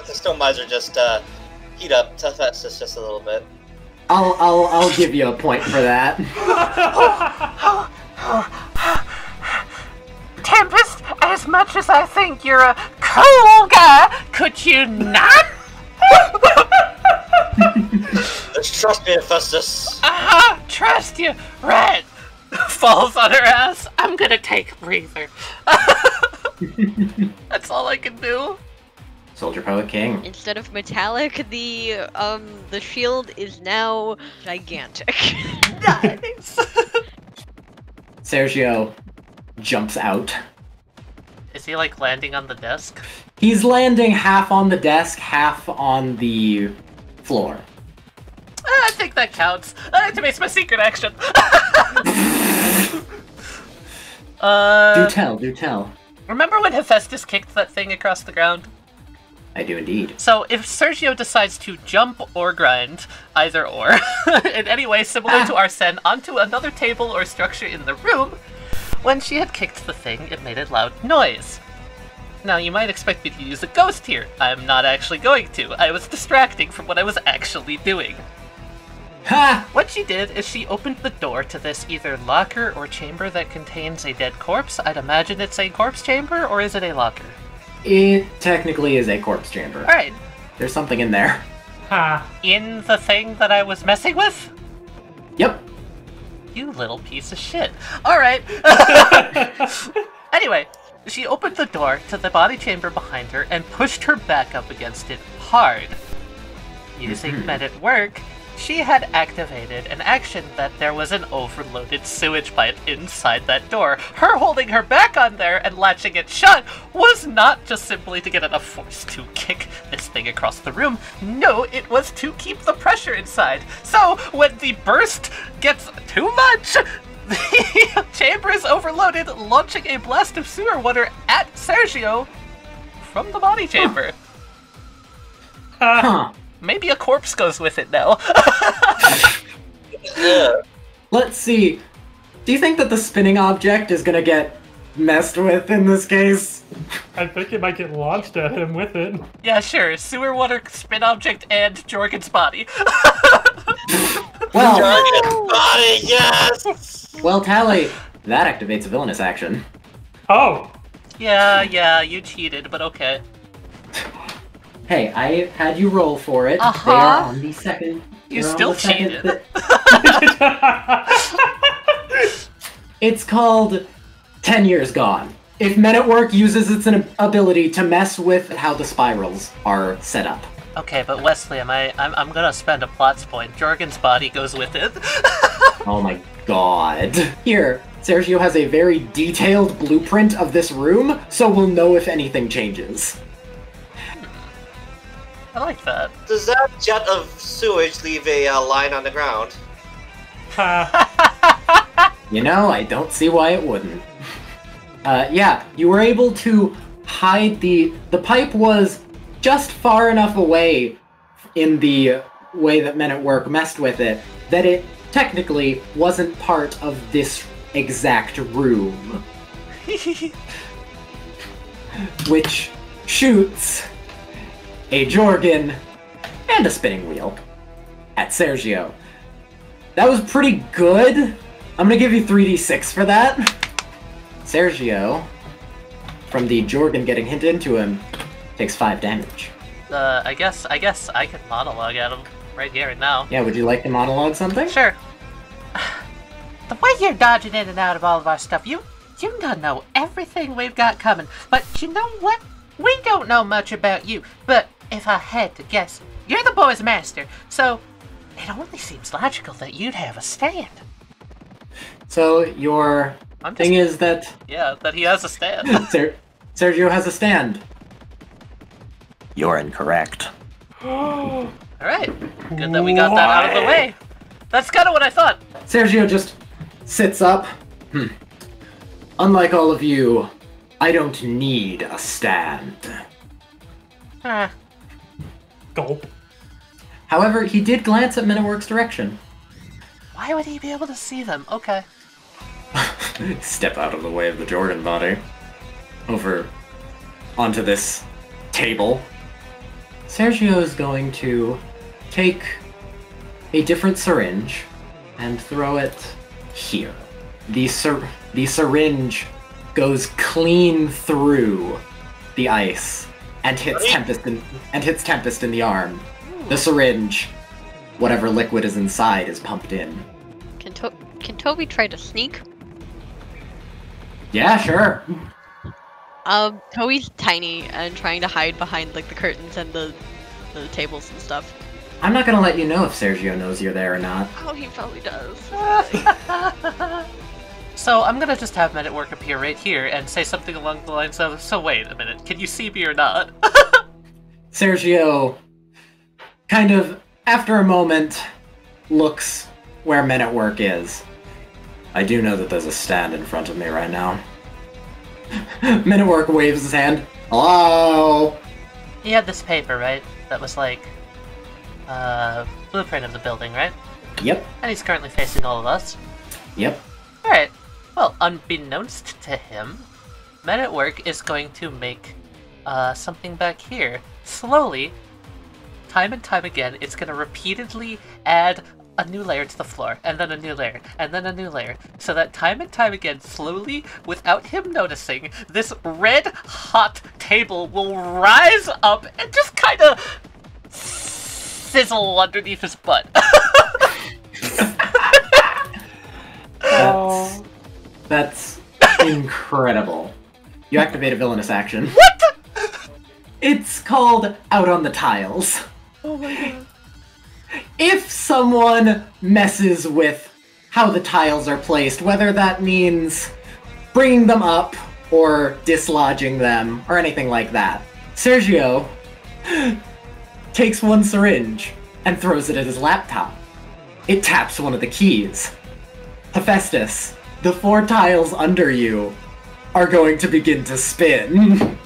the Stone Miser just heat up Hephaestus just a little bit. I'll give you a point for that. Tempest, as much as I think you're a cool guy, could you not? Just trust me, Hephaestus. Trust you, right? Falls on her ass. I'm gonna take a breather. That's all I can do. Soldier Poet King. Instead of metallic, the shield is now gigantic. Nice. Sergio jumps out. Is he like landing on the desk? He's landing half on the desk, half on the floor. I think that counts. Activates my secret action. Do tell. Remember when Hephaestus kicked that thing across the ground? I do indeed. So if Sergio decides to jump or grind, either or, in any way similar to Arsene onto another table or structure in the room, when she had kicked the thing, it made a loud noise. Now, you might expect me to use a ghost here. I'm not actually going to. I was distracting from what I was actually doing. Ha! What she did is she opened the door to this either locker or chamber that contains a dead corpse. I'd imagine it's a corpse chamber, or is it a locker? It technically is a corpse chamber. Alright, There's something in there. Ha. in the thing that I was messing with? Yep. You little piece of shit. Alright. Anyway, she opened the door to the body chamber behind her and pushed her back up against it hard. Using Men at Work, she had activated an action that there was an overloaded sewage pipe inside that door. Her holding her back on there and latching it shut was not just simply to get enough force to kick this thing across the room. No, it was to keep the pressure inside. So when the burst gets too much, the chamber is overloaded, launching a blast of sewer water at Sergio from the body chamber. Huh. Maybe a corpse goes with it now. Let's see. Do you think that the spinning object is gonna get messed with in this case? I think it might get launched at him with it. Yeah, sure. Sewer water, spin object, and Jorgen's body. Well, Jorgen's body, yes! well, Tally, that activates a villainous action. Oh! Yeah, you cheated, but okay. Hey, I had you roll for it. Uh-huh. They are on the second. You they're on still the second cheated. It's called 10 Years Gone. If Men at Work uses its ability to mess with how the spirals are set up. Okay, but Westley, I'm gonna spend a plots point. Jorgen's body goes with it. Oh my god. Here, Sergio has a very detailed blueprint of this room, so we'll know if anything changes. I like that. Does that jet of sewage leave a line on the ground? You know, I don't see why it wouldn't. Yeah, you were able to hide the pipe was just far enough away in the way that Men at Work messed with it that it technically wasn't part of this exact room. Which shoots a Jorgen and a spinning wheel at Sergio. That was pretty good. I'm gonna give you 3d6 for that. Sergio, from the Jorgen getting hit into him, takes 5 damage. I guess I can monologue at him right here and now. Yeah, would you like to monologue something? Sure. The way you're dodging in and out of all of our stuff, you don't know everything we've got coming. But you know what? We don't know much about you. But if I had to guess, you're the boy's master. So it only seems logical that you'd have a stand. So your thing is that Yeah, that he has a stand. Sergio has a stand. You're incorrect. Alright. Good that we got that out of the way. That's kind of what I thought. Sergio just sits up. Unlike all of you, I don't need a stand. Gulp. However, he did glance at Men at Work's direction. Why would he be able to see them? Okay. Step out of the way of the Jorgen body. Over onto this table. Sergio is going to take a different syringe and throw it here. The syringe goes clean through the ice and hits Tempest in the arm. The syringe, whatever liquid is inside, is pumped in. Can Toby try to sneak? Yeah, sure. Toby's tiny and trying to hide behind like the curtains and the tables and stuff. I'm not gonna let you know if Sergio knows you're there or not. Oh, he probably does. So I'm gonna just have Men at Work appear right here and say something along the lines of, so wait a minute, can you see me or not? Sergio, kind of, after a moment, looks where Men at Work is. I do know that there's a stand in front of me right now. Men at Work waves his hand. Hello? He had this paper, right? That was like, blueprint of the building, right? Yep. And he's currently facing all of us. Yep. Alright. Well, unbeknownst to him, Men at Work is going to make something back here. Slowly, time and time again, it's going to repeatedly add a new layer to the floor, and then a new layer, and then a new layer, so that time and time again, slowly, without him noticing, this red hot table will rise up and just kind of sizzle underneath his butt. That's incredible. You activate a villainous action. What? It's called Out on the Tiles. Oh my god. If someone messes with how the tiles are placed, whether that means bringing them up or dislodging them or anything like that, Sergio takes one syringe and throws it at his laptop. It taps one of the keys. Hephaestus, the 4 tiles under you are going to begin to spin.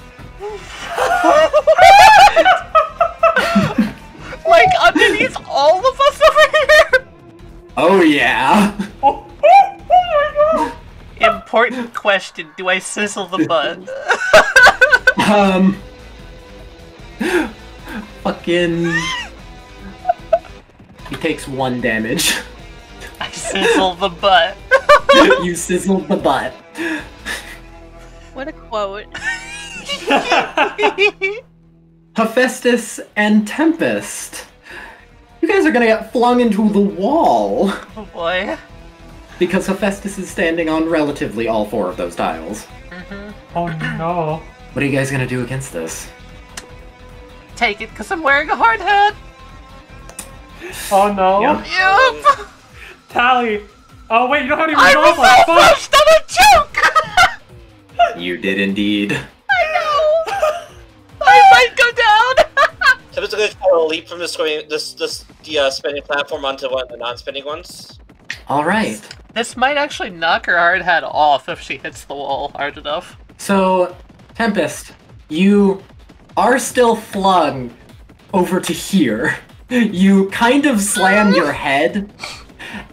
underneath all of us over here? Oh yeah. Important question, do I sizzle the butt? Fucking... He takes 1 damage. I sizzle the butt. You sizzled the butt. What a quote. Hephaestus and Tempest. You guys are gonna get flung into the wall. Oh boy. Because Hephaestus is standing on relatively all 4 of those tiles. Oh no. What are you guys gonna do against this? Take it, because I'm wearing a hard hat. Oh no. Yep. Yup. Tally. Oh wait, you don't have any I resolve was on fuck. first on a joke! You did indeed. I know! I might go down! Tempest is going to try to leap from the spinning platform onto one of the non-spinning ones. Alright. This might actually knock her hard hat off if she hits the wall hard enough. So, Tempest, you are still flung over to here. You kind of slam your head,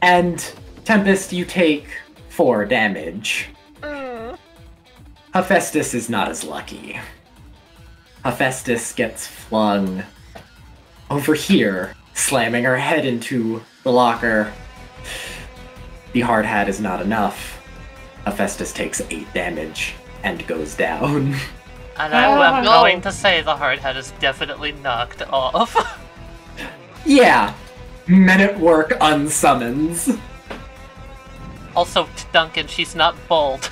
and Tempest, you take 4 damage. Hephaestus is not as lucky. Hephaestus gets flung over here, slamming her head into the locker. The hard hat is not enough. Hephaestus takes 8 damage and goes down. And I'm going to say the hard hat is definitely knocked off. Yeah, men at work unsummons. Also, to Duncan, she's not bold.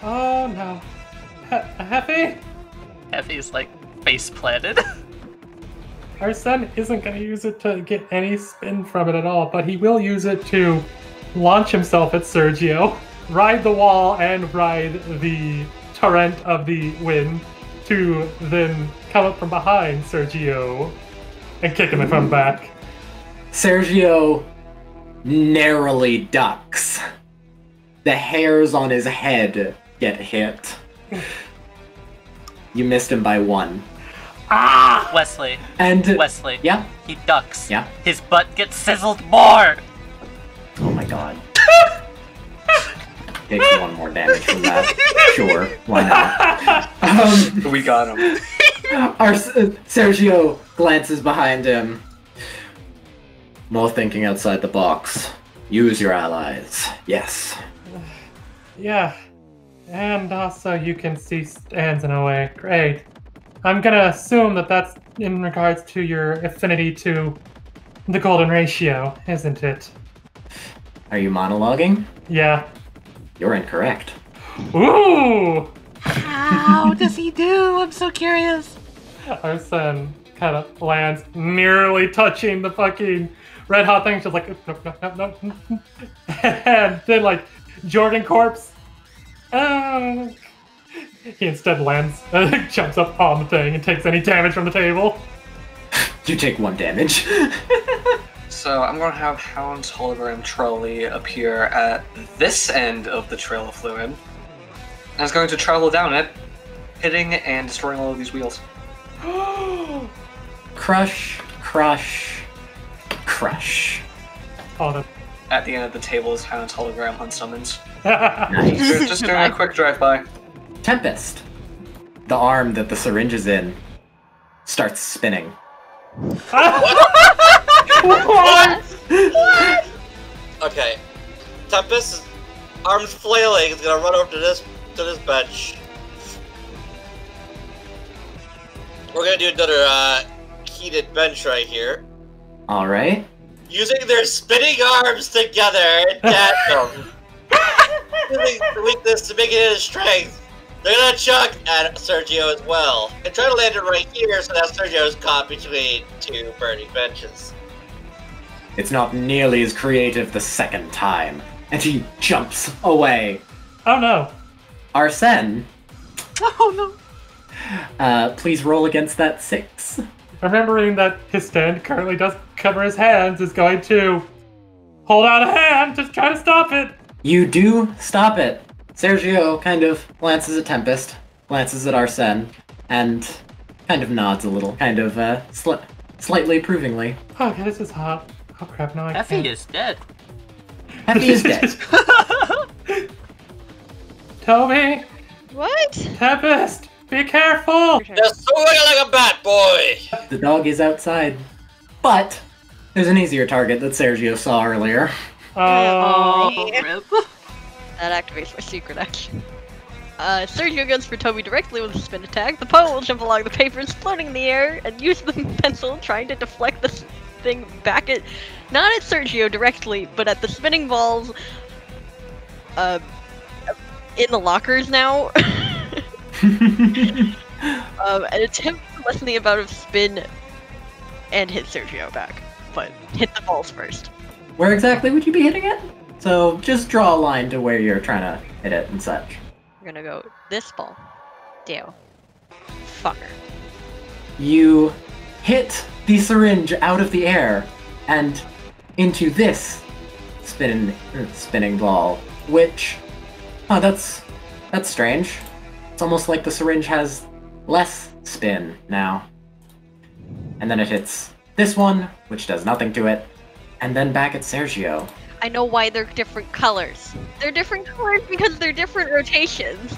Oh no. Happy? Effie's like face planted. Arsene isn't going to use it to get any spin from it at all, but he will use it to launch himself at Sergio, ride the wall, and ride the torrent of the wind to then come up from behind Sergio and kick him from back. Sergio narrowly ducks. The hairs on his head get hit. You missed him by 1. Ah! Wesley. And Wesley. yeah, He ducks. yeah. His butt gets sizzled more! Oh my god. Takes 1 more damage from that. Sure, why not? We got him. Sergio glances behind him. More thinking outside the box. Use your allies. Yes. Yeah. And also you can see stands in a way. Great. I'm gonna assume that that's in regards to your affinity to the golden ratio, isn't it? Are you monologuing? Yeah. You're incorrect. Ooh! How does he do? I'm so curious. Arsene kind of lands, nearly touching the fucking red hot thing. She's like, no. And then, like, Jordan corpse. He instead lands, jumps up on the thing, and takes any damage from the table. You take 1 damage. So I'm going to have Hound's hologram trolley appear at this end of the trail of fluid. And it's going to travel down it, hitting and destroying all of these wheels. Crush, crush, crush. Oh, At the end of the table is Hound's hologram unsummons. Nice. Just doing a quick drive-by. Tempest. The arm that the syringe is in starts spinning. What? Okay. Tempest, arms flailing, is gonna run over to this bench. We're gonna do another heated bench right here. Alright. Using their spinning arms together in tandem. Using the weakness to make it into strength. They're gonna chuck at Sergio as well. And try to land it right here so that Sergio's caught between 2 burning benches. It's not nearly as creative the second time. And he jumps away. Oh no. Arsene, Oh no. please roll against that 6. Remembering that his stand currently does cover his hands, is going to hold out a hand to try to stop it. You do stop it. Sergio kind of glances at Tempest, glances at Arsene, and kind of nods a little, kind of slightly approvingly. Okay, this is hot. Oh crap, no I Effie can't. is dead. Effie is dead. Toby! What? Tempest! Be careful! Just swing like a bat, boy! The dog is outside, but there's an easier target that Sergio saw earlier. Oh. Rip. That activates my secret action. Sergio goes for Toby directly with a spin attack. The poet will jump along the papers floating in the air and use the pencil trying to deflect this thing back at, not at Sergio directly, but at the spinning balls in the lockers now. And attempt to lessen the amount of spin and hit Sergio back, but hit the balls first. Where exactly would you be hitting it? So just draw a line to where you're trying to hit it and such. We're gonna go this ball. Deal. Fucker. You hit the syringe out of the air and into this spinning ball, which, oh, that's strange. It's almost like the syringe has less spin now. And then it hits this one, which does nothing to it, and then back at Sergio. I know why they're different colors. They're different colors because they're different rotations.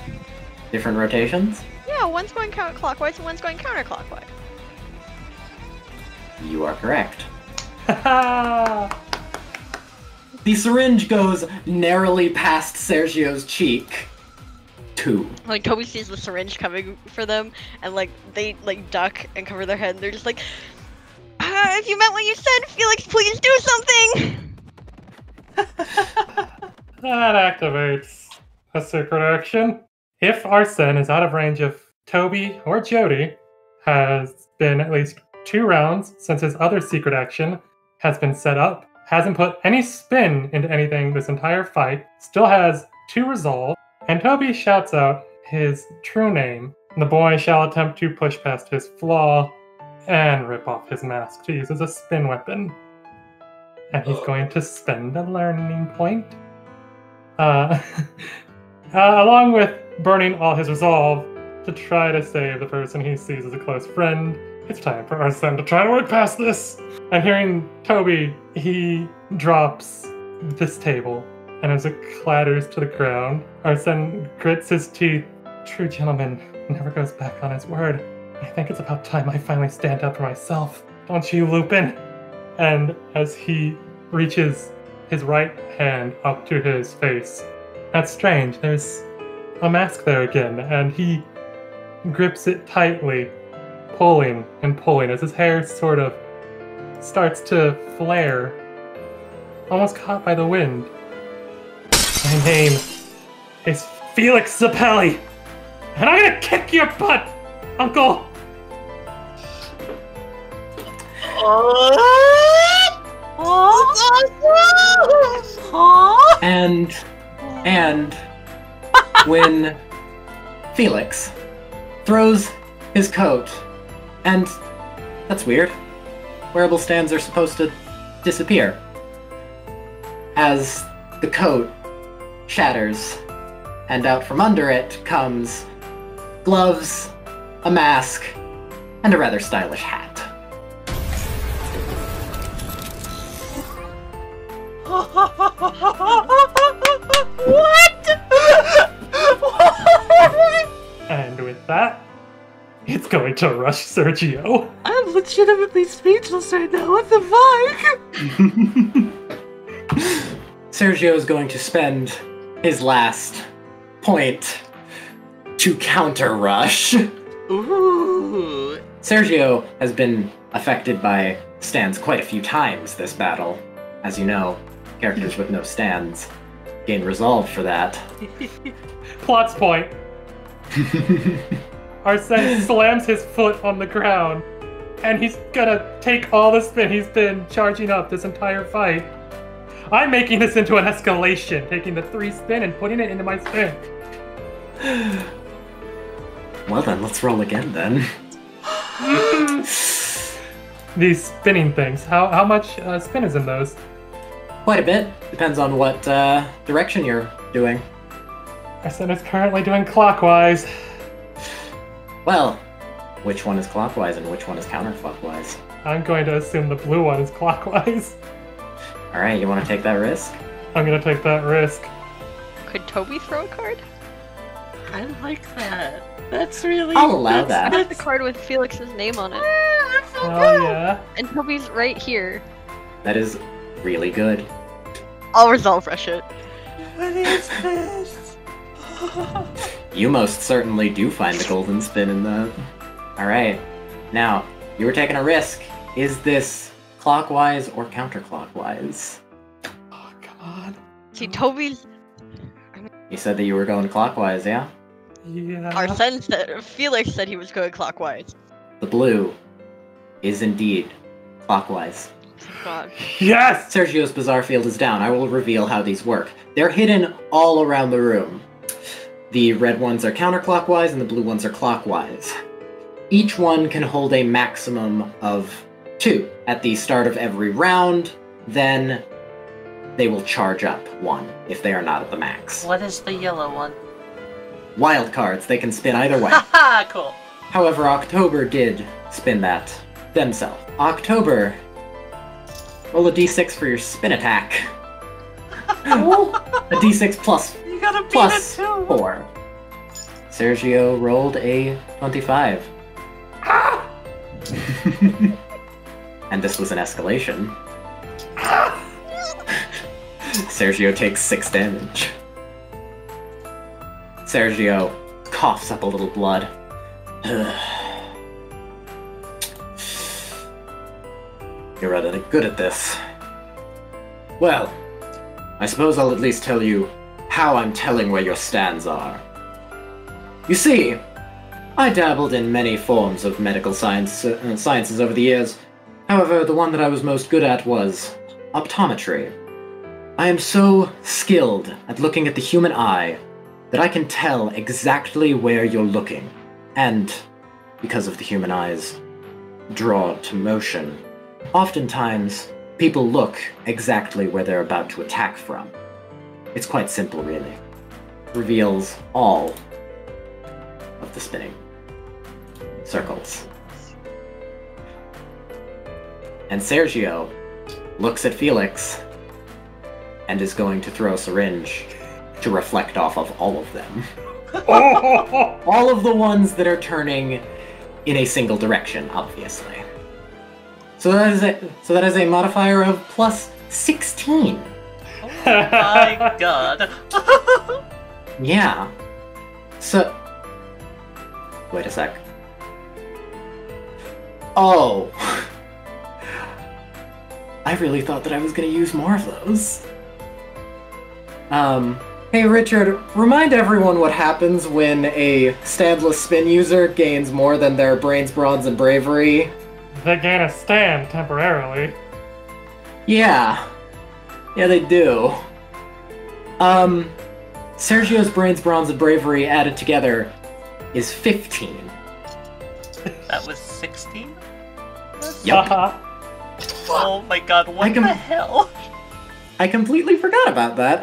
Different rotations? Yeah, one's going counterclockwise and one's going counterclockwise. You are correct. The syringe goes narrowly past Sergio's cheek. 2. Like, Toby sees the syringe coming for them, and like they like duck and cover their head, and they're just like, if you meant what you said, Felix, please do something! That activates a secret action. If Arsene is out of range of Toby or Jodie, has been at least 2 rounds since his other secret action has been set up, hasn't put any spin into anything this entire fight, still has 2 resolve, and Toby shouts out his true name. The boy shall attempt to push past his flaw and rip off his mask to use as a spin weapon. And he's going to spend a learning point. Along with burning all his resolve to try to save the person he sees as a close friend. It's time for Arsene to try to work past this. And hearing Toby, he drops this table, and as it clatters to the ground, Arsene grits his teeth. True gentleman never goes back on his word. I think it's about time I finally stand up for myself. Don't you, Lupin? And as he reaches his right hand up to his face, that's strange, there's a mask there again, and he grips it tightly, pulling and pulling as his hair sort of starts to flare, almost caught by the wind. My name is Felix Zappelli, and I'm gonna kick your butt, Uncle! And when Felix throws his coat, and that's weird. Wearable stands are supposed to disappear. As the coat shatters, and out from under it comes gloves, a mask, and a rather stylish hat. What? And with that, it's going to rush Sergio. I'm legitimately speechless right now. What the fuck? Sergio is going to spend his last point to counter rush. Ooh. Sergio has been affected by stands quite a few times this battle. As you know, characters with no stands gain resolve for that. Plot's point. Arsene slams his foot on the ground, and he's gonna take all the spin he's been charging up this entire fight. I'm making this into an escalation, taking the 3 spin and putting it into my spin. Well then, let's roll again then. These spinning things, how much spin is in those? Quite a bit. Depends on what direction you're doing. Arsene is currently doing clockwise. Well, which one is clockwise and which one is counterclockwise. I'm going to assume the blue one is clockwise. Alright, you want to take that risk? I'm going to take that risk. Could Toby throw a card? I like that. That's really. I'll allow I that. have the card with Felix's name on it. Oh yeah. And Toby's right here. That is really good. I'll resolve rush it. What is this? You most certainly do find the golden spin in the... Alright. Now, you were taking a risk. Is this clockwise or counterclockwise? Oh, come on. See, Toby's... You said that you were going clockwise, yeah? Yeah. Arsene said... Felix said he was going clockwise. The blue is indeed clockwise. God. Yes! Sergio's bizarre field is down. I will reveal how these work. They're hidden all around the room. The red ones are counterclockwise and the blue ones are clockwise. Each one can hold a maximum of 2 at the start of every round, then they will charge up 1 if they are not at the max. What is the yellow one? Wild cards, they can spin either way. Haha, cool. However, October did spin that themselves. October, roll a d6 for your spin attack. A d6 plus You gotta beat plus it too. 4. Sergio rolled a 25. And this was an escalation. Sergio takes 6 damage. Sergio coughs up a little blood. You're rather good at this. Well, I suppose I'll at least tell you how I'm telling where your stands are. You see, I dabbled in many forms of medical sciences over the years. However, the one that I was most good at was optometry. I am so skilled at looking at the human eye that I can tell exactly where you're looking. And, because of the human eye's draw to motion, oftentimes people look exactly where they're about to attack from. It's quite simple, really. Reveals all of the spinning circles. And Sergio looks at Felix and is going to throw a syringe to reflect off of all of them. All of the ones that are turning in a single direction, obviously. So that is a modifier of plus 16. Oh my god. Yeah. So... Wait a sec. Oh. I really thought that I was going to use more of those. Hey Richard, remind everyone what happens when a standless spin user gains more than their brains, bronze, and bravery. They gain a stand temporarily. Yeah. Yeah, they do. Sergio's brains, bronze, and bravery added together is 15. That was 16? Yup. Oh my god, what the hell? I completely forgot about that,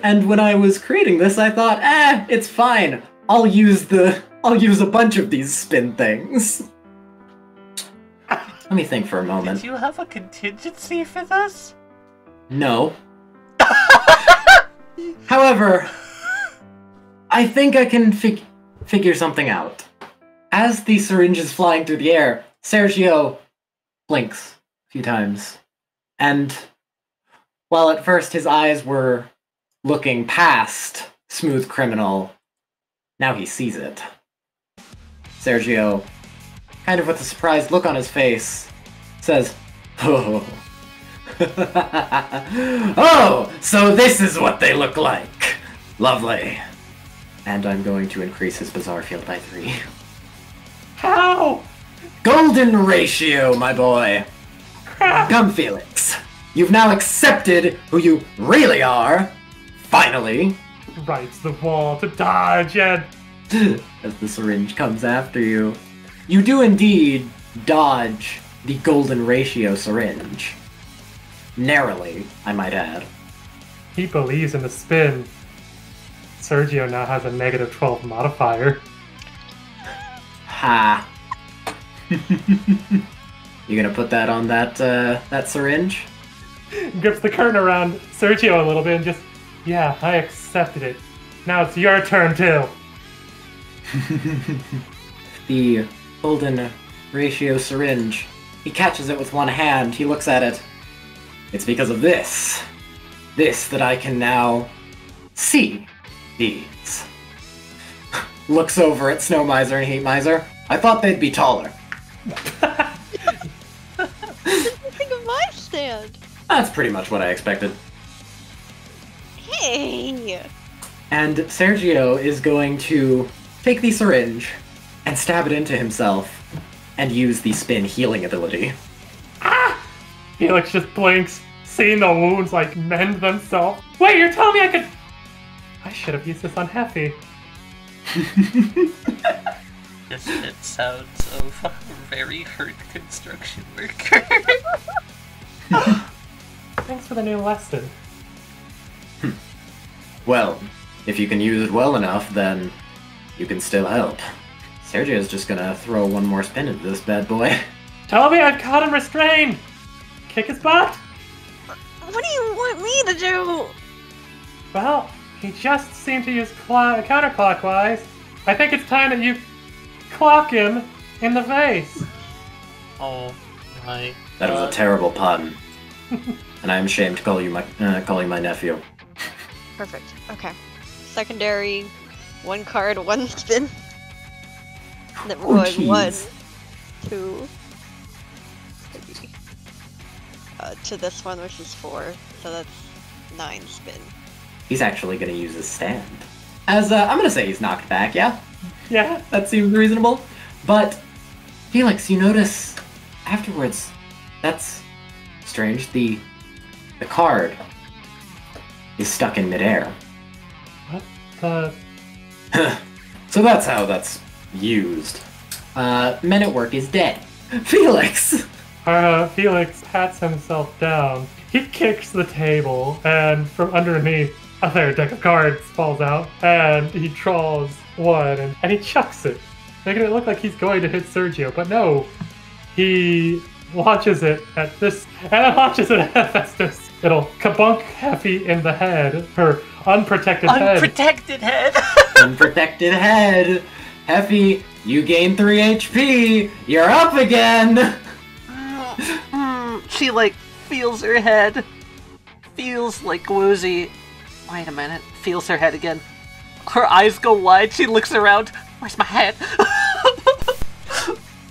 and when I was creating this, I thought, it's fine. I'll use a bunch of these spin things. Let me think for a moment. Did you have a contingency for this? No. However, I think I can figure something out. As the syringe is flying through the air, Sergio blinks a few times, and while at first his eyes were looking past Smooth Criminal, now he sees it. Sergio, kind of with a surprised look on his face, says, "Oh, oh, so this is what they look like. Lovely." And I'm going to increase his bizarre field by 3. How? Golden ratio, my boy. Come, Felix. You've now accepted who you really are. Finally. Rights the wall to dodge and... As the syringe comes after you, you do indeed dodge the golden ratio syringe. Narrowly, I might add. He believes in the spin. Sergio now has a -12 modifier. Ha. You gonna put that on that syringe? Grips the curtain around Sergio a little bit and just, yeah, I accepted it. Now it's your turn too. The golden ratio syringe. He catches it with one hand. He looks at it. It's because of this. This that I can now see these. Looks over at Snow Miser and Heat Miser. I thought they'd be taller. What did you think of my stand? That's pretty much what I expected. Hey! And Sergio is going to take the syringe and stab it into himself and use the spin healing ability. Ah! Felix just blinks, seeing the wounds like mend themselves. Wait, you're telling me I could... I should have used this on Heffy. It sounds of a very hurt construction worker. Thanks for the new lesson. Well, if you can use it well enough, then you can still help. Sergio's just gonna throw one more spin into this bad boy. Tell me I've caught him restrained! Kick his butt! What do you want me to do? Well, he just seemed to use counterclockwise. I think it's time that you clock him in the face. Oh my. That was a terrible pun. And I'm ashamed to call you my nephew. Perfect. Okay. Secondary, one card, one spin. Then we're going 1, 2, 3. To this one, which is 4. So that's 9 spin. He's actually gonna use his stand. As, I'm gonna say he's knocked back, yeah? Yeah. That seems reasonable. But, Felix, you notice afterwards, that's strange, the card is stuck in midair. What the... So that's how that's used. Men at Work is dead. Felix! Felix pats himself down. He kicks the table, and from underneath, another deck of cards falls out, and he draws one, and he chucks it, making it look like he's going to hit Sergio, but no. He launches it at this, and then launches it at Hephaestus. It'll kabunk Heffy in the head, her unprotected head. Unprotected head! Unprotected head! Heffy, you gain 3 HP! You're up again! She, like, feels her head. Feels like woozy. Wait a minute. Feels her head again. Her eyes go wide. She looks around. Where's my head?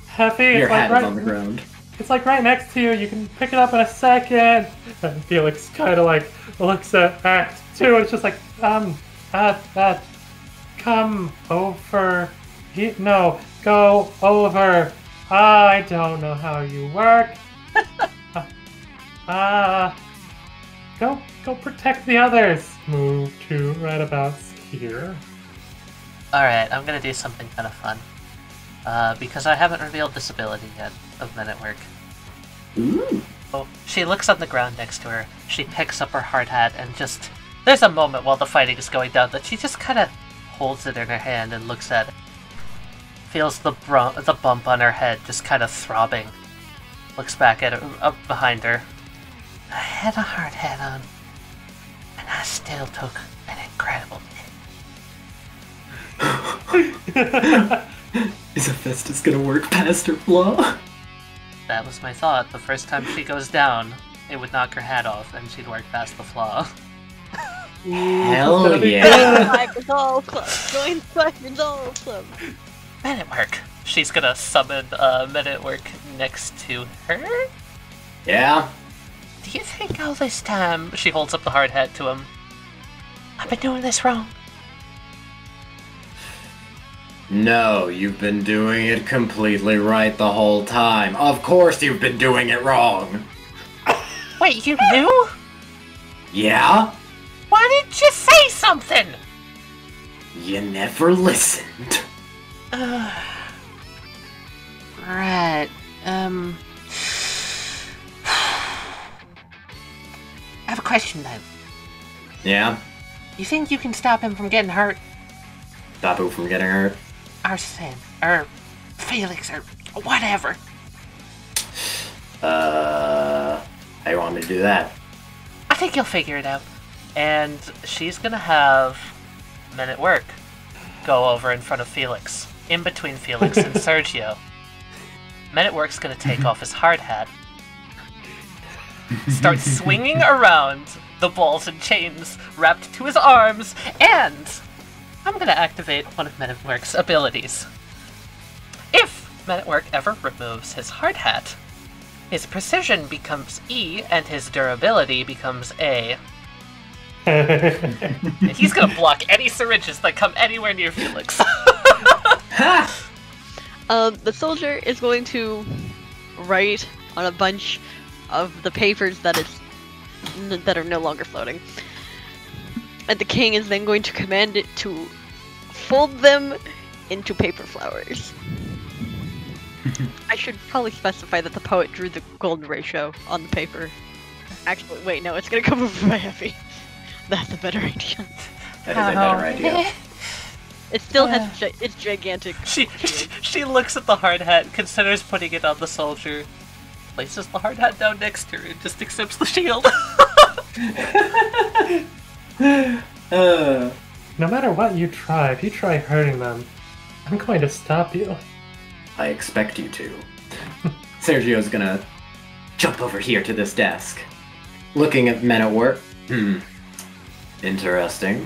Heffy, Your like hat is on the ground. It's like right next to you. You can pick it up in a second. And Felix kind of like looks at Act 2 and it's just like, come over. No, go over. I don't know how you work. Go protect the others. Move to right about here. Alright, I'm gonna do something kind of fun. Because I haven't revealed this ability yet of Men at Work. Ooh. So she looks on the ground next to her, she picks up her hard hat, and just... There's a moment while the fighting is going down that she just kind of holds it in her hand and looks at it. Feels the bump on her head just kind of throbbing. Looks back at her, up behind her. I had a hard hat on, and I still took an incredible hit. Is Hephaestus gonna work past her flaw? That was my thought. The first time she goes down, it would knock her hat off, and she'd work past the flaw. Hell yeah! 5 Resolve Club. Join 5 Resolve Club. Men at Work. She's gonna summon Men at Work next to her? Yeah? Do you think all this time... She holds up the hard hat to him. I've been doing this wrong. No, you've been doing it completely right the whole time. Of course you've been doing it wrong! Wait, you knew? Yeah? Why didn't you say something? You never listened. Right, I have a question though. Yeah? You think you can stop him from getting hurt? Stop who from getting hurt? Arsene, or Felix, or Whatever. How you want me to do that? I think you'll figure it out. And she's gonna have Men at Work go over in front of Felix, in between Felix and Sergio. Men at Work's gonna take off his hard hat, start swinging around the balls and chains wrapped to his arms, and I'm gonna activate one of Men at Work's abilities. If Men at Work ever removes his hard hat, his precision becomes E and his durability becomes A. And he's gonna block any syringes that come anywhere near Felix. The soldier is going to write on a bunch of the papers that are no longer floating. And the king is then going to command it to fold them into paper flowers. I should probably specify that the poet drew the golden ratio on the paper. Actually, wait, no, it's gonna come over by Effie. That's a better idea. That is a better idea. It still has its gigantic. She looks at the hard hat, considers putting it on the soldier, places the hard hat down next to her, and just accepts the shield. No matter what you try, if you try hurting them, I'm going to stop you. I expect you to. Sergio's gonna jump over here to this desk. Looking at Men at Work. Interesting.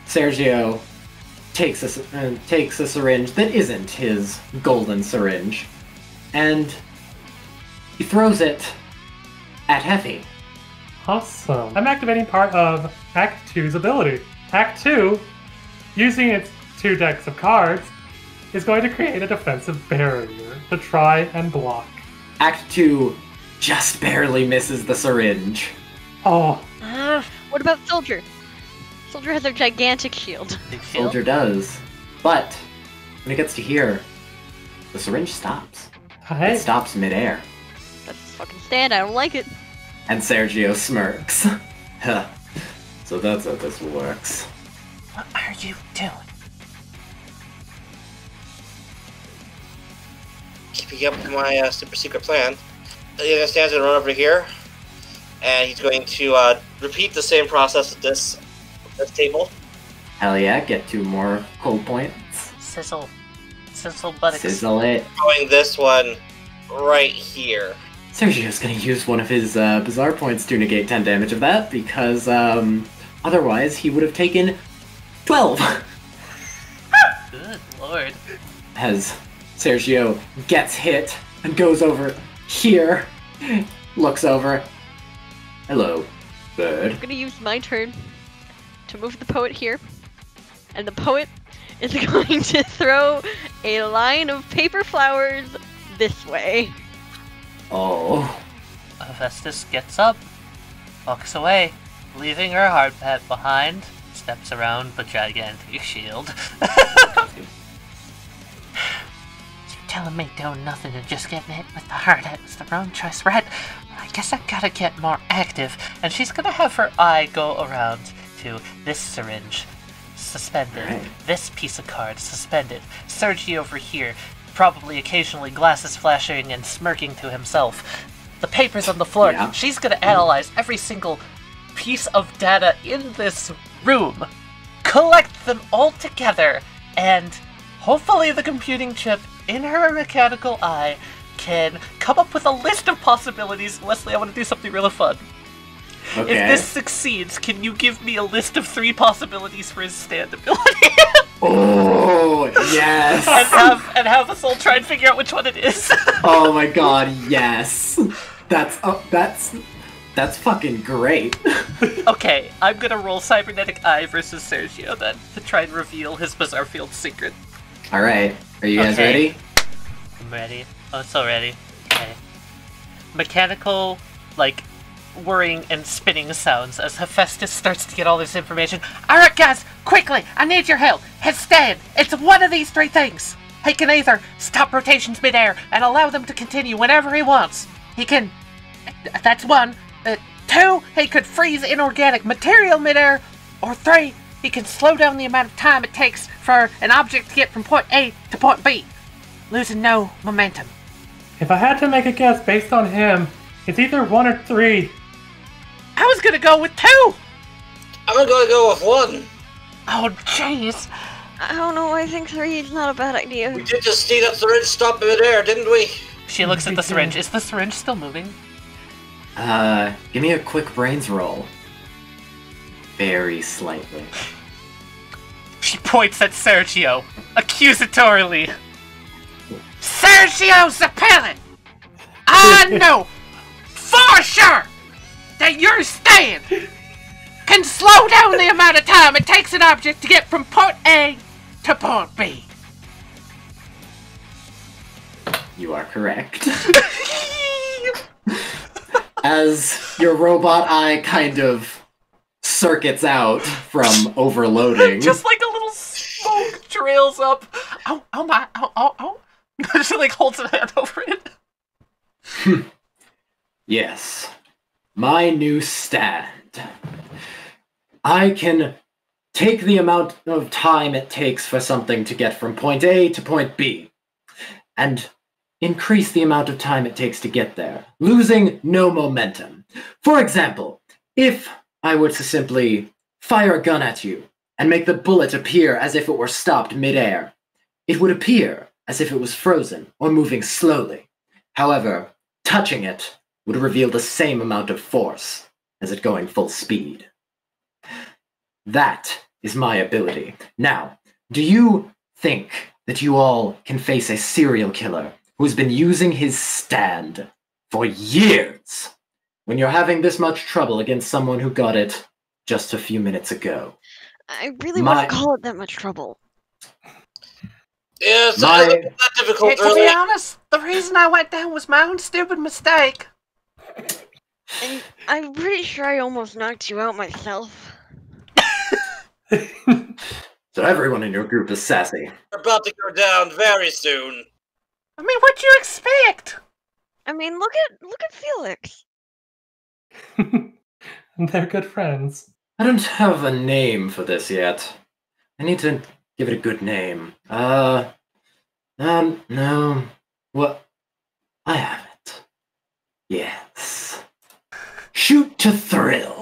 Sergio takes a syringe that isn't his golden syringe, and he throws it at Heffy. Awesome. I'm activating part of Act 2's ability. Act 2, using its 2 decks of cards, is going to create a defensive barrier to try and block. Act 2 just barely misses the syringe. Oh. What about Soldier? Soldier has a gigantic shield. Soldier does. But when it gets to here, the syringe stops. Hey. It stops midair. That's fucking stand, I don't like it. And Sergio smirks. Huh. So that's how this works. What are you doing? Keeping up with my super secret plan. He stands and run over here, and he's going to repeat the same process at this table. Hell yeah, get 2 more cold points. Sizzle buttocks. Sizzle it. Going this one right here. Sergio's gonna use one of his bizarre points to negate 10 damage of that, because otherwise he would have taken 12. Good lord. As Sergio gets hit and goes over here, looks over. Hello, bird. I'm gonna use my turn to move the poet here, and the poet is going to throw a line of paper flowers this way. Oh. Hephaestus gets up, walks away, leaving her hard hat behind, steps around the gigantic shield. You're telling me doing nothing and just getting hit with the hard hat was the wrong choice, right? I guess I gotta get more active. And she's gonna have her eye go around to this syringe, suspended, right. This piece of card, suspended, Sergi over here, probably occasionally glasses flashing and smirking to himself. The papers on the floor. Yeah. She's gonna analyze every single piece of data in this room, collect them all together, and hopefully the computing chip in her mechanical eye can come up with a list of possibilities. Westley, I want to do something really fun. Okay. If this succeeds, can you give me a list of 3 possibilities for his stand ability? Oh, yes! and have us all try and figure out which one it is. Oh my god, yes! That's fucking great. Okay, I'm gonna roll Cybernetic Eye versus Sergio then, to try and reveal his Bizarre Field secret. Alright, are you guys Okay. ready? I'm ready. Oh, so ready. Okay. Mechanical, like, whirring and spinning sounds as Hephaestus starts to get all this information. Alright guys, quickly, I need your help. His stand, it's one of these 3 things. He can either stop rotations midair and allow them to continue whenever he wants. He can, that's 1. 2, he could freeze inorganic material midair. Or 3, he can slow down the amount of time it takes for an object to get from point A to point B. losing no momentum. If I had to make a guess based on him, it's either 1 or 3. I was gonna go with 2! I'm gonna go with 1. Oh, jeez. I don't know, I think 3 is not a bad idea. We did just see that syringe stop midair, didn't we? She looks at the syringe. Is the syringe still moving? Give me a quick brains roll. Very slightly. She points at Sergio, accusatorily. Sergio Zapelli! I know for sure that your stand can slow down the amount of time it takes an object to get from point A to point B. You are correct. As your robot eye kind of circuits out from overloading. Just like a little smoke trails up. Oh my, oh. She like holds a hand over it. Yes. My new stand. I can take the amount of time it takes for something to get from point A to point B, and increase the amount of time it takes to get there, losing no momentum. For example, if I were to simply fire a gun at you and make the bullet appear as if it were stopped midair, it would appear as if it was frozen or moving slowly. However, touching it would reveal the same amount of force as it going full speed. That is my ability. Now, do you think that you all can face a serial killer who's been using his stand for years when you're having this much trouble against someone who got it just a few minutes ago? I really wouldn't call it that much trouble. Yeah, it's not that difficult, To be honest, the reason I went down was my own stupid mistake. And I'm pretty sure I almost knocked you out myself. So everyone in your group is sassy. We're about to go down very soon. I mean, what'd you expect? I mean, look at Felix. They're good friends. I don't have a name for this yet. I need to give it a good name. No. What? I have it. Yes. Shoot to thrill.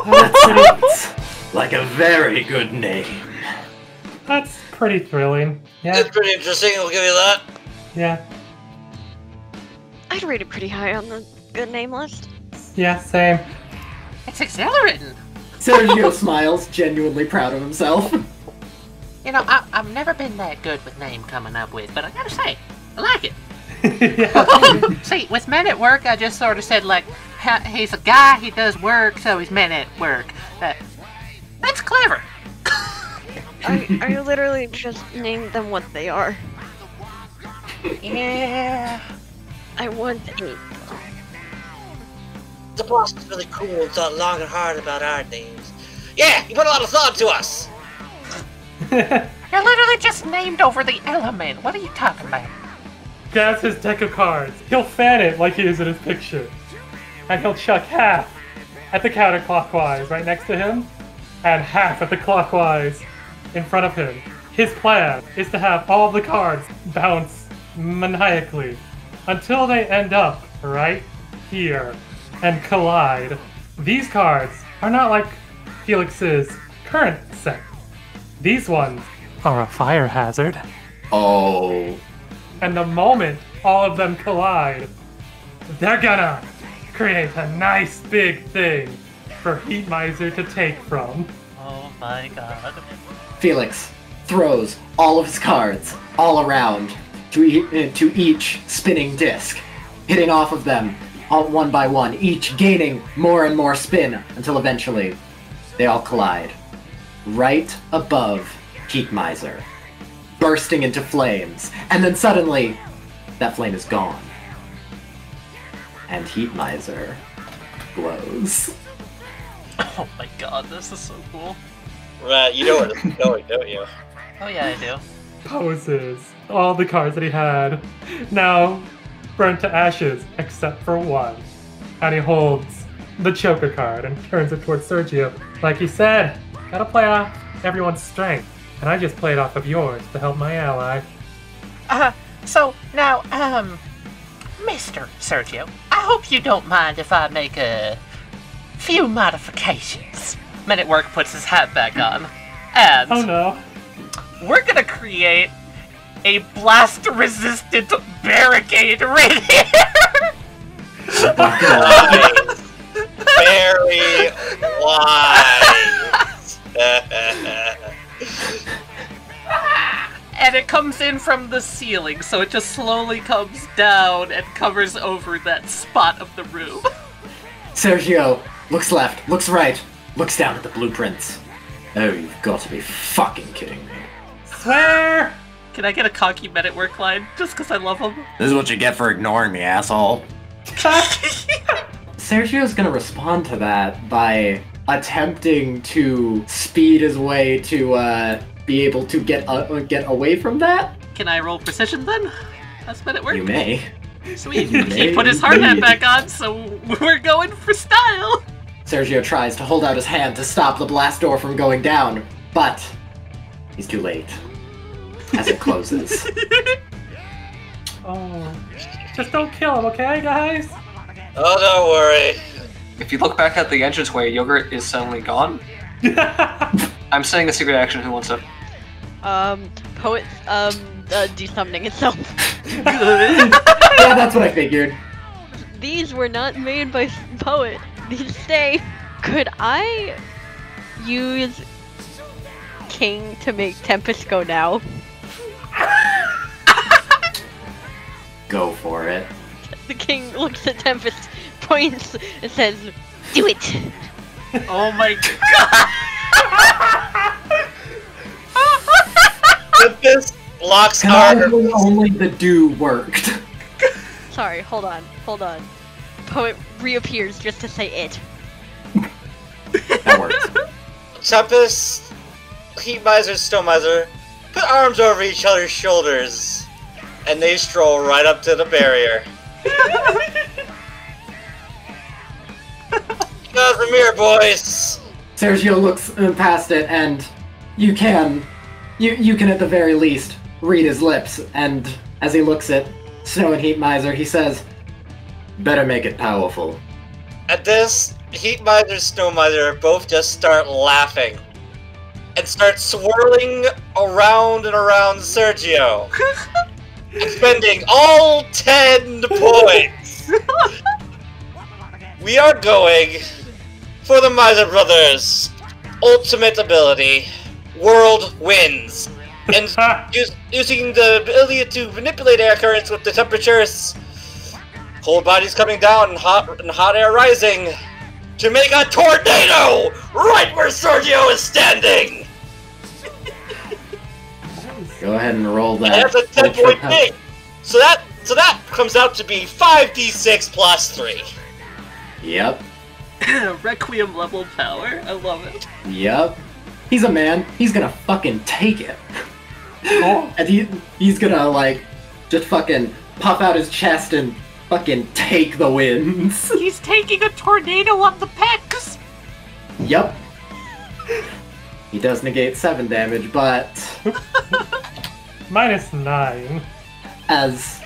That's like a very good name. That's pretty thrilling. Yeah. It's pretty interesting, I'll give you that. Yeah. I'd rate it pretty high on the good name list. Yeah, same. It's exhilarating. Sergio smiles, genuinely proud of himself. You know, I've never been that good with name coming up with, but I gotta say, I like it. Yeah. See, with men at work, I just sort of said, like, he's a guy, he does work, so he's men at work. That's clever. I literally just named them what they are. Yeah. I want 8. The boss is really cool and thought long and hard about our names. Yeah, he put a lot of thought to us. You're literally just named over the element. What are you talking about? Grabs his deck of cards. He'll fan it like he is in his picture. And he'll chuck half at the counterclockwise right next to him, and half at the clockwise in front of him. His plan is to have all the cards bounce maniacally until they end up right here and collide. These cards are not like Felix's current set. These ones are a fire hazard. Oh. And the moment all of them collide, they're gonna create a nice big thing for Heat Miser to take from. Oh my god. Felix throws all of his cards all around to each spinning disc, hitting off of them all one by one, each gaining more and more spin until eventually they all collide right above Heat Miser, bursting into flames, and then suddenly that flame is gone and Heat Miser glows. Oh my god, this is so cool. Right, you know where this is going, don't you? Oh yeah, I do. Poses all the cards that he had now burnt to ashes except for one. And he holds the choker card and turns it towards Sergio. Like you said, gotta play off everyone's strength. And I just played off of yours to help my ally. So now, Mr. Sergio, I hope you don't mind if I make a few modifications. Men at Work puts his hat back on. And Oh no. we're gonna create a blast-resistant barricade right here! Wise. Very wise. And it comes in from the ceiling, so it just slowly comes down and covers over that spot of the room. Sergio looks left, looks right, looks down at the blueprints. Oh, you've got to be fucking kidding me. Swear! Can I get a cocky Men at Work line, just because I love him? This is what you get for ignoring me, asshole. Sergio's gonna respond to that by attempting to speed his way to be able to get away from that. Can I roll precision then? That's Men at Work? You may. Sweet. You He may, put his hard hat indeed. back on, so we're going for style. Sergio tries to hold out his hand to stop the blast door from going down, but he's too late as it closes. Oh. Just don't kill him, okay, guys? Oh, don't worry. If you look back at the entranceway, yogurt is suddenly gone. I'm saying a secret action. Who wants it? Poet, desummoning itself. Yeah, that's what I figured. These were not made by Poet. These stay. Could I use King to make Tempest go now? Go for it. The King looks at Tempest, points, and says, "Do it." Oh my god! Tempest locks God, arms. only the do worked. Sorry, hold on. Poet reappears just to say it. That works. Tempest, Heat Miser, Stone Miser, put arms over each other's shoulders, and they stroll right up to the barrier. Guys, the mirror, boys. Sergio looks past it, and you can at the very least read his lips. And as he looks at Snow and Heat Miser, he says, "Better make it powerful." At this, Heat Miser, Snow Miser both just start laughing and start swirling around and around Sergio, spending all 10 points. We are going for the Miser Brothers' ultimate ability, World Winds. And using the ability to manipulate air currents with the temperatures, cold bodies coming down and hot air rising, to make a tornado right where Sergio is standing! Go ahead and roll that. And that's a 10-point thing! So that comes out to be 5d6 plus 3. Yep. Requiem level power. I love it. Yep. He's a man. He's gonna fucking take it. Oh. And he's gonna, like, just fucking puff out his chest and fucking take the wins. He's taking a tornado on the pecs! Yep. He does negate 7 damage, but -9. as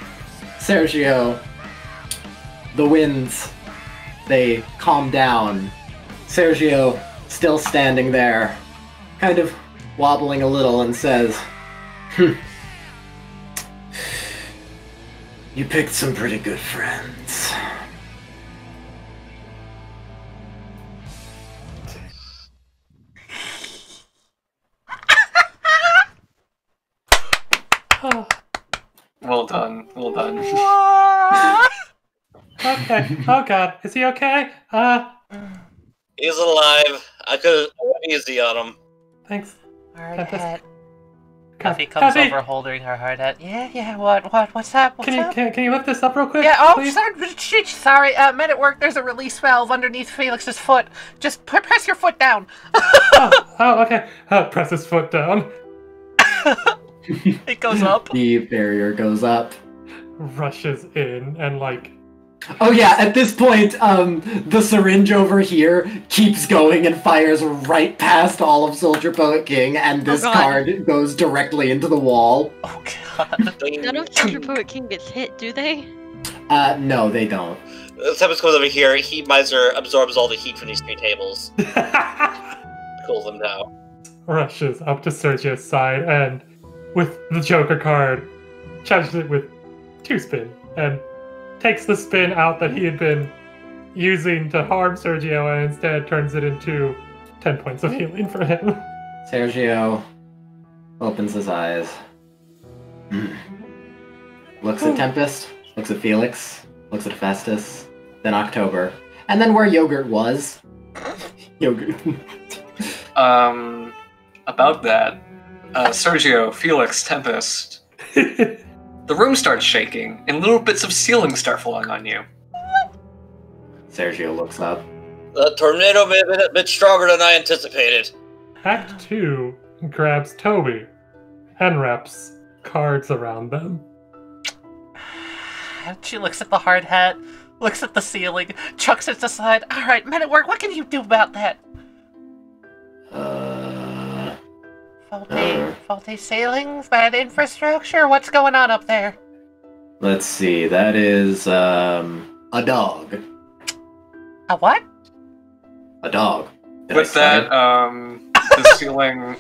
Sergio, the winds, they calm down. Sergio, still standing there, kind of wobbling a little, and says, "You picked some pretty good friends." Well done. Well done. Okay. Oh god, is he okay? He's alive. I could have easy on him. Thanks. Hard Tempest. hat. Coffee comes Coffee. over holding her hard hat. Yeah, what's up? What's up? Can you lift this up real quick? Yeah, oh, please? sorry, Men at Work, there's a release valve underneath Felix's foot. Just press your foot down. Oh, okay. Press his foot down. It goes up. The barrier goes up. Rushes in and, like, Oh yeah, at this point, the syringe over here keeps going and fires right past all of Soldier Poet King, and this card goes directly into the wall. Oh god. None of Soldier Poet King gets hit, do they? No, they don't. Tempest comes over here, Heat Miser absorbs all the heat from these 3 tables. Cools them down. Rushes up to Sergio's side and, with the Joker card, charges it with 2 spin, and takes the spin out that he had been using to harm Sergio and instead turns it into 10 points of healing for him. Sergio opens his eyes. Looks at Tempest, looks at Felix, looks at Hephaestus, then October, and then where Yogurt was. Yogurt. About that, Sergio, Felix, Tempest, the room starts shaking, and little bits of ceiling start falling on you. Sergio looks up. The tornado may have been a bit stronger than I anticipated. Act 2 grabs Toby and wraps cards around them. She looks at the hard hat, looks at the ceiling, chucks it aside. Alright, Men at Work, what can you do about that? Faulty ceilings, bad infrastructure, what's going on up there? Let's see, that is, a dog. A what? A dog. With that, the ceiling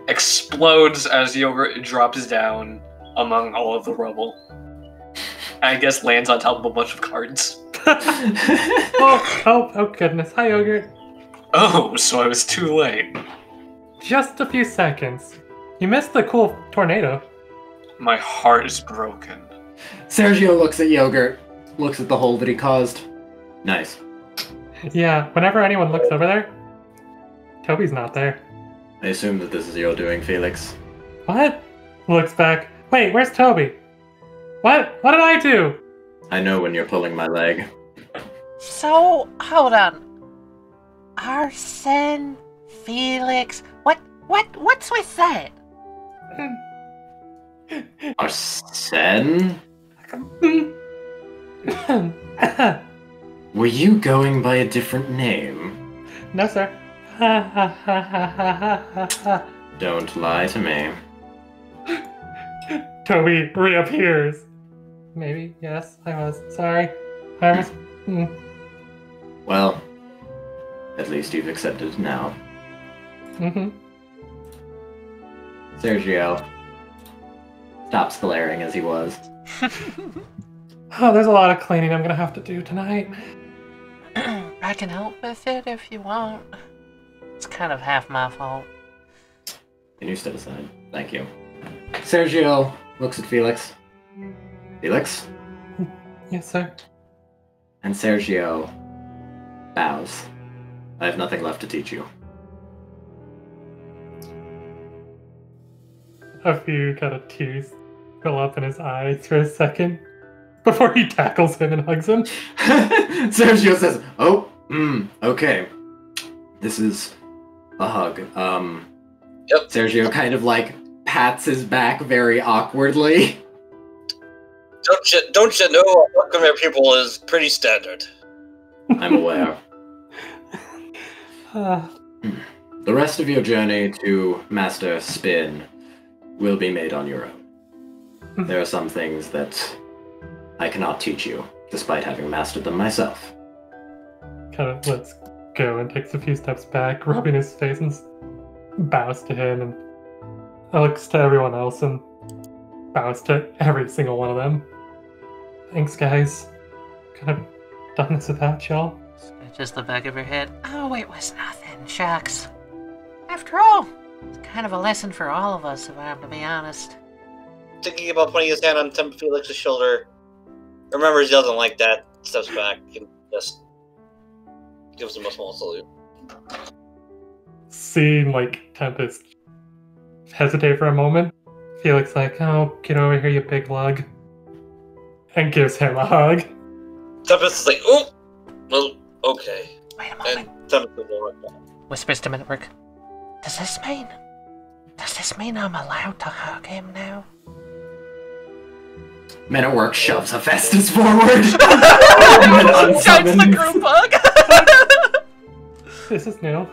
explodes as Yogurt drops down among all of the rubble. I guess lands on top of a bunch of cards. oh goodness. Hi, Yogurt. Oh, so I was too late. Just a few seconds. You missed the cool tornado. My heart is broken. Sergio looks at Yogurt, looks at the hole that he caused. Nice. Yeah, whenever anyone looks over there, Toby's not there. I assume that this is your doing, Felix. What? Looks back. Wait, where's Toby? What? What did I do? I know when you're pulling my leg. So, hold on. Arsene, Felix, what's with that? Arsene? Were you going by a different name? No, sir. Don't lie to me. Toby reappears. Maybe, yes, I was. Sorry. I was... Well, at least you've accepted it now. Mm-hmm. Sergio stops glaring as he was. Oh, there's a lot of cleaning I'm gonna have to do tonight. I can help with it if you want. It's kind of half my fault. Can you step aside? Thank you. Sergio looks at Felix. Felix? Yes, sir. And Sergio bows. I have nothing left to teach you. A few kind of tears fill up in his eyes for a second before he tackles him and hugs him. Sergio says, "Oh, okay. This is a hug." Yep. Sergio kind of like pats his back very awkwardly. Don't you know, welcome here people is pretty standard. I'm aware. The rest of your journey to master spin will be made on your own. There are some things that I cannot teach you, despite having mastered them myself. Kind of lets go and takes a few steps back, rubbing his face and bows to him and looks to everyone else and bows to every single one of them. Thanks, guys. Could have done this without y'all. Scratches the back of her head. Oh, it was nothing, shucks. After all, it's kind of a lesson for all of us, if I'm to be honest. Thinking about putting his hand on Felix's shoulder, remembers he doesn't like that, steps back, and just gives him a small salute. Seeing, like, Tempest hesitate for a moment, Felix like, oh, get over here, you big lug. And gives him a hug. Tempest is like, oh, well, okay. Wait a moment. And Tempest is all right back. Whispers to Men at Work. Does this mean I'm allowed to hug him now? Men at Work shoves Hephaestus forward. Starts the group hug. This is new.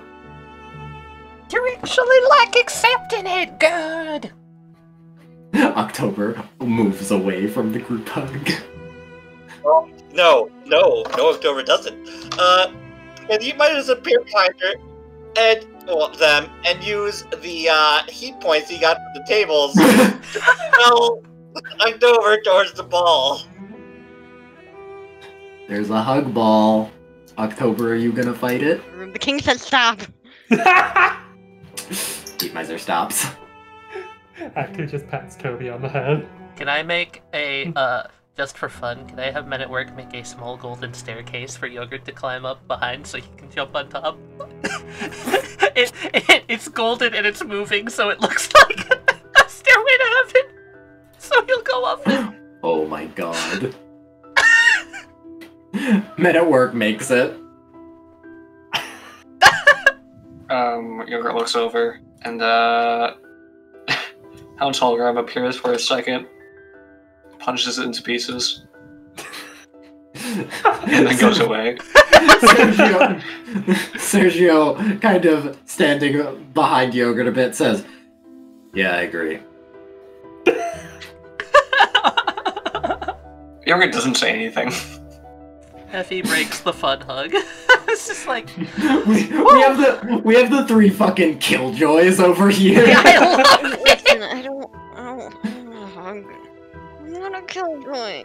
You actually like accepting it. Good. October moves away from the group hug. No, October doesn't. And you might just appear behind her and them and use the heat points you got from the tables to propel October towards the ball. There's a hug ball. October, are you gonna fight it? The king said stop. Heat Miser stops. Actor just pats Toby on the head. Can I make a, just for fun, can I have Men at Work make a small golden staircase for Yogurt to climb up behind so he can jump on top? It's golden and it's moving, so it looks like a stairway to heaven. So he'll go up it. Oh my god. Men at Work makes it. Yogurt looks over, and, Hound's hologram appears for a second, punches it into pieces, and then goes away. Sergio, kind of standing behind Yogurt a bit, says, "Yeah, I agree." Yogurt doesn't say anything. Effie breaks the fun hug. It's just like we have the three fucking killjoys over here. Yeah, I love it. Listen, I don't I'm not a killjoy.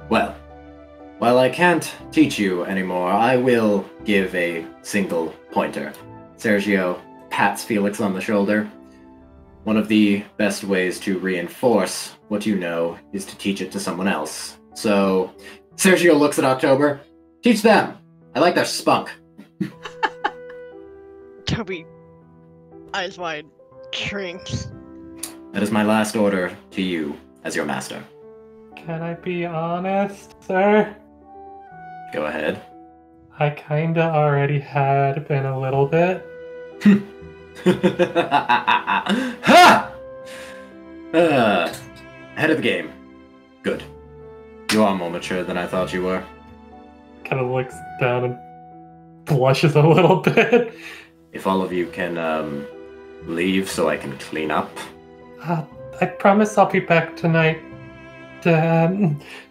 Well, while I can't teach you anymore, I will give a single pointer. Sergio pats Felix on the shoulder. One of the best ways to reinforce what you know is to teach it to someone else. So, Sergio looks at October. Teach them. I like their spunk. Toby, eyes wide, shrinks. That is my last order to you as your master. Can I be honest, sir? Go ahead. I kinda already had been a little bit. Ha! Head of the game. Good. You are more mature than I thought you were. Kind of looks down and blushes a little bit. If all of you can, leave so I can clean up. I promise I'll be back tonight,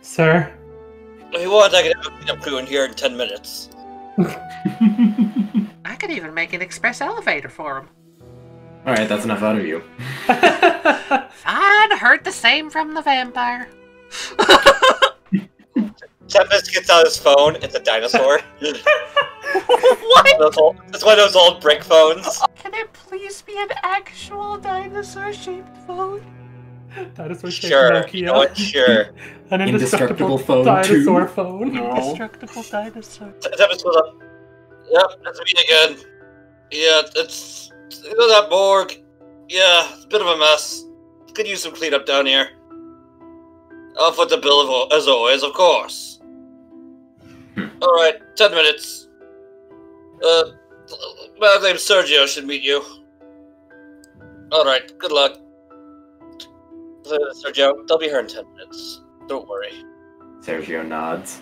sir. If you want, I can have a cleanup crew in here in 10 minutes. I could even make an express elevator for him. Alright, that's enough out of you. Fine, heard the same from the vampire. Tempest gets out his phone. It's a dinosaur. What? It's one of those old brick phones. Can it please be an actual dinosaur-shaped phone? Dinosaur shaped Sure, Nokia. you know what? Sure. An Indestructible phone, dinosaur too. phone. No. Indestructible dinosaur. Tempest goes up. Yep, that's me again. Yeah, it's that morgue. Yeah, it's a bit of a mess. Could use some cleanup down here. I'll foot the bill as always, of course. Alright, 10 minutes. My name's Sergio, should meet you. Alright, good luck. Sergio, they'll be here in 10 minutes. Don't worry. Sergio nods.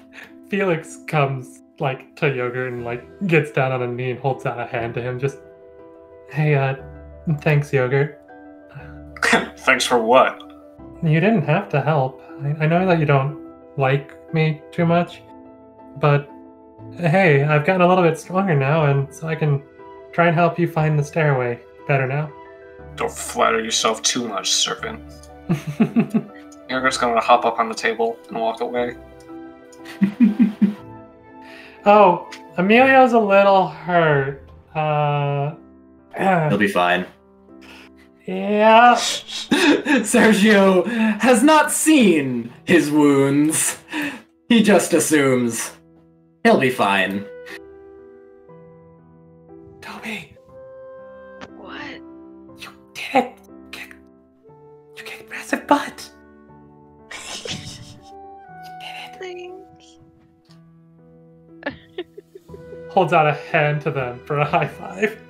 Felix comes, to Yogurt and, gets down on a knee and holds out a hand to him. Just, hey, thanks, Yogurt. Thanks for what? You didn't have to help. I know that you don't like me too much, but hey, I've gotten a little bit stronger now, and so I can try and help you find the stairway better now. Don't flatter yourself too much, servant. You're just gonna hop up on the table and walk away. Oh, Emilio's a little hurt. He'll be fine. Yeah. Sergio has not seen his wounds. He just assumes he'll be fine. Toby, What? you did it. You kicked massive butt. Thanks. Holds out a hand to them for a high five.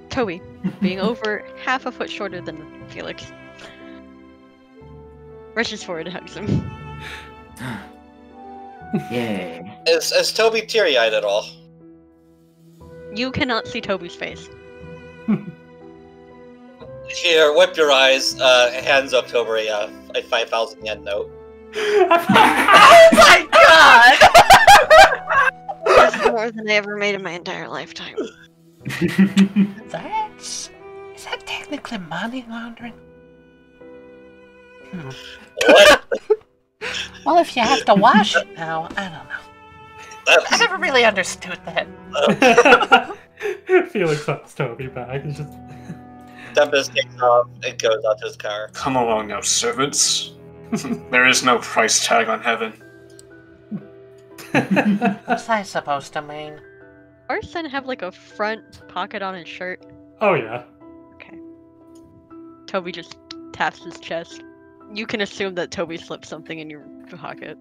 Toby, being over half a foot shorter than Felix. Rushes forward and hugs him. Yay. Is Toby teary-eyed at all? You cannot see Toby's face. Here, wipe your eyes. Hands up Toby a 5,000 yen note. Oh my god! This is more than I ever made in my entire lifetime. Is that technically money laundering? What? Well, if you have to wash it now, I don't know. I never really understood that. Felix hugs Toby back. It's just... Tempest takes off and goes out to his car. Come along now, servants. There is no price tag on heaven. What's I supposed to mean? Arsene have like a front pocket on his shirt. Oh yeah. Okay. Toby just taps his chest. You can assume that Toby slipped something in your pocket.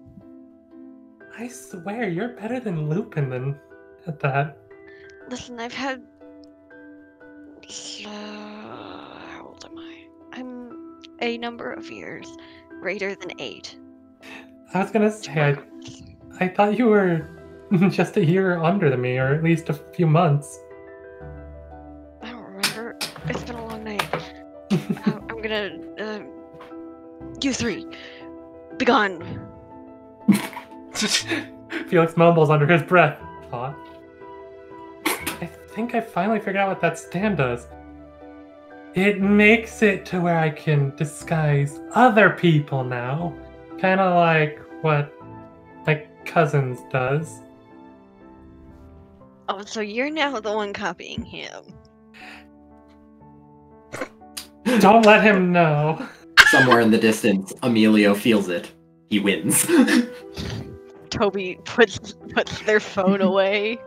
I swear, you're better than Lupin than at that. Listen, I've had... how old am I? I'm a number of years greater than 8. I was gonna say, I thought you were just a year under than me, or at least a few months. I don't remember. It's been a long night. I'm gonna... You 3. Begone! Felix mumbles under his breath. Thought. I think I finally figured out what that stand does. It makes it to where I can disguise other people now. Kind of like what my cousin's does. Oh, so you're now the one copying him. Don't let him know. Somewhere in the distance, Emilio feels it. He wins. Toby puts their phone away.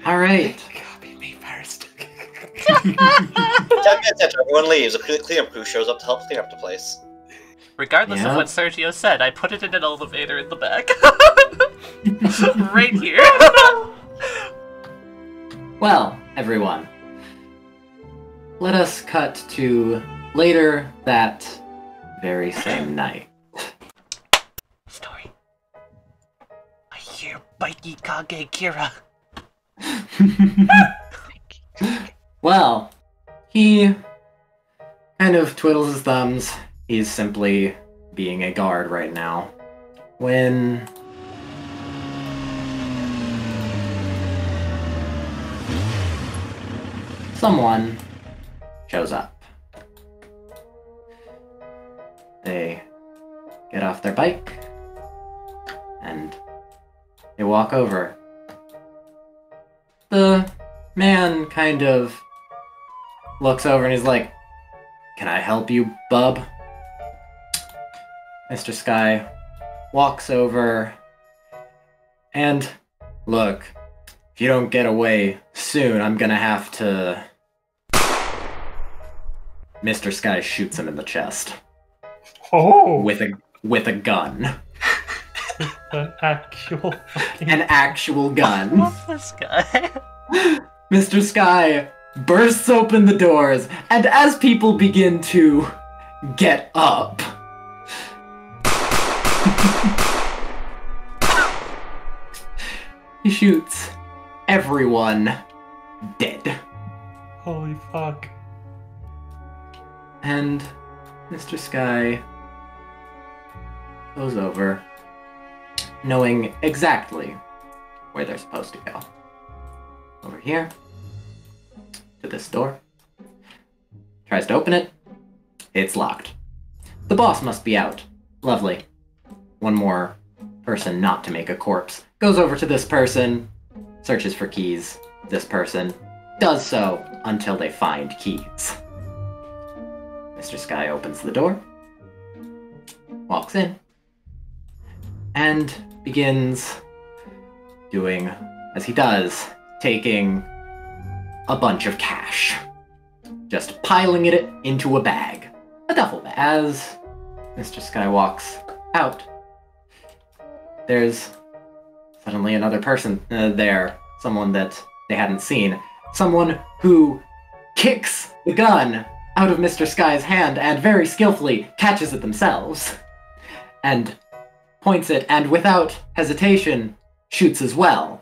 Alright. Copy me first. 10 minutes after everyone leaves, a cleanup crew shows up to help clean up the place. Regardless Yeah. of what Sergio said, I put it in an elevator in the back. Right here. Well, everyone. Let us cut to later that very same night. Story. I hear Baiki Kage Kira. Well, he kind of twiddles his thumbs. He's simply being a guard right now. When someone shows up. They get off their bike and they walk over. The man kind of looks over and he's like, "Can I help you, bub?" Mr. Sky walks over and, "Look, if you don't get away soon, I'm gonna have to..." Mr. Sky shoots him in the chest Oh! with a gun. An actual fucking... An actual gun. What's this guy? Mr. Sky bursts open the doors, and as people begin to get up, he shoots everyone dead. Holy fuck. And Mr. Sky goes over, knowing exactly where they're supposed to go. Over here, to this door. Tries to open it. It's locked. The boss must be out. Lovely. One more person not to make a corpse. Goes over to this person, searches for keys. This person does so until they find keys. Mr. Sky opens the door, walks in, and begins doing as he does, taking a bunch of cash. Just piling it into a bag. A duffel bag. As Mr. Sky walks out, there's suddenly another person there. Someone that they hadn't seen. Someone who kicks the gun out of Mr. Sky's hand and very skillfully catches it themselves. And points it, and without hesitation, shoots as well.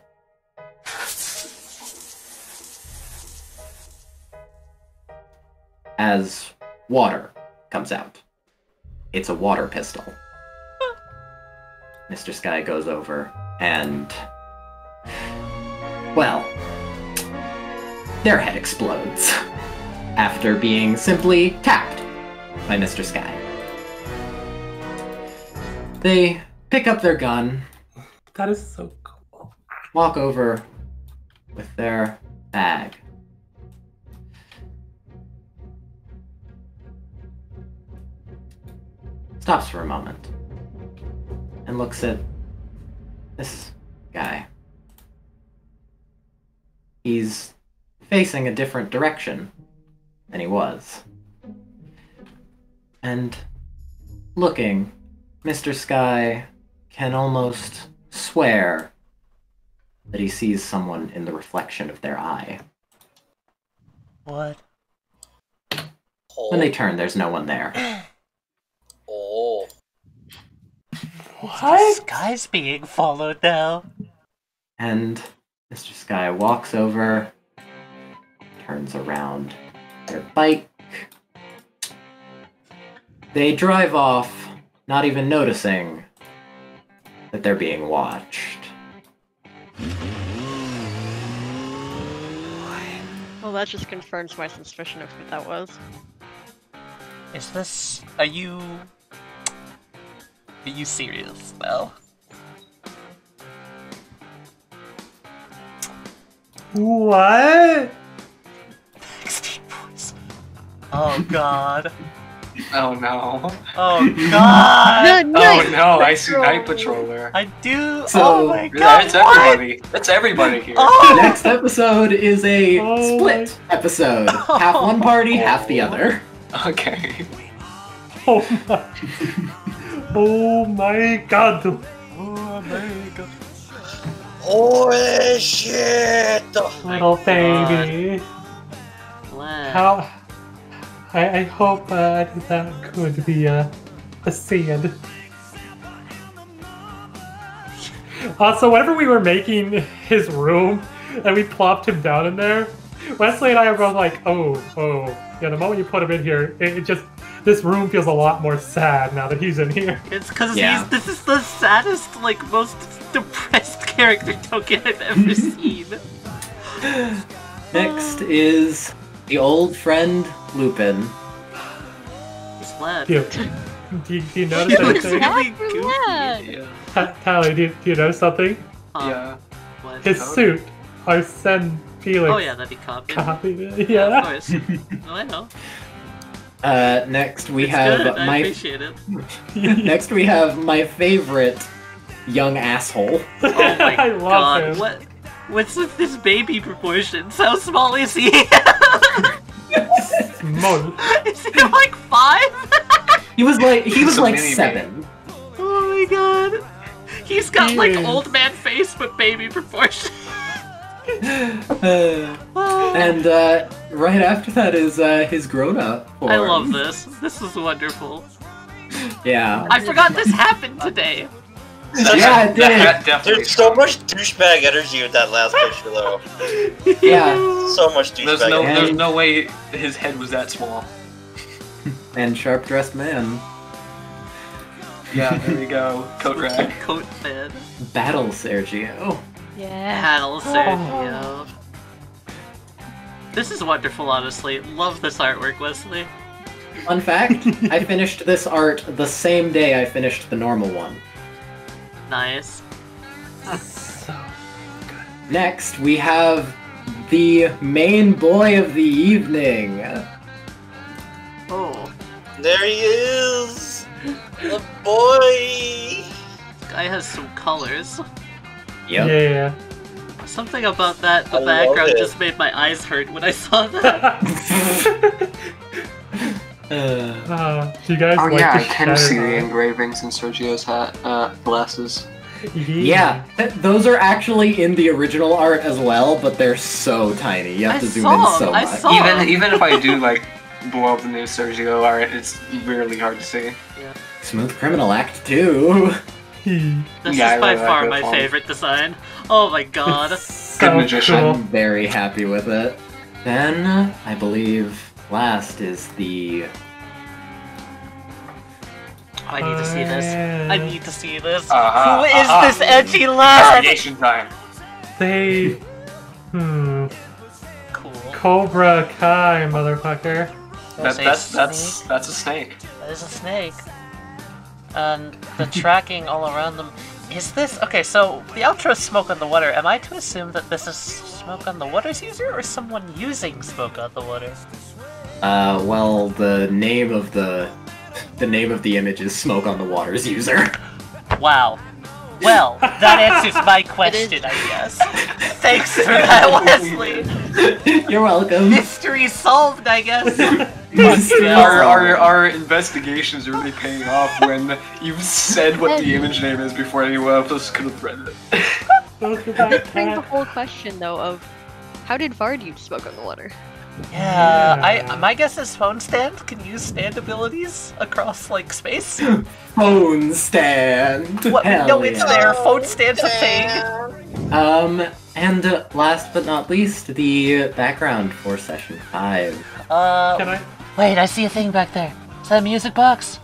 As water comes out. It's a water pistol. Mr. Sky goes over and... well, their head explodes after being simply tapped by Mr. Sky. They pick up their gun. That is so cool. Walk over with their bag. Stops for a moment and looks at this guy. He's facing a different direction than he was. And looking, Mr. Sky can almost swear that he sees someone in the reflection of their eye. What? When they turn, there's no one there. Oh. What? Sky's being followed now. And Mr. Sky walks over, turns around their bike. They drive off, not even noticing that they're being watched. Well, that just confirms my suspicion of who that was. Is this... Are you serious now? What? 16 points. Oh god. Oh no. Oh god! Oh no, I see Night Patroller. I do. So, oh my god! That's everybody. That's everybody here. Oh! Next episode is a split episode. Half one party, half the other. Okay. Oh my. Oh my god. Oh my god. Holy shit! Little baby. What? How? I hope that could be a scene. Also, whenever we were making his room and we plopped him down in there, Westley and I were both like, oh, yeah, the moment you put him in here, it just, this room feels a lot more sad now that he's in here. It's because Yeah. this is the saddest, like, most depressed character token I've ever seen. Next is the old friend Lupin. He's glad. Do you notice He looks anything? really glad. goofy. Yeah. Tally, do you notice something? Yeah. What? His suit, Arsene Felix. Oh yeah, that'd be copied. Copied it. Of Yeah. course. No, I know. Next we It's have good. I my appreciate it. next we have my favorite young asshole. Oh my I love god, him. what's with this baby proportions? How small is he? Small. Is he like 5? He was like He's a mini 7. Oh my god. He's got like He is. old man face but baby proportions. And right after that is his grown-up form. I love this. This is wonderful. Yeah. I forgot this happened today. Yeah, it did. That definitely. There's so much douchebag energy with that last picture, though. Yeah. So much douchebag energy. There's no way his head was that small. And sharp-dressed man. Yeah, there you go. Coat rack. Coat fed. Battle Sergio. Yeah. Hal Sergio. This is wonderful, honestly. Love this artwork, Wesley. Fun fact, I finished this art the same day I finished the normal one. Nice. So Next, we have the main boy of the evening. Oh. There he is! The boy! This guy has some colors. Yep. yeah. Something about that, the I love background it. just made my eyes hurt when I saw that. Do you guys Oh like yeah, the I can see the shadow? engravings in Sergio's hat, glasses. Yeah, those are actually in the original art as well, but they're so tiny. You have to zoom in so much. I saw. Even if I do like blow up the new Sergio art. It's really hard to see. Smooth Criminal Act 2. This Yeah, I is by really like far that my font. favorite design. Oh my god. So magician. cool. I'm very happy with it. Then, I believe, last is the... I need to see this. I need to see this. Uh-huh, Who is uh-huh. this edgy lad? Investigation time. They... Cool. Cobra Kai, motherfucker. That's That's a snake. That is a snake. And the tracking all around them. Is this... Okay, so the outro is Smoke on the Water. Am I to assume that this is Smoke on the Water's user or someone using Smoke on the Water? well, the name of the image is Smoke on the Water's user. Wow. Well, that answers my question, I guess. Thanks for that, Wesley. You're welcome. Mystery solved, I guess. Our investigations are really paying off when you've said what the image name is before anyone else could have read it. That brings the whole question, though, of how did Vard use Smoke on the Water? Yeah, my guess is Phone Stand can use stand abilities across, like, space. Phone stand. What? Hell No, it's yeah. there. Phone Stand's a thing. And last but not least, the background for session 5. Can I? Wait, I see a thing back there. Is that a music box?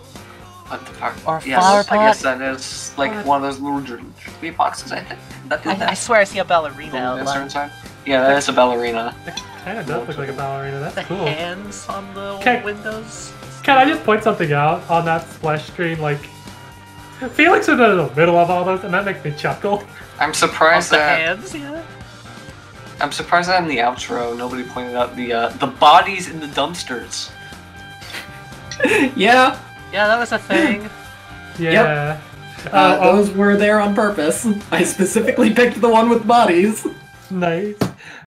What the fuck? Or Yes, flower pot? I guess that is like one of those little tree boxes, I think. I swear I see a ballerina Little dancer outline. inside. Yeah, that is a ballerina. It kind of does look like a ballerina. That's The cool. hands on the Okay. windows. Can I just point something out on that splash screen? Like, Felix is in the middle of all those, and that makes me chuckle. I'm surprised The that hands, yeah. I'm surprised that in the outro nobody pointed out the bodies in the dumpsters. Yeah, Yeah, that was a thing. Yeah. those were there on purpose. I specifically picked the one with bodies. Nice.